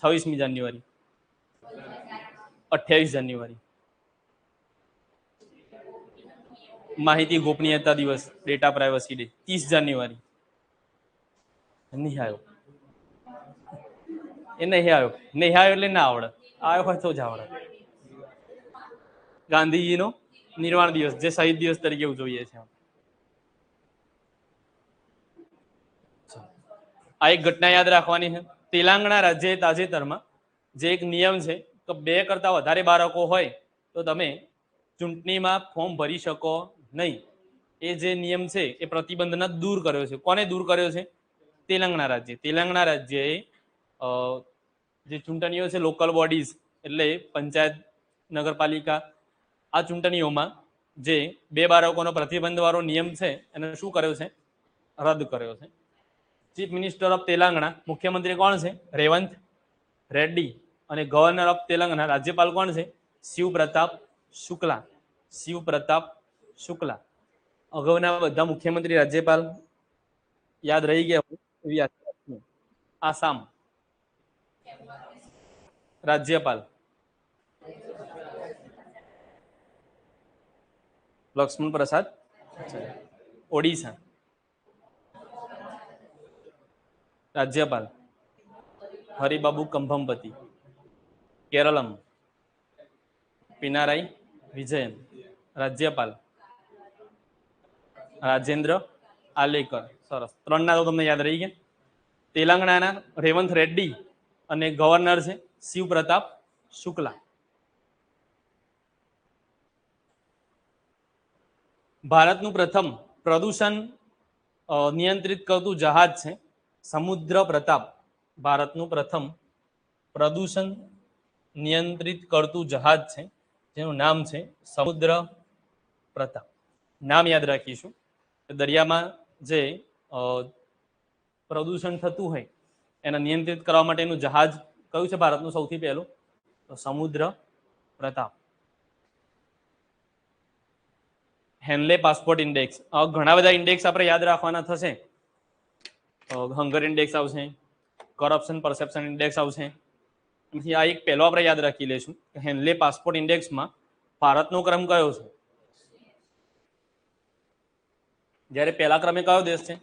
26મી જાન્યુઆરી, 28 જાન્યુઆરી, માહિતી ગોપનીયતા દિવસ ડેટા પ્રાઇવસી ડે 30 જાન્યુઆરી. નહીં આવ્યો, એ નહીં આવ્યો. નહીં આવ્યો એટલે ના આવડે, આવ્યો હોય તો જ આવડે. ગાંધીજીનો નિર્વાણ દિવસ, જે શહીદ દિવસ તરીકે ઉજવીએ છીએ. આ એક ઘટના યાદ રાખવાની છે. તેલંગાણા રાજ્યએ તાજેતરમાં જે એક નિયમ છે કે 2 કરતા વધારે બાળકો હોય તો તમે ચૂંટણીમાં ફોર્મ ભરી શકો નહીં. એ જે નિયમ છે એ પ્રતિબંધને દૂર કર્યો છે. કોને દૂર કર્યો છે? તેલંગાણા રાજ્ય. તેલંગાણા રાજ્યએ જે ચૂંટણીઓ છે લોકલ બોડીઝ એટલે પંચાયત, નગરપાલિકા, આ ચૂંટણીઓમાં જે 2 બાળકોનો પ્રતિબંધ વાળો નિયમ છે એને શું કર્યો છે? રદ કર્યો છે. ચીફ મિનિસ્ટર ઓફ તેલંગાણા, મુખ્યમંત્રી કોણ છે? રેવંત રેડ્ડી. અને ગવર્નર ઓફ તેલંગાણા, રાજ્યપાલ કોણ છે? શિવ પ્રતાપ શુક્લા. શિવ પ્રતાપ શુક્લા. અગાઉના બધા મુખ્યમંત્રી, રાજ્યપાલ યાદ રહી ગયા એવી આશા રાખું. આસામ રાજ્યપાલ લક્ષ્મણ પ્રસાદ. ઓડિશા રાજ્યપાલ હરિબાબુ કંભમપતિ. કેરળમ પિનારાઈ વિજયન. રાજ્યપાલ રાજેન્દ્ર આલેકર. સરસ, 3 ના તો તમને યાદ રહી ગયા. તેલંગાણાના રેવંત રેડ્ડી અને ગવર્નર છે શિવ પ્રતાપ શુક્લા. ભારતનું પ્રથમ પ્રદૂષણ નિયંત્રિત કરતું જહાજ છે સમુદ્ર પ્રતાપ. ભારતનું પ્રથમ પ્રદૂષણ નિયંત્રિત કરતું જહાજ છે જેનું નામ છે સમુદ્ર પ્રતાપ. નામ યાદ રાખીશું. દરિયામાં જે પ્રદૂષણ થતું હોય એને નિયંત્રિત કરવા માટેનું જહાજ કયું છે ભારતનું સૌથી પહેલું? તો સમુદ્ર પ્રતાપ. હેનલે passport index. ઘણા બધા ઇન્ડેક્સ આપણે યાદ રાખવાના થશે. હંગર ઇન્ડેક્સ આવશે, કરપ્શન પરસેપ્શન ઇન્ડેક્સ આવશે. આ એક પહેલો આપણે યાદ રાખી લઈશું. હેનલે પાસપોર્ટ ઇન્ડેક્સમાં ભારતનો ક્રમ કયો છે? જ્યારે પહેલા ક્રમે કયો દેશ છે?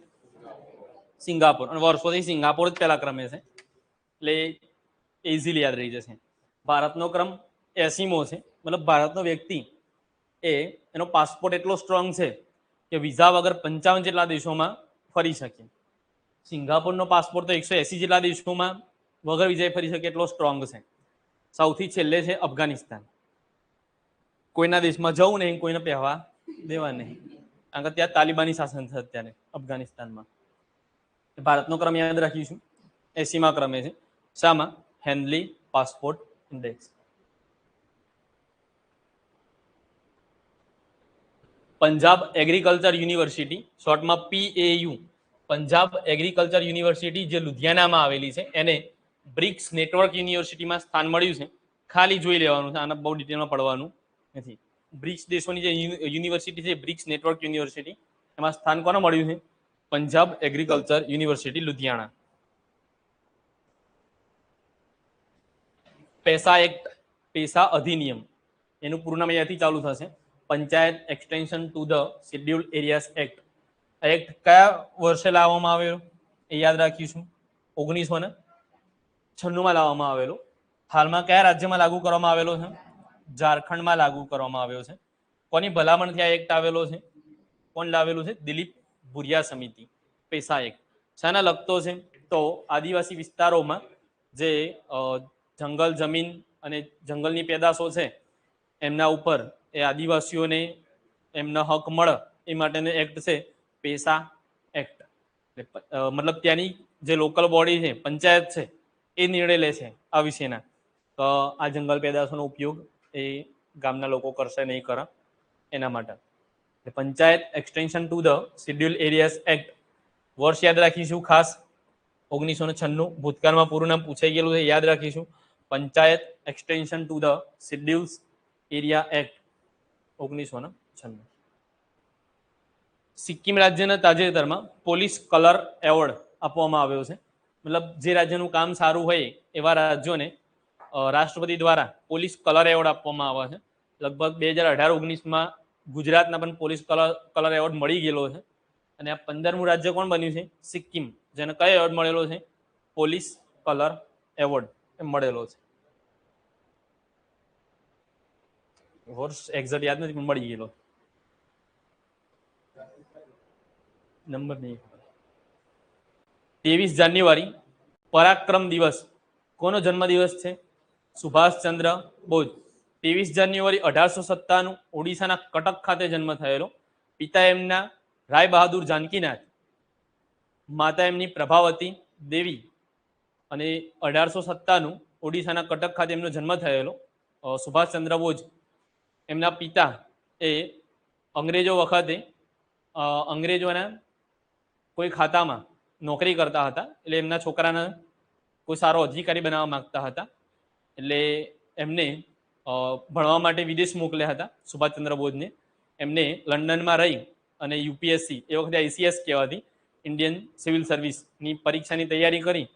સિંગાપોર. અને વર્ષોથી સિંગાપોર જ પહેલા ક્રમે છે એટલે ઇઝીલી યાદ રહી જશે. ભારતનો ક્રમ 80મો છે. મતલબ ભારતનો વ્યક્તિ એનો પાસપોર્ટ એટલો સ્ટ્રોંગ છે કે વિઝા વગર 55 જેટલા દેશોમાં ફરી શકે. સિંગાપોરનો પાસપોર્ટ તો 180 જેટલા દેશોમાં વગર વિઝાએ ફરી શકે એટલો સ્ટ્રોંગ છે. સૌથી છેલ્લે છે અફઘાનિસ્તાન. કોઈના દેશમાં જવું નહીં, કોઈને પહેવા દેવા નહીં, કારણ કે ત્યાં તાલિબાની શાસન છે અત્યારે અફઘાનિસ્તાનમાં. ભારતનો ક્રમ યાદ રાખીશું. 80મા ક્રમે છે. શામાં? Henley passport index. Punjab agriculture university, શોર્ટમાં PAU, પંજાબ એગ્રીકલ્ચર યુનિવર્સિટી જે લુધિયાનામાં આવેલી છે એને બ્રિક્સ નેટવર્ક યુનિવર્સિટીમાં સ્થાન મળ્યું છે. ખાલી જોઈ લેવાનું છે, આને બહુ ડિટેલમાં પડવાનું નથી. બ્રિક્સ દેશોની જે યુનિવર્સિટી છે બ્રિક્સ નેટવર્ક યુનિવર્સિટી, એમાં સ્થાન કોને મળ્યું છે? Punjab agriculture university Ludhiana. પેસા એક્ટ, પેસા અધિનિયમ, એનું પૂરું નામ અહીંયાથી ચાલુ થશે. Panchayat extension to the schedule areas act. Act કયા વર્ષે લાવવામાં આવેલો એ યાદ રાખીશું. 1996માં લાવવામાં આવેલો. હાલમાં કયા રાજ્યમાં લાગુ કરવામાં આવેલો છે? ઝારખંડમાં લાગુ કરવામાં આવ્યો છે. કોની ભલામણથી આ એક્ટ આવેલો છે? કોણ લાવેલું છે? દિલીપ ભુરિયા સમિતિ. પેસા એક્ટ શાના લગતો છે? તો આદિવાસી વિસ્તારોમાં જે જંગલ જમીન અને જંગલની પેદાશો છે એમના ઉપર એ આદિવાસીઓને એમના હક મળે એ માટેનો એક્ટ છે પેસા એક્ટ. મતલબ ત્યાંની જે લોકલ બોડી છે, પંચાયત છે, એ નિર્ણય લે છે આ વિશેના. તો આ જંગલ પેદાશોનો ઉપયોગ એ ગામના લોકો કરશે નહીં કરે એના માટે. Panchayat extension to the schedule areas act. વર્ષ યાદ રાખીશું ખાસ 1996. ભૂતકાળમાં પૂરું નામ પૂછાઈ ગયેલું છે, યાદ રાખીશું. Panchayat extension to the schedules area act 1996. Sikkim રાજ્યના તાજેતરમાં પોલીસ કલર એવોર્ડ આપવામાં આવ્યો છે. મતલબ જે રાજ્યનું કામ સારું હોય એવા રાજ્યોને રાષ્ટ્રપતિ દ્વારા પોલીસ કલર એવોર્ડ આપવામાં આવે છે. લગભગ 2018-19માં ગુજરાતના પણ પોલીસ કલર એવોર્ડ મળી ગયેલો છે. અને આ 15મું રાજ્ય કોણ બન્યું છે? સિક્કિમ, જેને કયો એવોર્ડ મળેલો છે? પોલીસ કલર એવોર્ડ મળેલો છે. વર્ષ એક્ઝેક્ટ યાદ નથી પણ મળી ગયેલો. નંબર નહીં. 23 જાન્યુઆરી પરાક્રમ દિવસ. કોનો જન્મદિવસ છે? સુભાષચંદ્ર બોઝ. 23 જાન્યુઆરી 1897 ઓડિશાના કટક ખાતે જન્મ થયેલો. પિતા એમના રાય બહાદુર જાનકીનાથ, માતા એમની પ્રભાવતી દેવી. અને 1897 ઓડિશાના કટક ખાતે એમનો જન્મ થયેલો. સુભાષચંદ્ર બોઝ એમના પિતા એ અંગ્રેજો વખતે અંગ્રેજોના કોઈ ખાતામાં નોકરી કરતા હતા, એટલે એમના છોકરાને કોઈ સારો અધિકારી બનાવવા માંગતા હતા, એટલે એમને ભણવા માટે વિદેશ મોકલ્યા હતા સુભાષચંદ્ર બોઝને. એમને લંડનમાં રહી અને યુપીએસસી, એ વખતે ICS કહેવાતી, ઇન્ડિયન સિવિલ સર્વિસની પરીક્ષાની તૈયારી કરી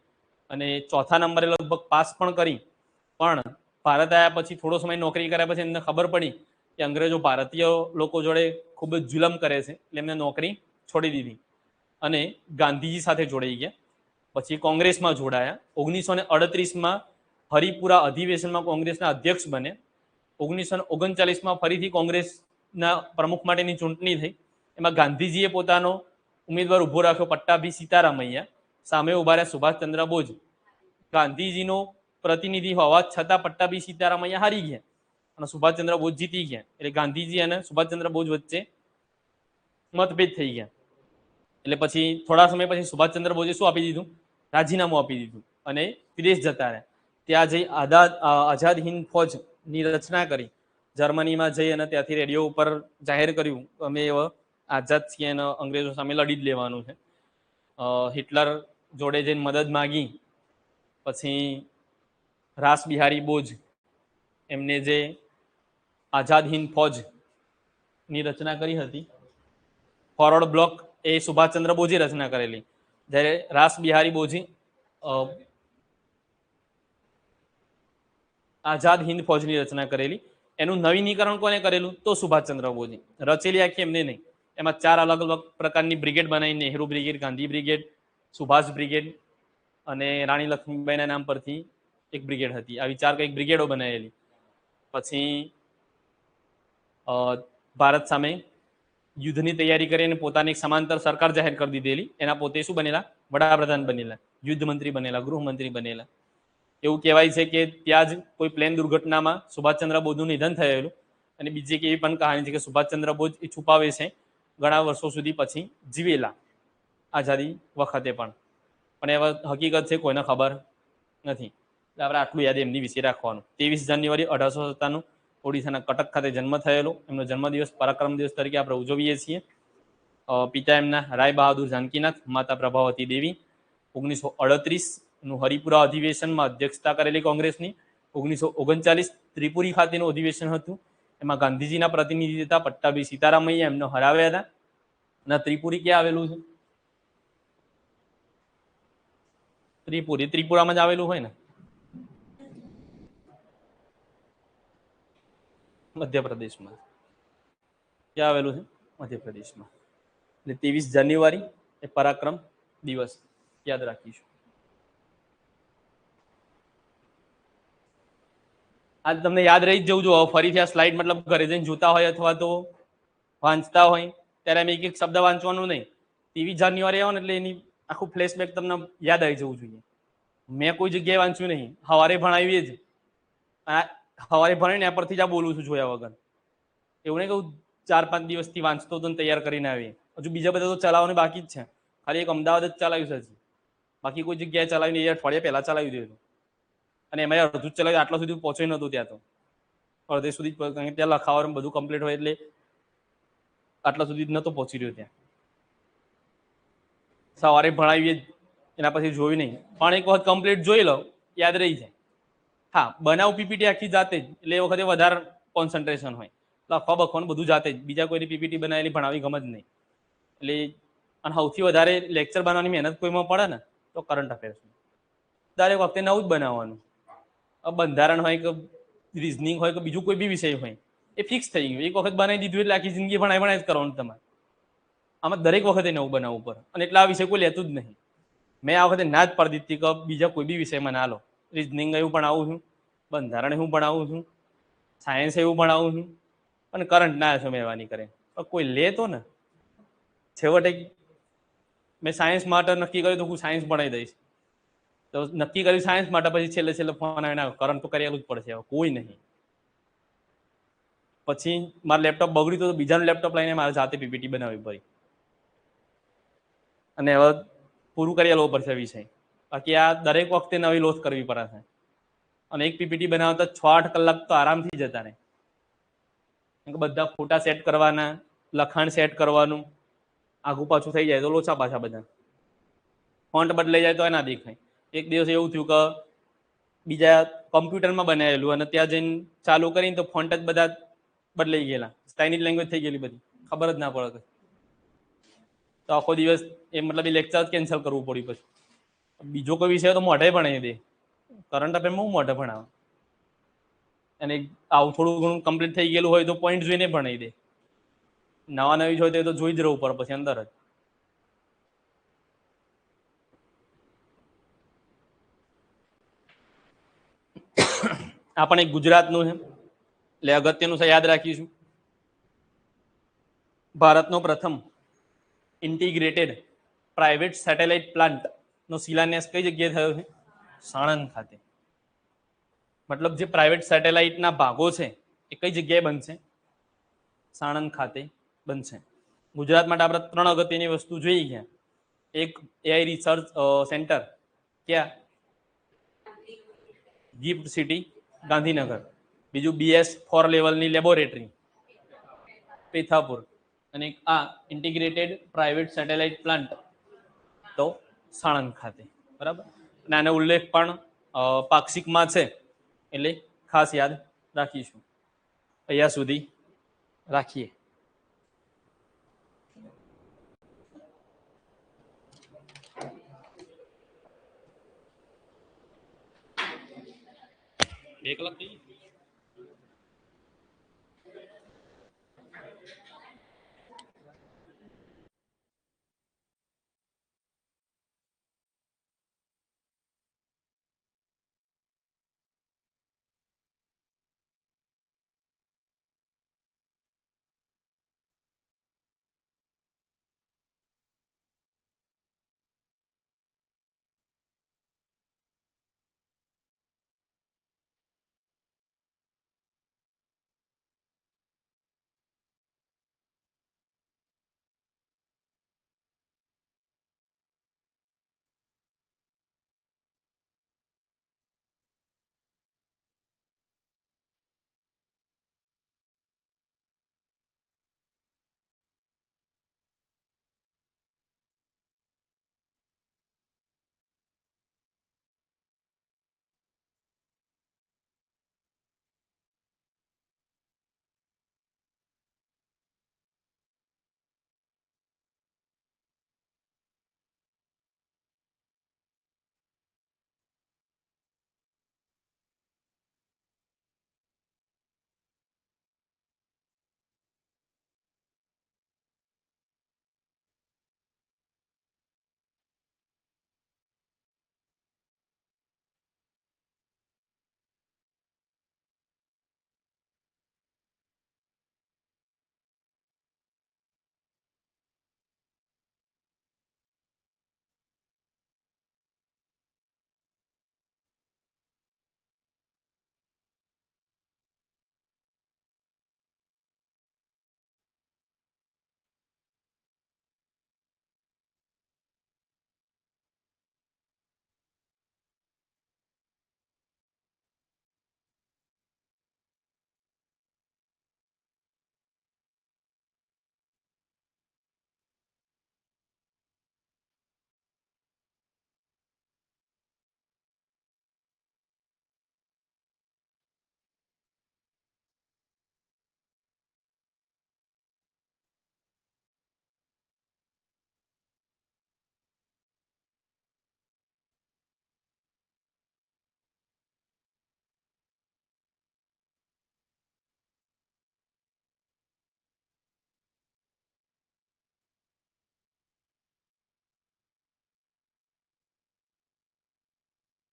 અને 4થા નંબરે લગભગ પાસ પણ કરી. પણ ભારત આવ્યા પછી થોડો સમય નોકરી કર્યા પછી એમને ખબર પડી કે અંગ્રેજો ભારતીય લોકો જોડે ખૂબ જ જુલમ કરે છે, એટલે એમને નોકરી છોડી દીધી અને ગાંધીજી સાથે જોડાઈ ગયા. પછી કોંગ્રેસમાં જોડાયા. 1938માં હરિપુરા અધિવેશનમાં કોંગ્રેસના અધ્યક્ષ બને. 1939માં ફરીથી કોંગ્રેસના પ્રમુખ માટેની ચૂંટણી થઈ. એમાં ગાંધીજીએ પોતાનો ઉમેદવાર ઉભો રાખ્યો, પટ્ટાભી સીતારામૈયા. સામે ઉભા રહ્યા સુભાષચંદ્ર બોઝ, ગાંધીજીનો પ્રતિનિધિ હોવા છતાં પટ્ટાભી સીતારામ અહીંયા હારી ગયા અને સુભાષચંદ્ર બોઝ જીતી ગયા. એટલે ગાંધીજી અને સુભાષચંદ્ર બોઝ વચ્ચે મતભેદ થઈ ગયા. એટલે પછી થોડા સમય પછી સુભાષચંદ્ર બોઝે શું આપી દીધું? રાજીનામું આપી દીધું અને વિદેશ જતા રહ્યા. ત્યાં જઈ આઝાદ હિંદ ફૌજની રચના કરી. જર્મનીમાં જઈ અને ત્યાંથી રેડિયો ઉપર જાહેર કર્યું અમે આઝાદ છીએ અને અંગ્રેજો સામે લડી જ લેવાનું છે. હિટલર જોડે જઈને મદદ માગી. પછી રાસ બિહારી બોઝ એમને જે આઝાદ હિંદ ફૌજની રચના કરી હતી, ફોરવર્ડ બ્લોક એ સુભાષચંદ્ર બોઝે રચના કરેલી. જ્યારે રાસ બિહારી બોઝે આઝાદ હિંદ ફૌજની રચના કરેલી. એનું નવીનીકરણ કોને કરેલું? તો સુભાષચંદ્ર બોઝે. રચેલી આખી એમને નહીં. એમાં 4 અલગ અલગ પ્રકારની બ્રિગેડ બનાવી, Nehru brigade, Gandhi brigade, Subhash brigade અને રાણી લક્ષ્મીબાઈના નામ પરથી એક બ્રિગેડ હતી. આવી 4 કંઈક બ્રિગેડો બનાવેલી. પછી ભારત સામે યુદ્ધની તૈયારી કરીને પોતાની એક સમાંતર સરકાર જાહેર કરી દીધેલી. એના પોતે શું બનેલા? વડાપ્રધાન બનેલા, યુદ્ધ મંત્રી બનેલા, ગૃહમંત્રી બનેલા. એવું કહેવાય છે કે ત્યાં જ કોઈ પ્લેન દુર્ઘટનામાં સુભાષચંદ્ર બોઝનું નિધન થયેલું. અને બીજી એક એવી પણ કહાની છે કે સુભાષચંદ્ર બોઝ એ છુપાવે છે ઘણા વર્ષો સુધી પછી જીવેલા આઝાદી વખતે પણ એવા હકીકત છે કોઈને ખબર નથી. એટલે આપણે આટલું યાદ એમની વિશે રાખવાનું. 23 જાન્યુઆરી 1897 ઓડિશાના કટક ખાતે જન્મ થયેલો. એમનો જન્મદિવસ પરાક્રમ દિવસ તરીકે આપણે ઉજવીએ છીએ. પિતા એમના રાય બહાદુર જાનકીનાથ, માતા પ્રભાવતી દેવી. 1938નું હરિપુરા અધિવેશનમાં અધ્યક્ષતા કરેલી કોંગ્રેસની. 1939 ત્રિપુરી ખાતેનું અધિવેશન હતું. એમાં ગાંધીજીના પ્રતિનિધિ હતા પટ્ટાભી સીતારામૈયા, એમને હરાવ્યા હતા. અને ત્રિપુરી ક્યાં આવેલું છે? ત્રિપુરામાં જ આવેલું હોય ને? મધ્યપ્રદેશમાં. ક્યાં આવેલું છે? મધ્યપ્રદેશમાં. એટલે 23 જાન્યુઆરી એ પરાક્રમ દિવસ યાદ રાખીશું. આ તમને યાદ રહી જ જવું જોઈએ. ફરીથી આ સ્લાઇડ મતલબ ઘરે જઈને જોતા હોય અથવા તો વાંચતા હોય ત્યારે મેં એક શબ્દ વાંચવાનું નહીં. 23 જાન્યુઆરી આવે ને એટલે એની આખું ફ્લેશબેક તમને યાદ આવી જવું જોઈએ. મેં કોઈ જગ્યાએ વાંચ્યું નહીં, સવારે ભણાવીએ જ. સવારે ભણીને આ પરથી જ આ બોલું છું જોયા વગર. એવું નહીં કહું 4-5 દિવસથી વાંચતો હતો તૈયાર કરીને આવીએ. હજુ બીજા બધા તો ચલાવવાનું બાકી જ છે. ખાલી એક અમદાવાદ જ ચલાવ્યું છે. બાકી કોઈ જગ્યાએ ચલાવીને એ અઠવાડિયા પહેલા ચલાવી દીધું. અને એમાં અડધું જ ચલાવ્યું, આટલા સુધી પહોંચ્યો નહોતું. ત્યાં તો અડધે સુધી ત્યાં લખાવાનું બધું કમ્પ્લીટ હોય એટલે આટલા સુધી જ નહોતો પહોંચી રહ્યો. ત્યાં સવારે ભણાવીએ જ, એના પછી જોયું નહીં. પણ એક વખત કમ્પ્લીટ જોઈ લો, યાદ રહી જાય. હા, બનાવ પીપીટી આખી જાતે જ, એટલે એ વખતે વધારે કોન્સન્ટ્રેશન હોય. લખવા બખવાનું બધું જાતે જ. બીજા કોઈની પીપીટી બનાવેલી ભણાવી ગમે જ નહીં. એટલે અને સૌથી વધારે લેક્ચર બનાવવાની મહેનત કોઈમાં પડે ને તો કરંટ અફેર્સમાં. દરેક વખતે નવું જ બનાવવાનું. બંધારણ હોય કે રિઝનિંગ હોય કે બીજું કોઈ બી વિષય હોય, એ ફિક્સ થઈ ગયું. એક વખત બનાવી દીધું એટલે આખી જિંદગી ભણાય જ કરવાનું તમારે. આમાં દરેક વખતે નવું બનાવવું પડે. અને એટલે આ વિષય કોઈ લેતું જ નહીં. મેં આ વખતે ના જ પાડી દીધી કે બીજા કોઈ બી વિષયમાં ના લો. રિઝનિંગ એવું ભણાવું છું, બંધારણ એવું ભણાવું છું, સાયન્સ એવું ભણાવું છું, અને કરંટ ના છો મહેરબાની કરે. કોઈ લે તો ને. છેવટે મેં સાયન્સ માટે નક્કી કર્યું તો હું સાયન્સ ભણાવી દઈશ. તો નક્કી કર્યું સાયન્સ માટે, પછી છેલ્લે ફોન આવીને કરંટ તો કરેલું જ પડશે. કોઈ નહીં. પછી મારું લેપટોપ બગડ્યું તો બીજાનું લેપટોપ લઈને મારે જાતે પીપીટી બનાવવી પડી. અને હવે પૂરું કરી લેવું પડશે વિષય. બાકી આ દરેક વખતે નવી લોથ કરવી પડે છે. અને એક પીપીટી બનાવતા 6-8 કલાક તો આરામથી જતા રહે. બધા ફોટા સેટ કરવાના, લખાણ સેટ કરવાનું, આગું પાછું થઈ જાય તો લોચા પાછા બધા. ફોન્ટ બદલાઈ જાય તો એના દેખાય. એક દિવસ એવું થયું કે બીજા કમ્પ્યુટરમાં બનાવેલું અને ત્યાં જઈને ચાલુ કરીને તો ફોન્ટ જ બધા બદલાઈ ગયેલા. ચાઇનીઝ લેંગ્વેજ થઈ ગયેલી બધી, ખબર જ ના પડે. તો આખો દિવસ એ મતલબ એ લેક્ચર કેન્સલ કરવું પડ્યું. પછી બીજો કોઈ વિષય તો મોઢે ભણાવી દે. કરંટ અફેરમાં હું મોઢે ભણાવે. અને આવું થોડું ઘણું કમ્પ્લીટ થઈ ગયેલું હોય તો પોઈન્ટ જોઈને ભણાવી દે. નવી હોય તો જોઈ જ રહેવું પડે પછી અંદર જ. આ પણ એક ગુજરાતનું છે એટલે અગત્યનું છે, યાદ રાખીશું. ભારતનો પ્રથમ ઇન્ટિગ્રેટેડ પ્રાઇવેટ સેટેલાઇટ પ્લાન્ટ નો શિલાન્યાસ કઈ જગ્યાએ થયો છે? સાણંદ ખાતે. મતલબ જે પ્રાઇવેટ સેટેલાઇટના ભાગો છે એ કઈ જગ્યાએ બનશે? સાણંદ ખાતે બનશે. ગુજરાત માટે આપણે 3 અગત્યની વસ્તુ જોઈ ગયા. એક એઆઈ રિસર્ચ સેન્ટર ક્યાં? Gift City Gandhinagar. બીજું BS4 લેવલની લેબોરેટરી પેથાપુર. અને આ ઇન્ટિગ્રેટેડ પ્રાઇવેટ સેટેલાઇટ પ્લાન્ટ તો સાણંદ ખાતે. બરાબર. અને આનો ઉલ્લેખ પણ પાક્ષિકમાં છે એટલે ખાસ યાદ રાખીશું. અહીંયા સુધી રાખીએ. 2 કલાક થઈ ગઈ.